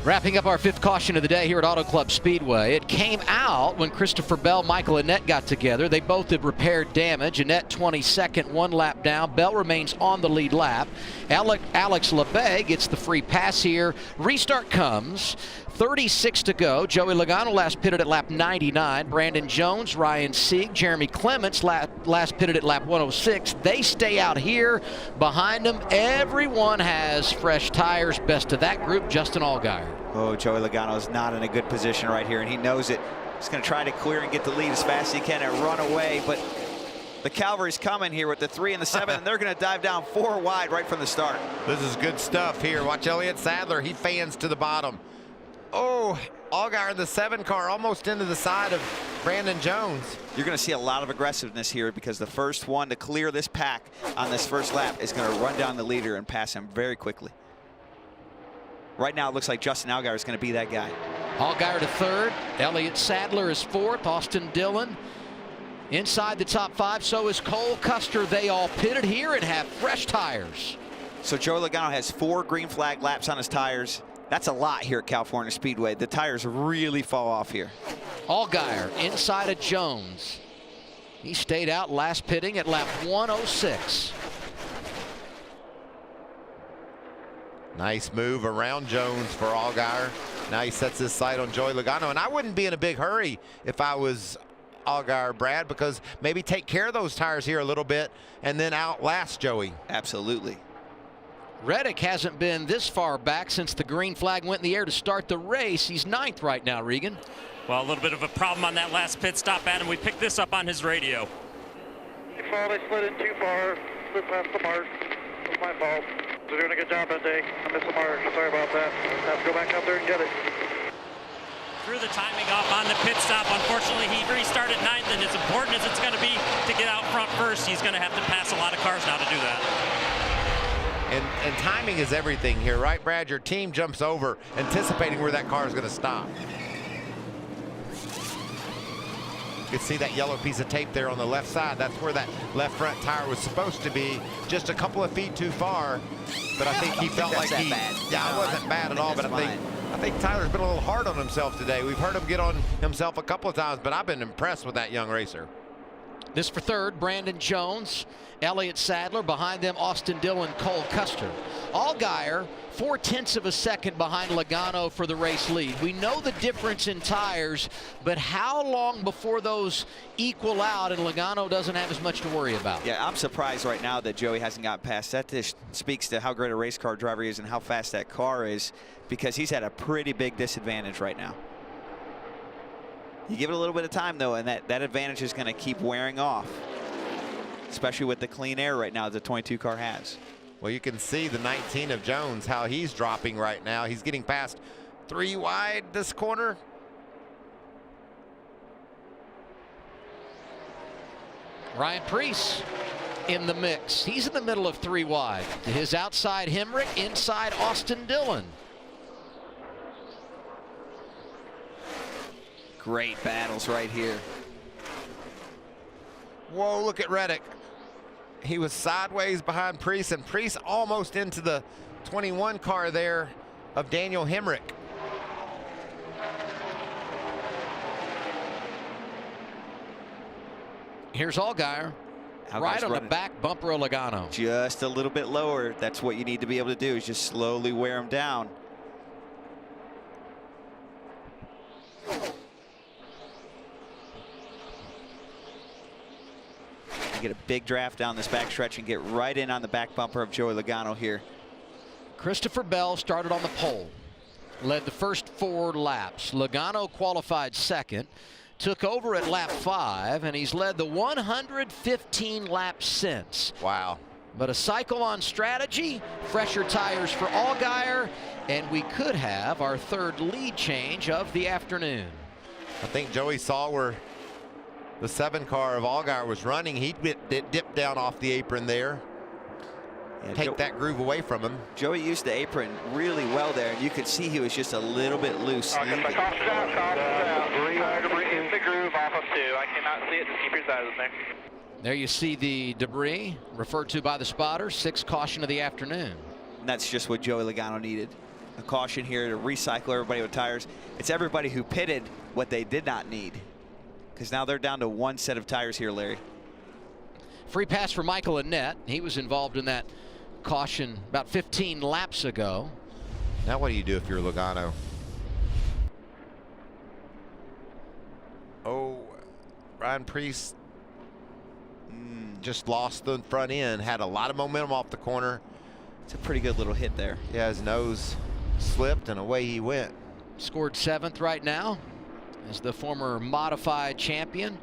Wrapping up our 5th caution of the day here at Auto Club Speedway. It came out when Christopher Bell, Michael Annett got together. They both had repaired damage. Annett 22nd, 1 lap down. Bell remains on the lead lap. Alex LeBay gets the free pass here. Restart comes. 36 to go. Joey Logano last pitted at lap 99. Brandon Jones, Ryan Sieg, Jeremy Clements last pitted at lap 106. They stay out here. Behind them, everyone has fresh tires. Best of that group, Justin Allgaier. Oh, Joey Logano is not in a good position right here, and he knows it. He's going to try to clear and get the lead as fast as he can and run away, but the cavalry's coming here with the 3 and the 7, and they're going to dive down 4 wide right from the start. This is good stuff here. Watch Elliott Sadler. He fans to the bottom. Oh, Allgaier in the 7 car almost into the side of Brandon Jones. You're going to see a lot of aggressiveness here because the first one to clear this pack on this first lap is going to run down the leader and pass him very quickly. Right now, it looks like Justin Allgaier is going to be that guy. Allgaier to 3rd. Elliott Sadler is 4th. Austin Dillon inside the top 5. So is Cole Custer. They all pitted here and have fresh tires. So Joey Logano has 4 green flag laps on his tires. That's a lot here at California Speedway. The tires really fall off here. Allgaier inside of Jones. He stayed out last pitting at lap 106. Nice move around Jones for Allgaier. Now he sets his sight on Joey Logano, and I wouldn't be in a big hurry if I was Allgaier, Brad, because maybe take care of those tires here a little bit and then outlast Joey. Absolutely. Reddick hasn't been this far back since the green flag went in the air to start the race. He's 9th right now, Regan. Well, a little bit of a problem on that last pit stop, Adam. We picked this up on his radio. Too far, they slid in too far, slid past the mark. It was my fault. They're doing a good job that day. I missed the mark. Sorry about that. Have to go back out there and get it. threw the timing off on the pit stop. Unfortunately, he restarted 9th, and as important as it's going to be to get out front first, he's going to have to pass a lot of cars now to do that. And timing is everything here, right, Brad? Your team jumps over anticipating where that car is going to stop. You can see that yellow piece of tape there on the left side. That's where that left front tire was supposed to be, just a couple of feet too far. But I think he felt like he, yeah, it wasn't bad at all. But I think Tyler's been a little hard on himself today. We've heard him get on himself a couple of times, but I've been impressed with that young racer. This for third, Brandon Jones, Elliott Sadler. Behind them, Austin Dillon, Cole Custer. Allgaier, 0.4 of a second behind Logano for the race lead. We know the difference in tires, but how long before those equal out and Logano doesn't have as much to worry about? Yeah, I'm surprised right now that Joey hasn't got past that. This speaks to how great a race car driver he is and how fast that car is, because he's at a pretty big disadvantage right now. You give it a little bit of time, though, and that advantage is going to keep wearing off, especially with the clean air right now the 22 car has. Well, you can see the 19 of Jones, how he's dropping right now. He's getting past 3 wide this corner. Ryan Preece in the mix. He's in the middle of 3 wide. To his outside, Hemrick. Inside, Austin Dillon. Great battles right here. Whoa, look at Reddick. He was sideways behind Preece, and Preece almost into the 21 car there of Daniel Hemrick. Here's Allgaier. Right on the back bumper of Logano. Just a little bit lower. That's what you need to be able to do, is just slowly wear him down. Get a big draft down this backstretch and get right in on the back bumper of Joey Logano here. Christopher Bell started on the pole, led the first 4 laps. Logano qualified second, took over at lap 5, and he's led the 115 laps since. Wow. But a cycle on strategy, fresher tires for Allgaier, and we could have our 3rd lead change of the afternoon. I think Joey saw where the 7 car of Allgaier was running. He dipped down off the apron there. Yeah, take that groove away from him. Joey used the apron really well there, and you could see he was just a little bit loose. Caution out. 3 in the groove off of 2. I cannot see it. Just keep your eyes in there. There you see the debris referred to by the spotter. 6th caution of the afternoon. And that's just what Joey Logano needed. A caution here to recycle everybody with tires. It's everybody who pitted what they did not need, because now they're down to 1 set of tires here, Larry. Free pass for Michael Annette. He was involved in that caution about 15 laps ago. Now what do you do if you're Logano? Oh, Ryan Preece just lost the front end, had a lot of momentum off the corner. It's a pretty good little hit there. Yeah, his nose slipped and away he went. Scored 7th right now as the former modified champion.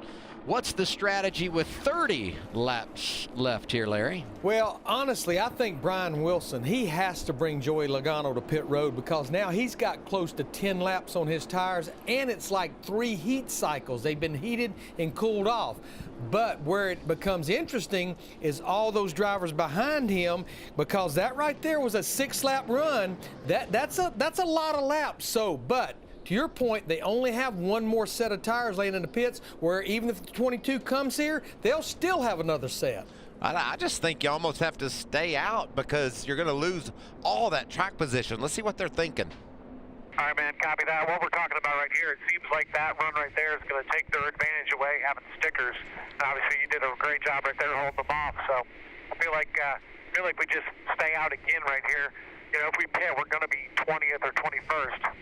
What's the strategy with 30 laps left here, Larry? Well, honestly, I think Brian Wilson, he has to bring Joey Logano to pit road, because now he's got close to 10 laps on his tires, and it's like 3 heat cycles. They've been heated and cooled off. But where it becomes interesting is all those drivers behind him, because that right there was a 6-lap run. That's a lot of laps. So, but to your point, they only have 1 more set of tires laying in the pits, where even if the 22 comes here, they'll still have another set. I just think you almost have to stay out, because you're going to lose all that track position. Let's see what they're thinking. All right, man, copy that. What we're talking about right here, it seems like that run right there is going to take their advantage away, having stickers. And obviously, you did a great job right there holding them off. So I feel like we just stay out again right here. You know, if we pit, we're going to be 20th or 21st.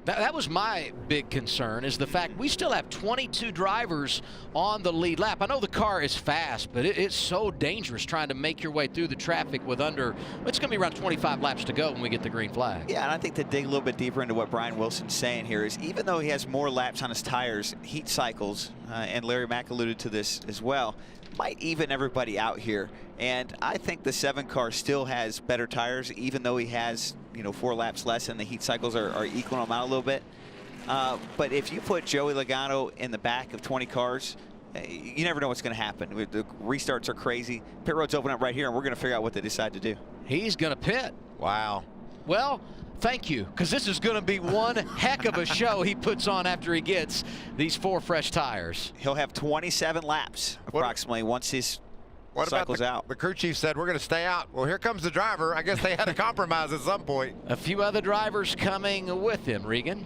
That was my big concern, is the fact we still have 22 drivers on the lead lap. I know the car is fast, but it's so dangerous trying to make your way through the traffic with it's going to be around 25 laps to go when we get the green flag. Yeah, and I think to dig a little bit deeper into what Brian Wilson's saying here is, even though he has more laps on his tires, heat cycles, and Larry Mack alluded to this as well, might even everybody out here. And I think the 7 car still has better tires, even though he has, 4 laps less, and the heat cycles are equaling him out a little bit. But if you put Joey Logano in the back of 20 cars, you never know what's going to happen. The restarts are crazy. Pit road's open up right here, and we're going to figure out what they decide to do. He's going to pit. Wow. Well, thank you, because this is going to be one heck of a show he puts on after he gets these 4 fresh tires. He'll have 27 laps approximately once his cycle's out. The crew chief said we're going to stay out. Well, here comes the driver. I guess they had a compromise at some point. A few other drivers coming with him, Regan.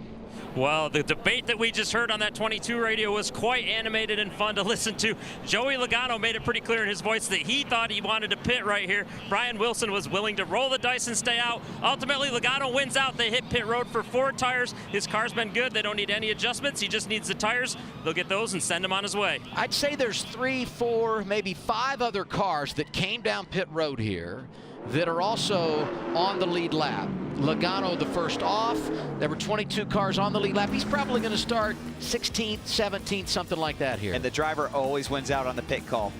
Well, the debate that we just heard on that 22 radio was quite animated and fun to listen to. Joey Logano made it pretty clear in his voice that he thought he wanted to pit right here. Brian Wilson was willing to roll the dice and stay out. Ultimately, Logano wins out. They hit pit road for 4 tires. His car's been good. They don't need any adjustments. He just needs the tires. They'll get those and send him on his way. I'd say there's 3, 4, maybe 5 other cars that came down pit road here that are also on the lead lap. Logano the first off. There were 22 cars on the lead lap. He's probably going to start 16th, 17th, something like that here. And the driver always wins out on the pit call.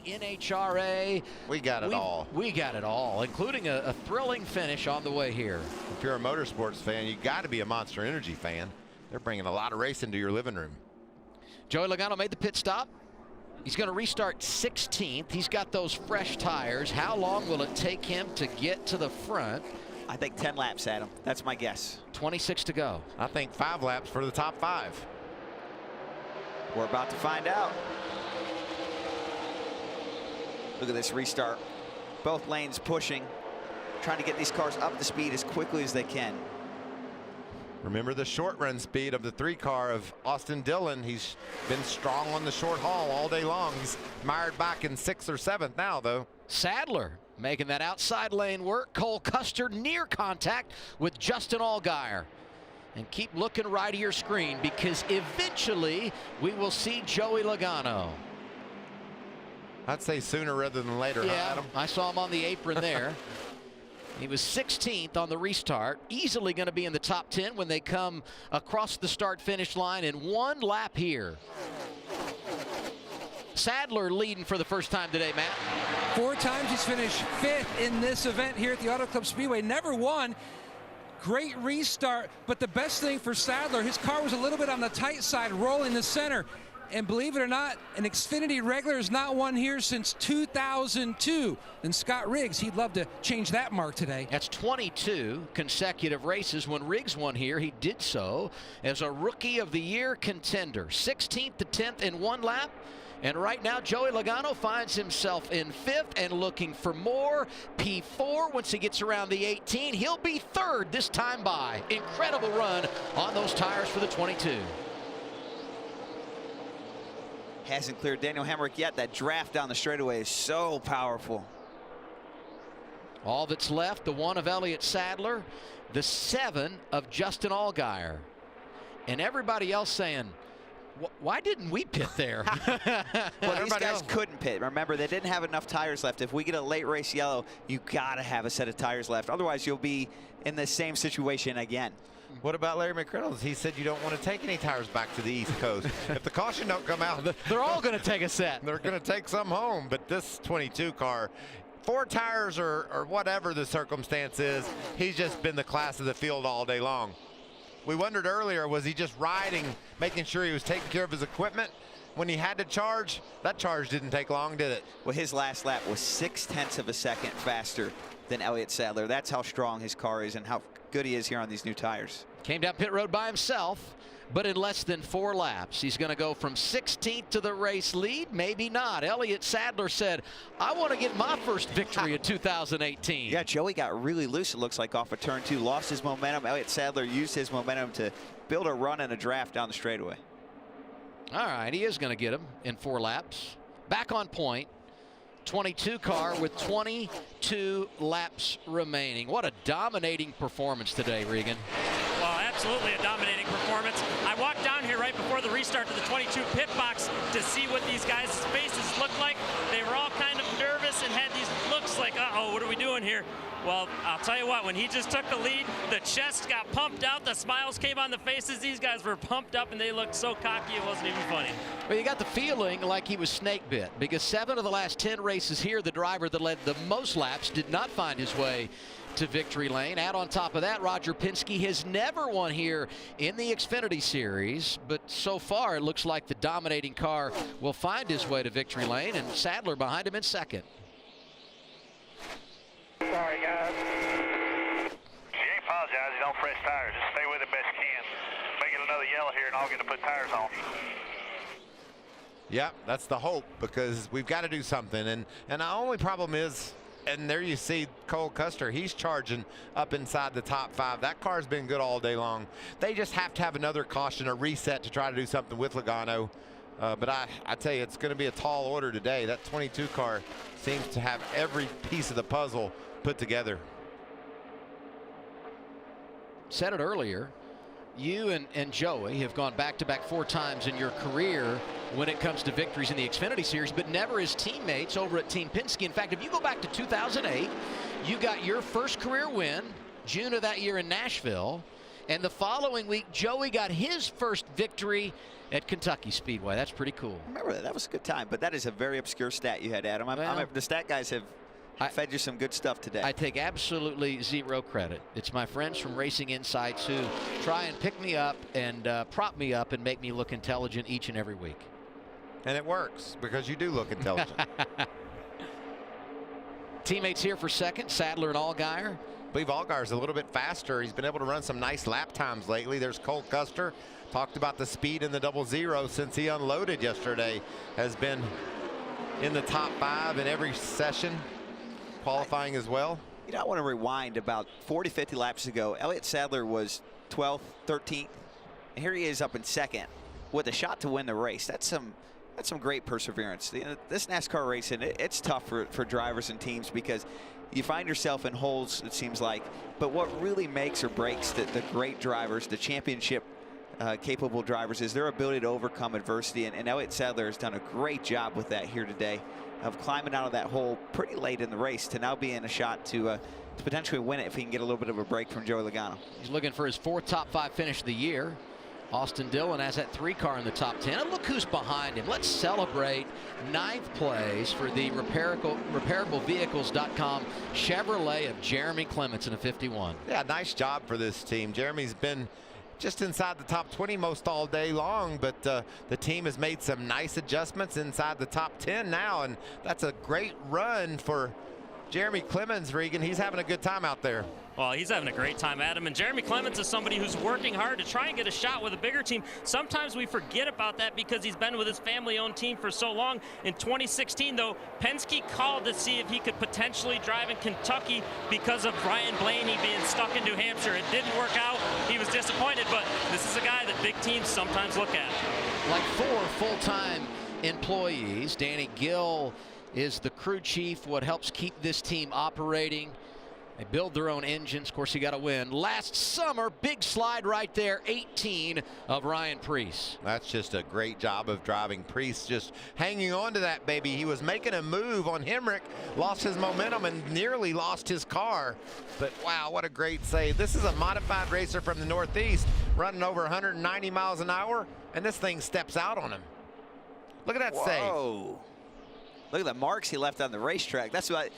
NHRA. We got it all. We got it all, including a thrilling finish on the way here. If you're a motorsports fan, you got to be a Monster Energy fan. They're bringing a lot of race into your living room. Joey Logano made the pit stop. He's going to restart 16th. He's got those fresh tires. How long will it take him to get to the front? I think 10 laps, Adam. That's my guess. 26 to go. I think 5 laps for the top 5. We're about to find out. Look at this restart. Both lanes pushing, trying to get these cars up to speed as quickly as they can. Remember the short run speed of the 3 car of Austin Dillon. He's been strong on the short haul all day long. He's mired back in 6th or 7th now, though. Sadler making that outside lane work. Cole Custer near contact with Justin Allgaier. And keep looking right of your screen, because eventually we will see Joey Logano. I'd say sooner rather than later, yeah, huh, Adam? I saw him on the apron there. He was 16th on the restart, easily going to be in the top 10 when they come across the start-finish line in 1 lap here. Sadler leading for the first time today, Matt. 4 times he's finished 5th in this event here at the Auto Club Speedway. Never won. Great restart, but the best thing for Sadler, his car was a little bit on the tight side, rolling the center. And believe it or not, an Xfinity regular has not won here since 2002. And Scott Riggs, he'd love to change that mark today. That's 22 consecutive races. When Riggs won here, he did so as a Rookie of the Year contender. 16th to 10th in one lap. And right now, Joey Logano finds himself in 5th and looking for more. P4 once he gets around the 18. He'll be 3rd this time by. Incredible run on those tires for the 22. Hasn't cleared Daniel Hemrick yet. That draft down the straightaway is so powerful. All that's left, the 1 of Elliott Sadler, the 7 of Justin Allgaier. And everybody else saying, why didn't we pit there? Well, these guys couldn't pit. Remember, they didn't have enough tires left. If we get a late race yellow, you got to have a set of tires left. Otherwise, you'll be in the same situation again. What about Larry McReynolds? He said you don't want to take any tires back to the East Coast. If the caution don't come out, they're all going to take a set. They're going to take some home. But this 22 car, 4 tires or whatever the circumstance is, he's just been the class of the field all day long. We wondered earlier, was he just riding, making sure he was taking care of his equipment? When he had to charge, that charge didn't take long, did it? Well, his last lap was 0.6 of a second faster than Elliott Sadler. That's how strong his car is and how good he is here on these new tires. Came down pit road by himself, but in less than 4 laps. He's going to go from 16th to the race lead. Maybe not. Elliott Sadler said, I want to get my first victory in 2018. Yeah, Joey got really loose, it looks like, off of turn 2. Lost his momentum. Elliott Sadler used his momentum to build a run and a draft down the straightaway. All right, he is going to get him in 4 laps. Back on point. 22 car with 22 laps remaining. What a dominating performance today, Regan. Well, absolutely a dominating performance. I walked down here right before the restart to the 22 pit box to see what these guys' faces looked like. They were all kind of nervous and had these looks like, uh-oh, what are we doing here? Well, I'll tell you what, when he just took the lead, the chest got pumped out, the smiles came on the faces. These guys were pumped up and they looked so cocky it wasn't even funny. Well, you got the feeling like he was snake bit because 7 of the last 10 races here, the driver that led the most laps did not find his way to victory lane. Add on top of that, Roger Penske has never won here in the Xfinity Series, but so far it looks like the dominating car will find his way to victory lane, and Sadler behind him in 2nd. Sorry, guys. You ain't apologize. You don't fresh tires. Just stay with it best you can. Make it another yellow here, and I'll get to put tires on. Yeah, that's the hope, because we've got to do something. And the only problem is, and there you see Cole Custer, he's charging up inside the top 5. That car's been good all day long. They just have to have another caution, a reset to try to do something with Logano. But I tell you, it's going to be a tall order today. That 22 car seems to have every piece of the puzzle put together. Said it earlier, you and Joey have gone back-to-back 4 times in your career when it comes to victories in the Xfinity Series, but never as teammates over at Team Penske. In fact, if you go back to 2008, you got your first career win June of that year in Nashville, and the following week Joey got his first victory at Kentucky Speedway. That's pretty cool. Remember that was a good time, but that is a very obscure stat you had, Adam. The stat guys have fed you some good stuff today. I take absolutely 0 credit. It's my friends from Racing Insights who try and pick me up and prop me up and make me look intelligent each and every week. And it works, because you do look intelligent. Teammates here for 2nd, Sadler and Allgaier. I believe Allgaier's a little bit faster. He's been able to run some nice lap times lately. There's Cole Custer. Talked about the speed in the 00 since he unloaded yesterday. Has been in the top 5 in every session, qualifying as well. You know, I want to rewind about 40, 50 laps ago. Elliott Sadler was 12th, 13th, and here he is up in 2nd with a shot to win the race. That's some great perseverance. This NASCAR racing, it's tough for drivers and teams because you find yourself in holes, it seems like. But what really makes or breaks the great drivers, the championship capable drivers, is their ability to overcome adversity. And Elliott Sadler has done a great job with that here today, of climbing out of that hole pretty late in the race to now be in a shot to potentially win it if he can get a little bit of a break from Joey Logano. He's looking for his 4th top 5 finish of the year. Austin Dillon has that 3 car in the top 10. And look who's behind him. Let's celebrate 9th place for the repairablevehicles.com Chevrolet of Jeremy Clements in a 51. Yeah, nice job for this team. Jeremy's been just inside the top 20 most all day long, but the team has made some nice adjustments inside the top 10 now, and that's a great run for Jeremy Clemens, Regan. He's having a good time out there. Well, he's having a great time, Adam. And Jeremy Clemens is somebody who's working hard to try and get a shot with a bigger team. Sometimes we forget about that because he's been with his family-owned team for so long. In 2016, though, Penske called to see if he could potentially drive in Kentucky because of Ryan Blaney being stuck in New Hampshire. It didn't work out. He was disappointed, but this is a guy that big teams sometimes look at. Like 4 full-time employees. Danny Gill is the crew chief, what helps keep this team operating. They build their own engines. Of course, you got to win. Last summer, big slide right there, 18 of Ryan Preece. That's just a great job of driving. Preece just hanging on to that baby. He was making a move on Hemrick, lost his momentum and nearly lost his car. But wow, what a great save. This is a modified racer from the Northeast running over 190 miles an hour, and this thing steps out on him. Look at that save. Whoa. Look at the marks he left on the racetrack. That's what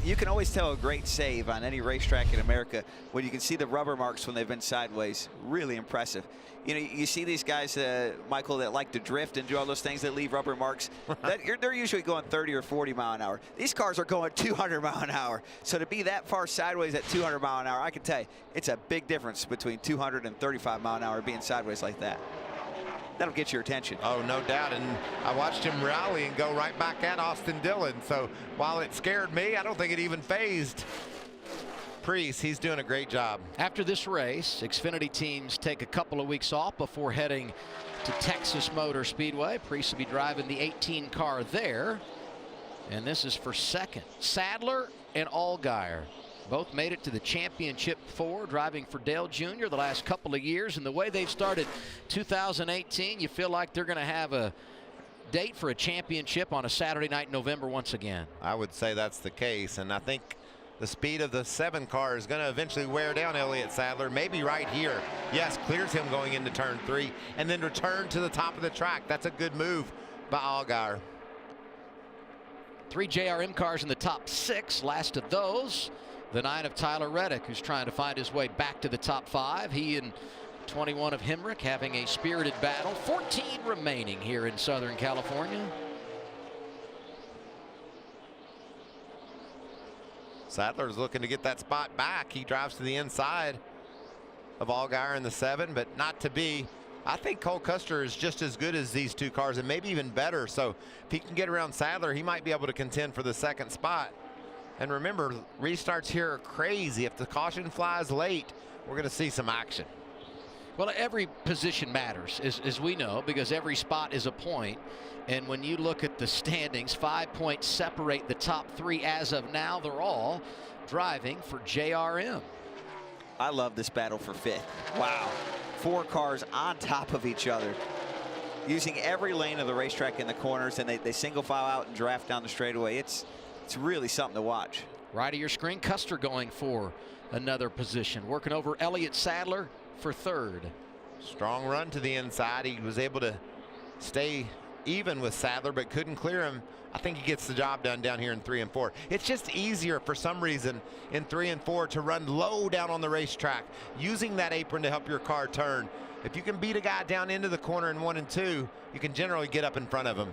you can always tell a great save on any racetrack in America when you can see the rubber marks when they've been sideways. Really impressive. You know, you see these guys, Michael, that like to drift and do all those things that leave rubber marks. They're usually going 30 or 40 mile an hour. These cars are going 200 mile an hour. So to be that far sideways at 200 mile an hour, I can tell you, it's a big difference between 200 and 35 mile an hour being sideways like that. That'll get your attention. Oh, no doubt. And I watched him rally and go right back at Austin Dillon. So while it scared me, I don't think it even phased Preece. He's doing a great job. After this race, Xfinity teams take a couple of weeks off before heading to Texas Motor Speedway. Preece will be driving the 18 car there. And this is for second. Sadler and Allgaier both made it to the championship 4, driving for Dale Jr. the last couple of years. And the way they've started 2018, you feel like they're going to have a date for a championship on a Saturday night in November once again. I would say that's the case. And I think the speed of the 7 car is going to eventually wear down Elliott Sadler, maybe right here. Yes, clears him going into turn 3 and then return to the top of the track. That's a good move by Allgaier. 3 JRM cars in the top 6. Last of those, the 9 of Tyler Reddick, who's trying to find his way back to the top 5. He and 21 of Hemrick having a spirited battle. 14 remaining here in Southern California. Sadler's looking to get that spot back. He drives to the inside of Allgaier in the 7, but not to be. I think Cole Custer is just as good as these 2 cars and maybe even better. So if he can get around Sadler, he might be able to contend for the 2nd spot. And remember, restarts here are crazy. If the caution flies late, we're going to see some action. Well, every position matters, as we know, because every spot is a point. And when you look at the standings, 5 points separate the top 3 as of now. They're all driving for JRM. I love this battle for 5th. Wow. 4 cars on top of each other, using every lane of the racetrack in the corners, and they single file out and draft down the straightaway. It's really something to watch. Right of your screen, Custer going for another position, working over Elliott Sadler for 3rd. Strong run to the inside. He was able to stay even with Sadler, but couldn't clear him. I think he gets the job done down here in 3 and 4. It's just easier for some reason in 3 and 4 to run low down on the racetrack, using that apron to help your car turn. If you can beat a guy down into the corner in 1 and 2, you can generally get up in front of him.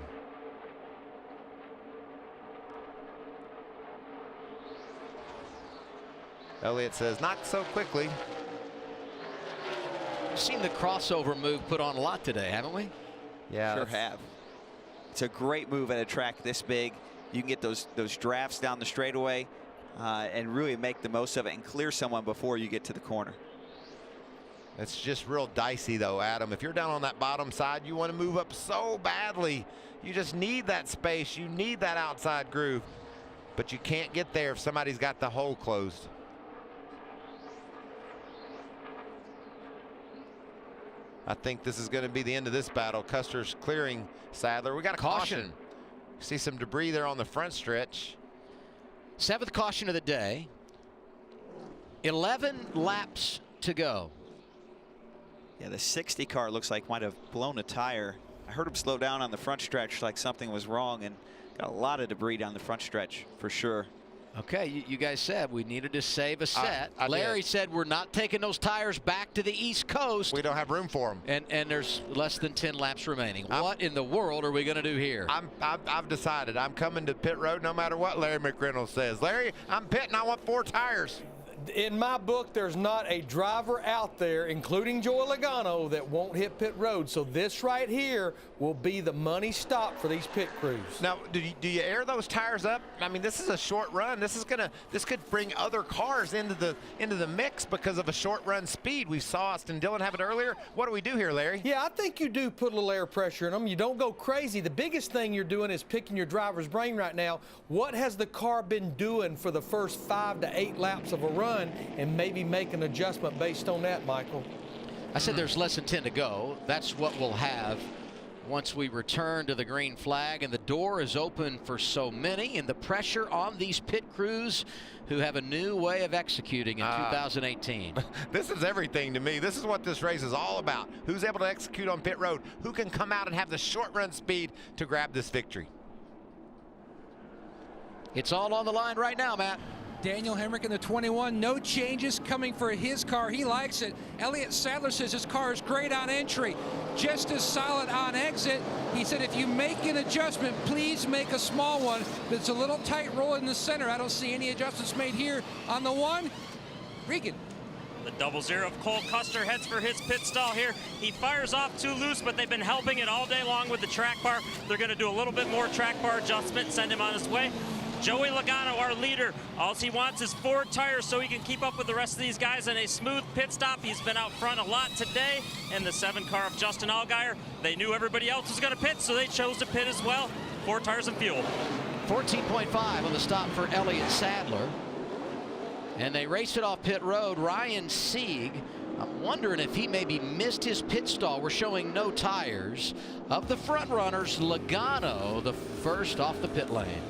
Elliott says, not so quickly. We've seen the crossover move put on a lot today, haven't we? Yeah, sure have. It's a great move at a track this big. You can get those drafts down the straightaway and really make the most of it and clear someone before you get to the corner. It's just real dicey though, Adam. If you're down on that bottom side, you want to move up so badly. You just need that space. You need that outside groove. But you can't get there if somebody's got the hole closed. I think this is going to be the end of this battle. Custer's clearing Sadler. We got a caution. See some debris there on the front stretch. 7th caution of the day. 11 laps to go. Yeah, the 60 car looks like might have blown a tire. I heard him slow down on the front stretch like something was wrong, and got a lot of debris down the front stretch for sure. Okay, you guys said we needed to save a set. Larry said we're not taking those tires back to the East Coast. We don't have room for them. And there's less than 10 laps remaining. What in the world are we going to do here? I've decided I'm coming to pit road no matter what Larry McReynolds says. Larry, I'm pitting. I want 4 tires. In my book, there's not a driver out there, including Joey Logano, that won't hit pit road. So this right here will be the money stop for these pit crews. Now, do you air those tires up? I mean, this is a short run. This could bring other cars into the mix because of a short run speed. We saw Austin Dillon have it earlier. What do we do here, Larry? Yeah, I think you do put a little air pressure in them. You don't go crazy. The biggest thing you're doing is picking your driver's brain right now. What has the car been doing for the first 5 to 8 laps of a run? And maybe make an adjustment based on that, Michael. I said there's less than 10 to go. That's what we'll have once we return to the green flag, and the door is open for so many, and the pressure on these pit crews who have a new way of executing in 2018. This is everything to me. This is what this race is all about. Who's able to execute on pit road? Who can come out and have the short run speed to grab this victory? It's all on the line right now, Matt. Daniel Hemrick in the 21, no changes coming for his car. He likes it. Elliott Sadler says his car is great on entry, just as solid on exit. He said if you make an adjustment, please make a small one. It's a little tight roll in the center. I don't see any adjustments made here on the 1. Regan. The 00 of Cole Custer heads for his pit stall here. He fires off too loose, but they've been helping it all day long with the track bar. They're going to do a little bit more track bar adjustment, send him on his way. Joey Logano, our leader, all he wants is 4 tires so he can keep up with the rest of these guys in a smooth pit stop. He's been out front a lot today. And the 7 car of Justin Allgaier, they knew everybody else was going to pit, so they chose to pit as well. 4 tires and fuel. 14.5 on the stop for Elliott Sadler. And they raced it off pit road. Ryan Sieg, I'm wondering if he maybe missed his pit stall. We're showing no tires. Of the front runners, Logano, the first off the pit lane.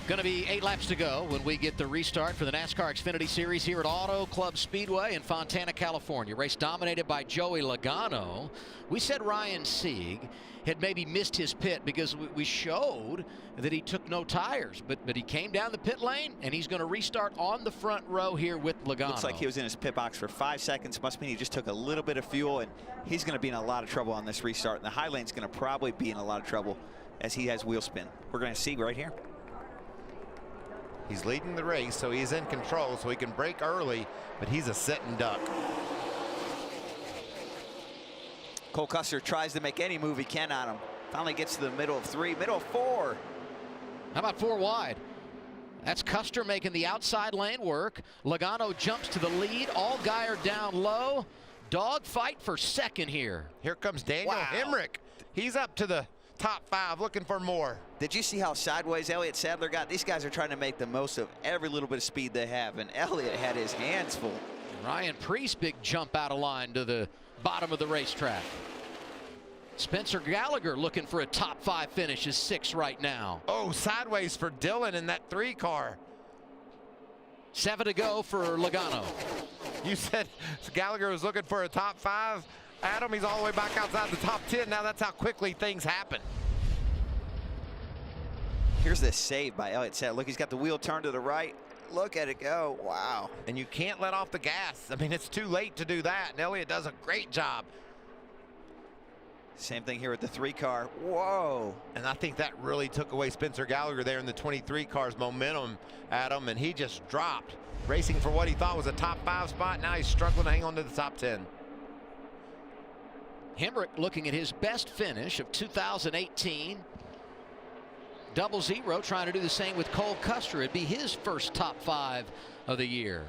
Going to be 8 laps to go when we get the restart for the NASCAR Xfinity Series here at Auto Club Speedway in Fontana, California. Race dominated by Joey Logano. We said Ryan Sieg had maybe missed his pit because we showed that he took no tires, but he came down the pit lane and he's going to restart on the front row here with Logano. Looks like he was in his pit box for 5 seconds. Must mean he just took a little bit of fuel, and he's going to be in a lot of trouble on this restart. And the high lane's going to probably be in a lot of trouble as he has wheel spin. We're going to see right here. He's leading the race, so he's in control, so he can break early, but he's a sitting duck. Cole Custer tries to make any move he can on him. Finally gets to the middle of 3, middle of 4. How about 4 wide? That's Custer making the outside lane work. Logano jumps to the lead. Allgaier down low. Dog fight for second here. Here comes Daniel Hemrick. He's up to the top 5 looking for more. Did you see how sideways Elliott Sadler got? These guys are trying to make the most of every little bit of speed they have, and Elliott had his hands full. Ryan Preece, big jump out of line to the bottom of the racetrack. Spencer Gallagher looking for a top 5 finish, is 6 right now. Oh, sideways for Dillon in that 3 car. 7 to go for Logano. You said Gallagher was looking for a top 5. Adam, he's all the way back outside the top 10. Now that's how quickly things happen. Here's this save by Elliott Sadler. Look, he's got the wheel turned to the right. Look at it go. Wow. And you can't let off the gas. I mean, it's too late to do that. And Elliott does a great job. Same thing here with the 3 car. Whoa. And I think that really took away Spencer Gallagher there in the 23 car's momentum, Adam, and he just dropped. Racing for what he thought was a top 5 spot. Now he's struggling to hang on to the top 10. Hemrick looking at his best finish of 2018. 00, trying to do the same with Cole Custer. It'd be his first top 5 of the year.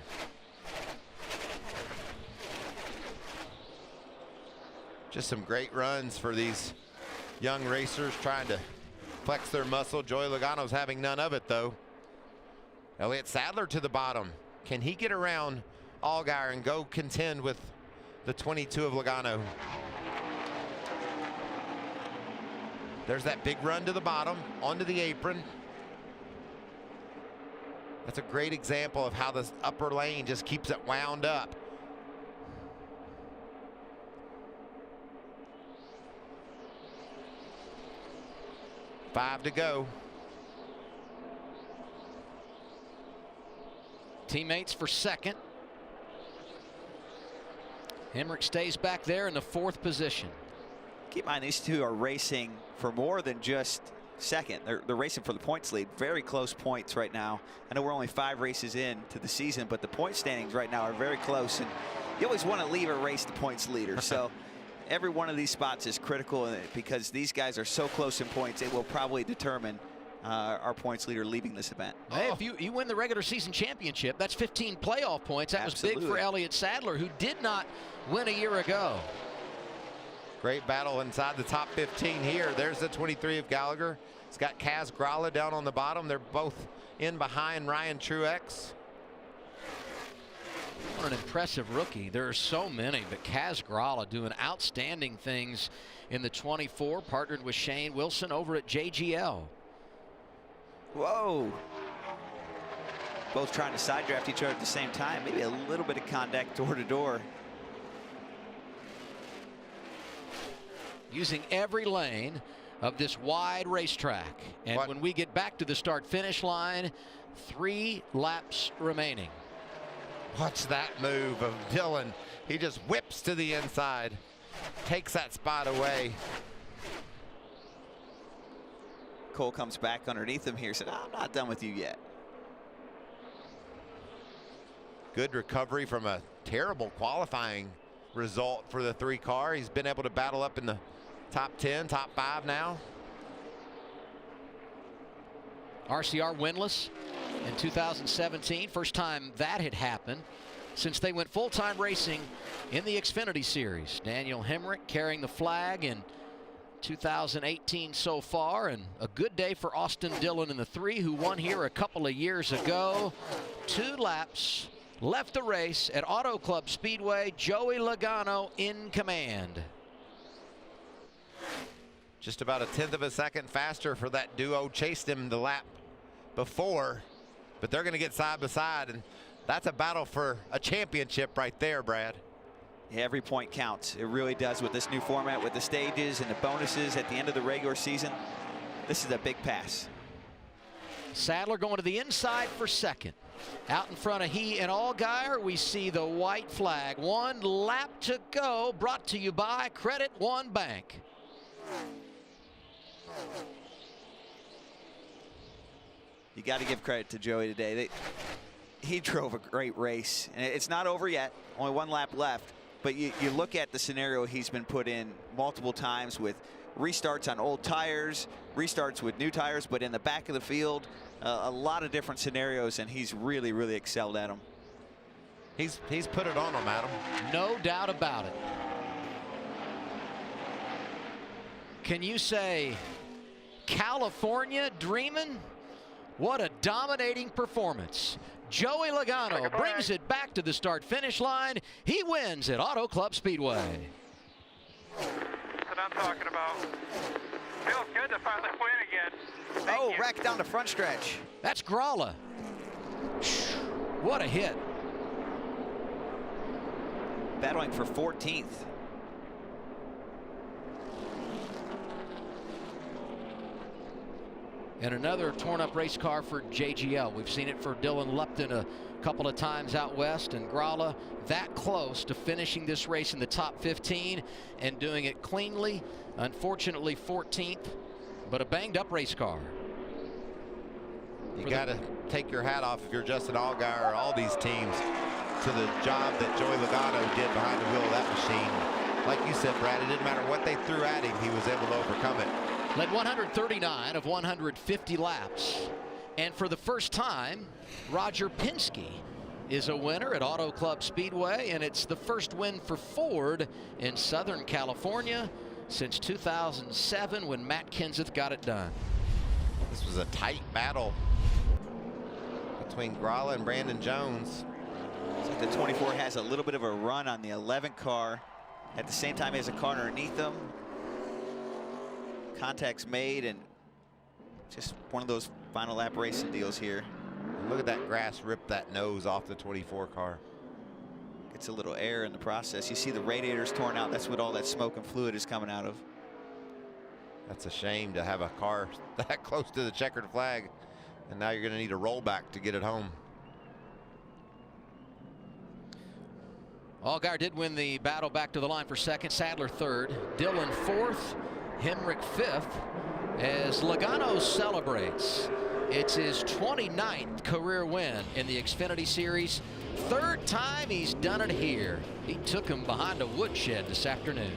Just some great runs for these young racers trying to flex their muscle. Joey Logano's having none of it, though. Elliott Sadler to the bottom. Can he get around Allgaier and go contend with the 22 of Logano? There's that big run to the bottom, onto the apron. That's a great example of how this upper lane just keeps it wound up. Five to go. Teammates for second. Hemrick stays back there in the 4th position. Keep in mind, these two are racing for more than just second. They're racing for the points lead. Very close points right now. I know we're only 5 races in to the season, but the point standings right now are very close. And you always want to leave a race the points leader. So every one of these spots is critical because these guys are so close in points, it will probably determine our points leader leaving this event. Hey, if you win the regular season championship, that's 15 playoff points. That was big for Elliott Sadler, who did not win a year ago. Great battle inside the top 15 here. There's the 23 of Gallagher. It's got Kaz Gralla down on the bottom. They're both in behind Ryan Truex. What an impressive rookie. There are so many, but Kaz Gralla doing outstanding things in the 24, partnered with Shane Wilson over at JGL. Whoa. Both trying to side draft each other at the same time. Maybe a little bit of contact door to door. Using every lane of this wide racetrack. And when we get back to the start-finish line, 3 laps remaining. Watch that move of Dillon. He just whips to the inside, takes that spot away. Cole comes back underneath him here, said, I'm not done with you yet. Good recovery from a terrible qualifying result for the 3 car. He's been able to battle up in the top 10, top 5 now. RCR winless in 2017. First time that had happened since they went full-time racing in the Xfinity Series. Daniel Hemrick carrying the flag in 2018 so far, and a good day for Austin Dillon in the 3, who won here a couple of years ago. 2 laps left the race at Auto Club Speedway. Joey Logano in command. Just about a 1/10 of a second faster for that duo. Chased him the lap before, but they're going to get side by side, and that's a battle for a championship right there, Brad. Yeah, every point counts. It really does with this new format, with the stages and the bonuses at the end of the regular season. This is a big pass. Sadler going to the inside for second. Out in front of he and Allgaier, we see the white flag. 1 lap to go, brought to you by Credit One Bank. You got to give credit to Joey today. He drove a great race, and it's not over yet. Only one lap left. But you look at the scenario he's been put in multiple times with restarts on old tires, restarts with new tires, but in the back of the field, a lot of different scenarios, and he's really, really excelled at them. He's put it on them, Adam. No doubt about it. Can you say California dreaming? What a dominating performance. Joey Logano brings it back to the start-finish line. He wins at Auto Club Speedway. That's what I'm talking about. Feels good to finally win again. Oh, wreck down the front stretch. That's Gralla. What a hit. Battling for 14th. And another torn-up race car for JGL. We've seen it for Dylan Lupton a couple of times out west, and Gralla that close to finishing this race in the top 15 and doing it cleanly. Unfortunately 14th, but a banged-up race car. You got to take your hat off if you're Justin Allgaier or all these teams to the job that Joey Logano did behind the wheel of that machine. Like you said, Brad, it didn't matter what they threw at him, he was able to overcome it. Led 139 of 150 laps. And for the first time, Roger Penske is a winner at Auto Club Speedway, and it's the first win for Ford in Southern California since 2007 when Matt Kenseth got it done. This was a tight battle between Gralla and Brandon Jones. So the 24 has a little bit of a run on the 11 car. At the same time, he has a car underneath them. Contacts made, and just one of those final lap racing deals here. Look at that grass rip that nose off the 24 car. Gets a little air in the process. You see the radiators torn out. That's what all that smoke and fluid is coming out of. That's a shame to have a car that close to the checkered flag, and now you're going to need a rollback to get it home. Allgaier did win the battle back to the line for second, Sadler third, Dillon fourth, Hemrick fifth, as Logano celebrates. It's his 29th career win in the Xfinity Series. Third time he's done it here. He took him behind a woodshed this afternoon.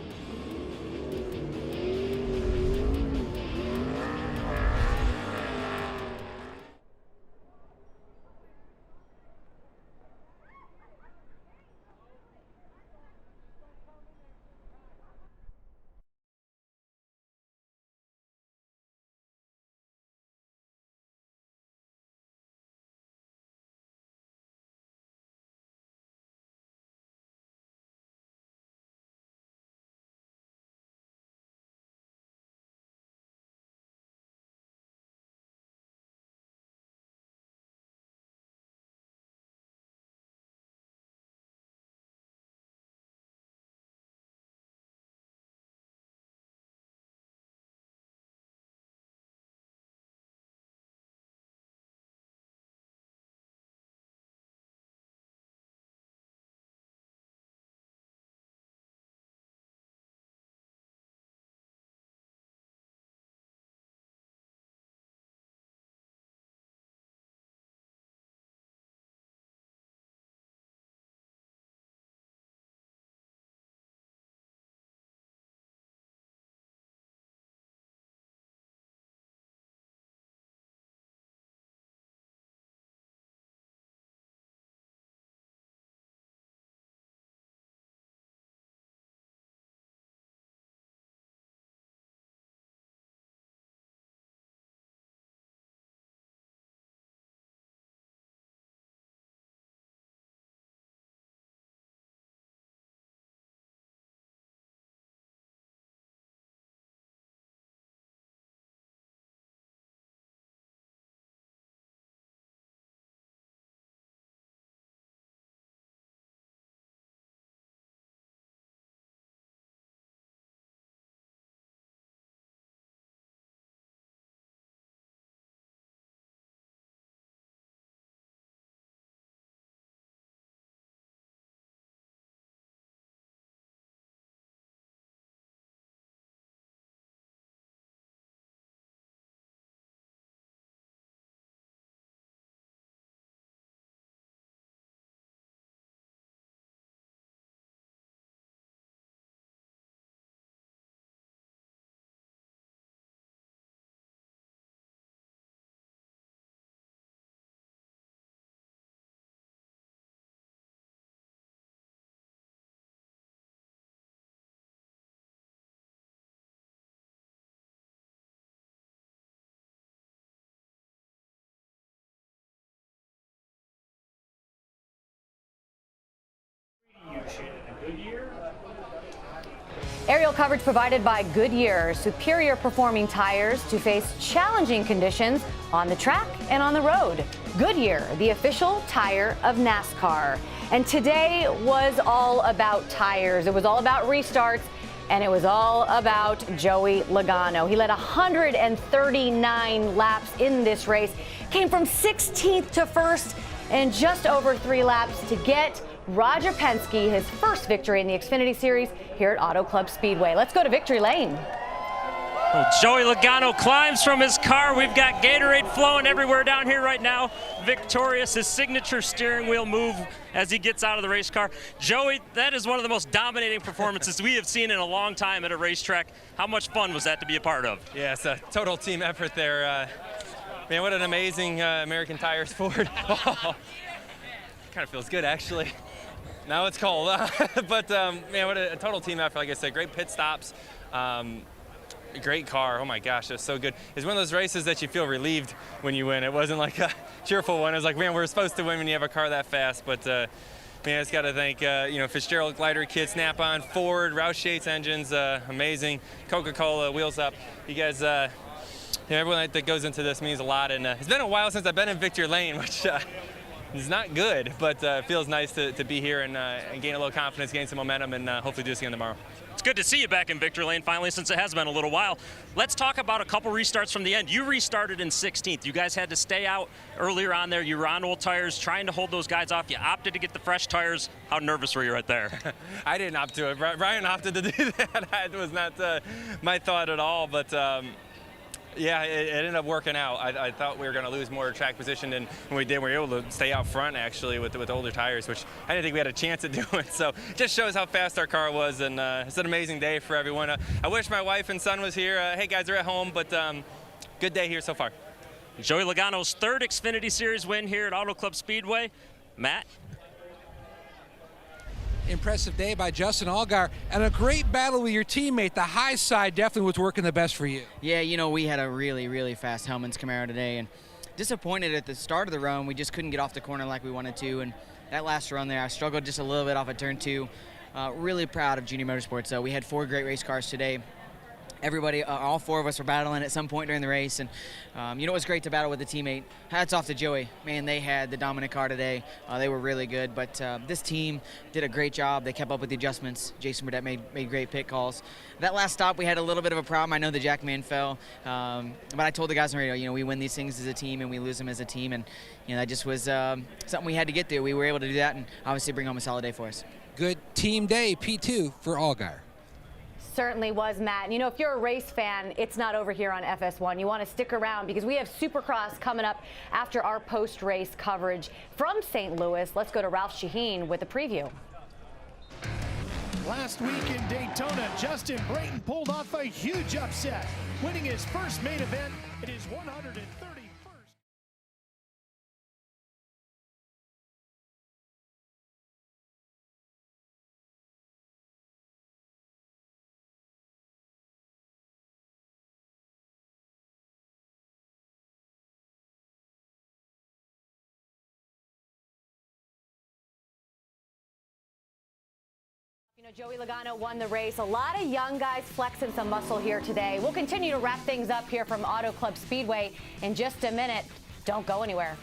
Aerial coverage provided by Goodyear, superior performing tires to face challenging conditions on the track and on the road. Goodyear, the official tire of NASCAR. And today was all about tires. It was all about restarts, and it was all about Joey Logano. He led 139 laps in this race, came from 16th to 1st in just over 3 laps to get Roger Penske his first victory in the Xfinity Series here at Auto Club Speedway. Let's go to victory lane. Well, Joey Logano climbs from his car. We've got Gatorade flowing everywhere down here right now. Victorious, his signature steering wheel move as he gets out of the race car. Joey, that is one of the most dominating performances we have seen in a long time at a racetrack. How much fun was that to be a part of? Yeah, it's a total team effort there. Man, what an amazing American Tire sport. Kind of feels good, actually. Now it's cold, but man, what a total team effort. Like I said, great pit stops, great car. Oh my gosh, that's so good. It's one of those races that you feel relieved when you win. It wasn't like a cheerful one. It was like, man, we're supposed to win when you have a car that fast. But man, I just got to thank Fitzgerald glider kit, Snap-on, Ford, Roush Yates engines, amazing. Coca-Cola, Wheels Up. You guys, everyone that goes into this means a lot. And it's been a while since I've been in victory lane, which. It's not good, but it feels nice to be here and gain a little confidence, gain some momentum, and hopefully do this again tomorrow. It's good to see you back in victory lane finally, since it has been a little while. Let's talk about a couple restarts from the end. You restarted in 16th. You guys had to stay out earlier on there. You were on old tires, trying to hold those guys off. You opted to get the fresh tires. How nervous were you right there? I didn't opt to it. Brian opted to do that. It was not my thought at all, but yeah, it ended up working out. I thought we were going to lose more track position, and when we did, we were able to stay out front, actually, with older tires, which I didn't think we had a chance of doing. So it just shows how fast our car was, and it's an amazing day for everyone. I wish my wife and son was here. Hey, guys, they're at home, but good day here so far. Joey Logano's third Xfinity Series win here at Auto Club Speedway. Matt? Impressive day by Justin Allgaier, and a great battle with your teammate. The high side definitely was working the best for you. Yeah, we had a really, really fast Hellman's Camaro today, and disappointed at the start of the run. We just couldn't get off the corner like we wanted to, and that last run there, I struggled just a little bit off of turn 2. Really proud of Junior Motorsports. We had 4 great race cars today. Everybody, all 4 of us were battling at some point during the race, and it was great to battle with a teammate. Hats off to Joey. Man, they had the dominant car today. They were really good, but this team did a great job. They kept up with the adjustments. Jason Burdett made great pit calls. That last stop, we had a little bit of a problem. I know the Jackman fell, but I told the guys on the radio, we win these things as a team and we lose them as a team, and that just was something we had to get through. We were able to do that and obviously bring home a solid day for us. Good team day, P2 for Allgaier. Certainly was, Matt. And if you're a race fan, it's not over here on FS1. You want to stick around because we have Supercross coming up after our post-race coverage from St. Louis. Let's go to Ralph Shaheen with a preview. Last week in Daytona, Justin Brayton pulled off a huge upset, winning his first main event in his 130. Joey Logano won the race. A lot of young guys flexing some muscle here today. We'll continue to wrap things up here from Auto Club Speedway in just a minute. Don't go anywhere.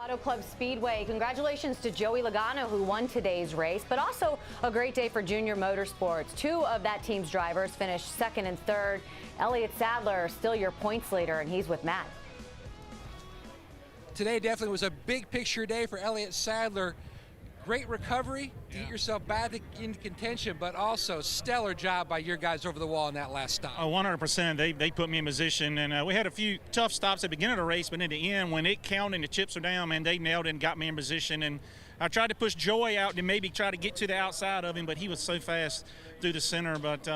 Auto Club Speedway. Congratulations to Joey Logano, who won today's race, but also a great day for Junior Motorsports. Two of that team's drivers finished second and third. Elliott Sadler, still your points leader, and he's with Matt. Today definitely was a big picture day for Elliott Sadler. Great recovery to get yourself back into contention, but also stellar job by your guys over the wall in that last stop. 100%. They put me in position, and we had a few tough stops at the beginning of the race, but in the end, when it counted and the chips were down, man, they nailed it and got me in position. And I tried to push Joey out to maybe try to get to the outside of him, but he was so fast through the center. But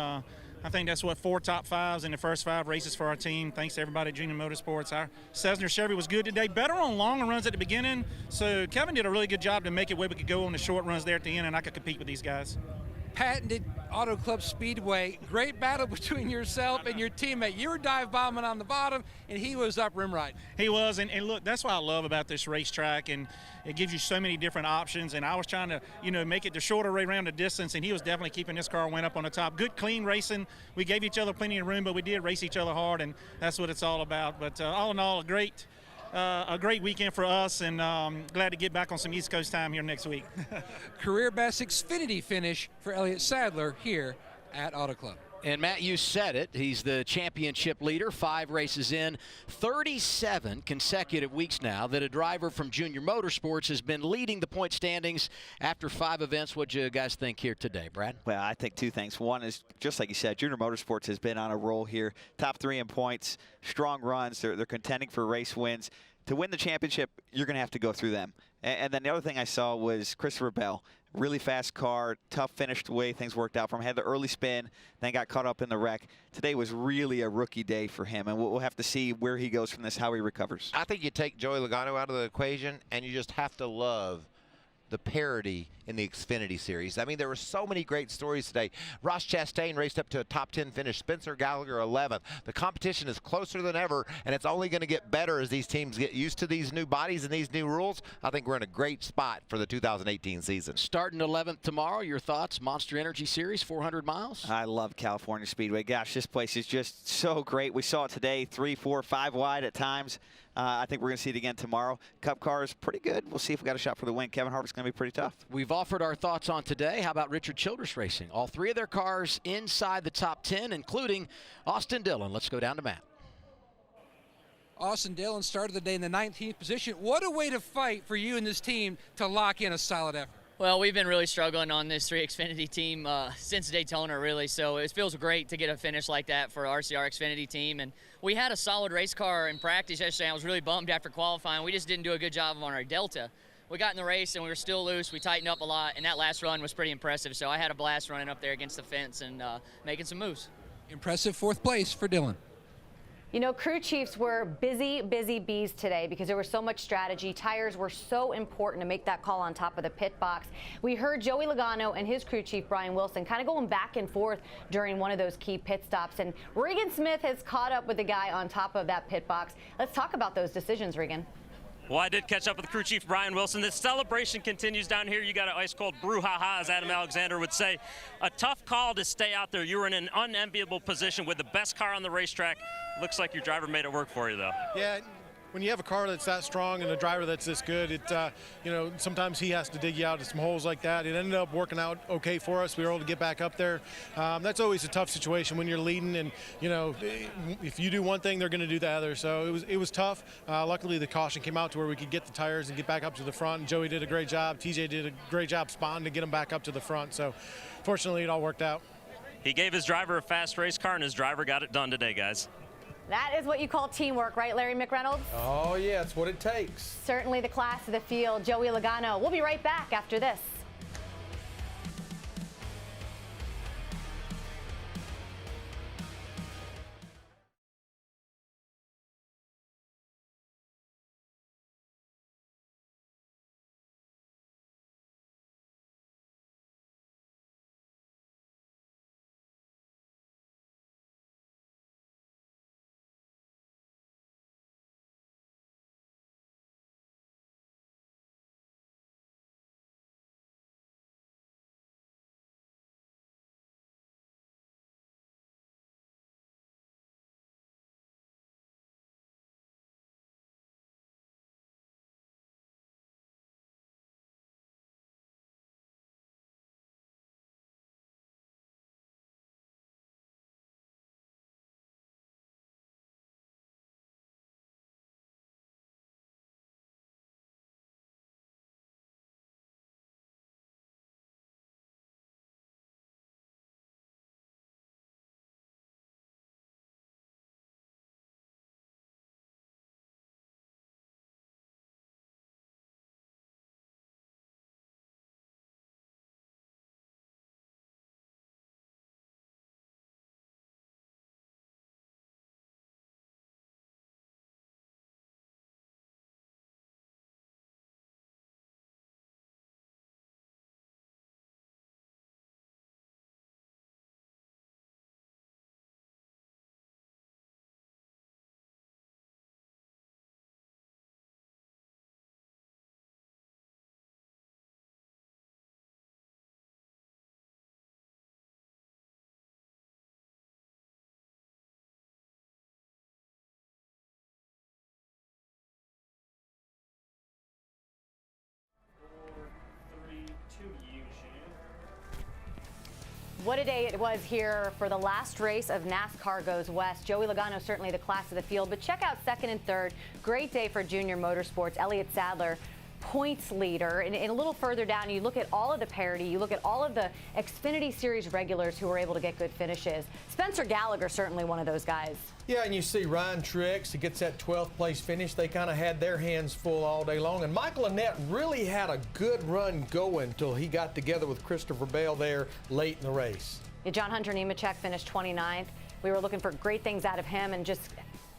I think that's what 4 top 5s in the first 5 races for our team. Thanks to everybody at Junior Motorsports. Our Cessna Chevy was good today, better on longer runs at the beginning. So Kevin did a really good job to make it where we could go on the short runs there at the end, and I could compete with these guys. Patented Auto Club Speedway. Great battle between yourself and your teammate. You were dive bombing on the bottom, and he was up rim right. He was, and look, that's what I love about this racetrack, and it gives you so many different options. And I was trying to, make it the shorter way around the distance, and he was definitely keeping this car went up on the top. Good, clean racing. We gave each other plenty of room, but we did race each other hard, and that's what it's all about. But all in all, a great weekend for us, and glad to get back on some East Coast time here next week. Career best Xfinity finish for Elliott Sadler here at Auto Club. And Matt, you said it. He's the championship leader, 5 races in, 37 consecutive weeks now that a driver from Junior Motorsports has been leading the point standings after 5 events. What do you guys think here today, Brad? Well, I think 2 things. One is, just like you said, Junior Motorsports has been on a roll here. Top 3 in points, strong runs. They're contending for race wins. To win the championship, you're going to have to go through them. And then the other thing I saw was Christopher Bell. Really fast car, tough finish the way things worked out for him. Had the early spin, then got caught up in the wreck. Today was really a rookie day for him, and we'll have to see where he goes from this, how he recovers. I think you take Joey Logano out of the equation, and you just have to love the parity in the Xfinity series. I mean, there were so many great stories today. Ross Chastain raced up to a top 10 finish. Spencer Gallagher 11th. The competition is closer than ever, and it's only going to get better as these teams get used to these new bodies and these new rules. I think we're in a great spot for the 2018 season. Starting 11th tomorrow, your thoughts? Monster Energy Series, 400 miles? I love California Speedway. Gosh, this place is just so great. We saw it today, 3, 4, 5 wide at times. I think we're going to see it again tomorrow. Cup car is pretty good. We'll see if we got a shot for the win. Kevin Harvick's going to be pretty tough. We've offered our thoughts on today. How about Richard Childress Racing? All 3 of their cars inside the top 10, including Austin Dillon. Let's go down to Matt. Austin Dillon started the day in the 19th position. What a way to fight for you and this team to lock in a solid effort. Well, we've been really struggling on this 3 Xfinity team since Daytona, really. So it feels great to get a finish like that for our RCR Xfinity team. And we had a solid race car in practice yesterday. I was really bummed after qualifying. We just didn't do a good job on our Delta. We got in the race and we were still loose. We tightened up a lot, and that last run was pretty impressive. So I had a blast running up there against the fence and making some moves. Impressive 4th place for Dillon. You know, crew chiefs were busy bees today because there was so much strategy. Tires were so important to make that call on top of the pit box. We heard Joey Logano and his crew chief, Brian Wilson, kind of going back and forth during one of those key pit stops. And Regan Smith has caught up with the guy on top of that pit box. Let's talk about those decisions, Regan. Well, I did catch up with crew chief Brian Wilson. The celebration continues down here. You got an ice-cold brouhaha, as Adam Alexander would say. A tough call to stay out there. You were in an unenviable position with the best car on the racetrack. Looks like your driver made it work for you, though. Yeah. When you have a car that's that strong and a driver that's this good, sometimes he has to dig you out of some holes like that. It ended up working out okay for us. We were able to get back up there. That's always a tough situation when you're leading, and if you do one thing, they're going to do the other. So it was tough. Luckily, the caution came out to where we could get the tires and get back up to the front. And Joey did a great job. TJ did a great job spotting to get them back up to the front. So fortunately, it all worked out. He gave his driver a fast race car, and his driver got it done today, guys. That is what you call teamwork, right, Larry McReynolds? Oh, yeah, it's what it takes. Certainly the class of the field, Joey Logano. We'll be right back after this. What a day it was here for the last race of NASCAR Goes West. Joey Logano certainly the class of the field, but check out second and third. Great day for Junior Motorsports. Elliott Sadler, points leader. And a little further down, you look at all of the parity, you look at all of the Xfinity Series regulars who were able to get good finishes. Spencer Gallagher, certainly one of those guys. Yeah, and you see Ryan Truex, he gets that 12th place finish. They kind of had their hands full all day long. And Michael Annett really had a good run going until he got together with Christopher Bell there late in the race. Yeah, John Hunter Nemechek finished 29th. We were looking for great things out of him, and just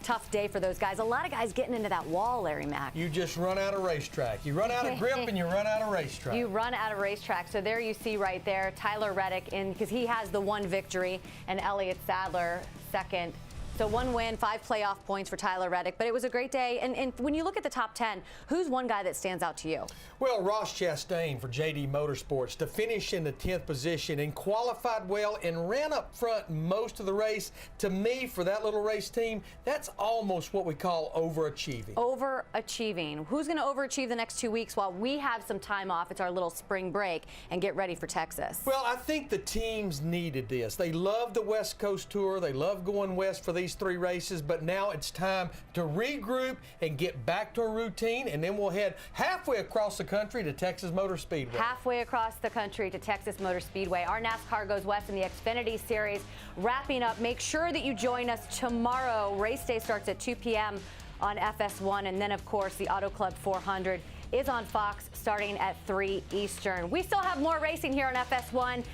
tough day for those guys. A lot of guys getting into that wall, Larry Mack. You just run out of racetrack. You run out of grip and you run out of racetrack. You run out of racetrack. So there you see right there, Tyler Reddick in, because he has the one victory, and Elliott Sadler second. So 1 win, 5 playoff points for Tyler Reddick. But it was a great day. And when you look at the top 10, who's one guy that stands out to you? Well, Ross Chastain for JD Motorsports to finish in the 10th position and qualified well and ran up front most of the race. To me, for that little race team, that's almost what we call overachieving. Overachieving. Who's going to overachieve the next 2 weeks while we have some time off? It's our little spring break and get ready for Texas. Well, I think the teams needed this. They love the West Coast Tour. They love going west for these 3 races, but now it's time to regroup and get back to a routine, and then we'll head halfway across the country to Texas Motor Speedway. Halfway across the country to Texas Motor Speedway. Our NASCAR Goes West in the Xfinity Series wrapping up. Make sure that you join us tomorrow. Race day starts at 2 p.m. on FS1, and then, of course, the Auto Club 400 is on Fox starting at 3 Eastern. We still have more racing here on FS1.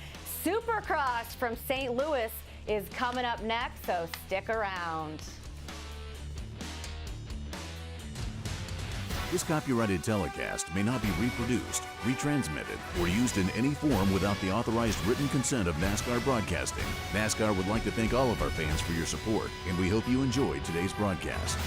Supercross from St. Louis is coming up next, so stick around. This copyrighted telecast may not be reproduced, retransmitted, or used in any form without the authorized written consent of NASCAR Broadcasting. NASCAR would like to thank all of our fans for your support, and we hope you enjoyed today's broadcast.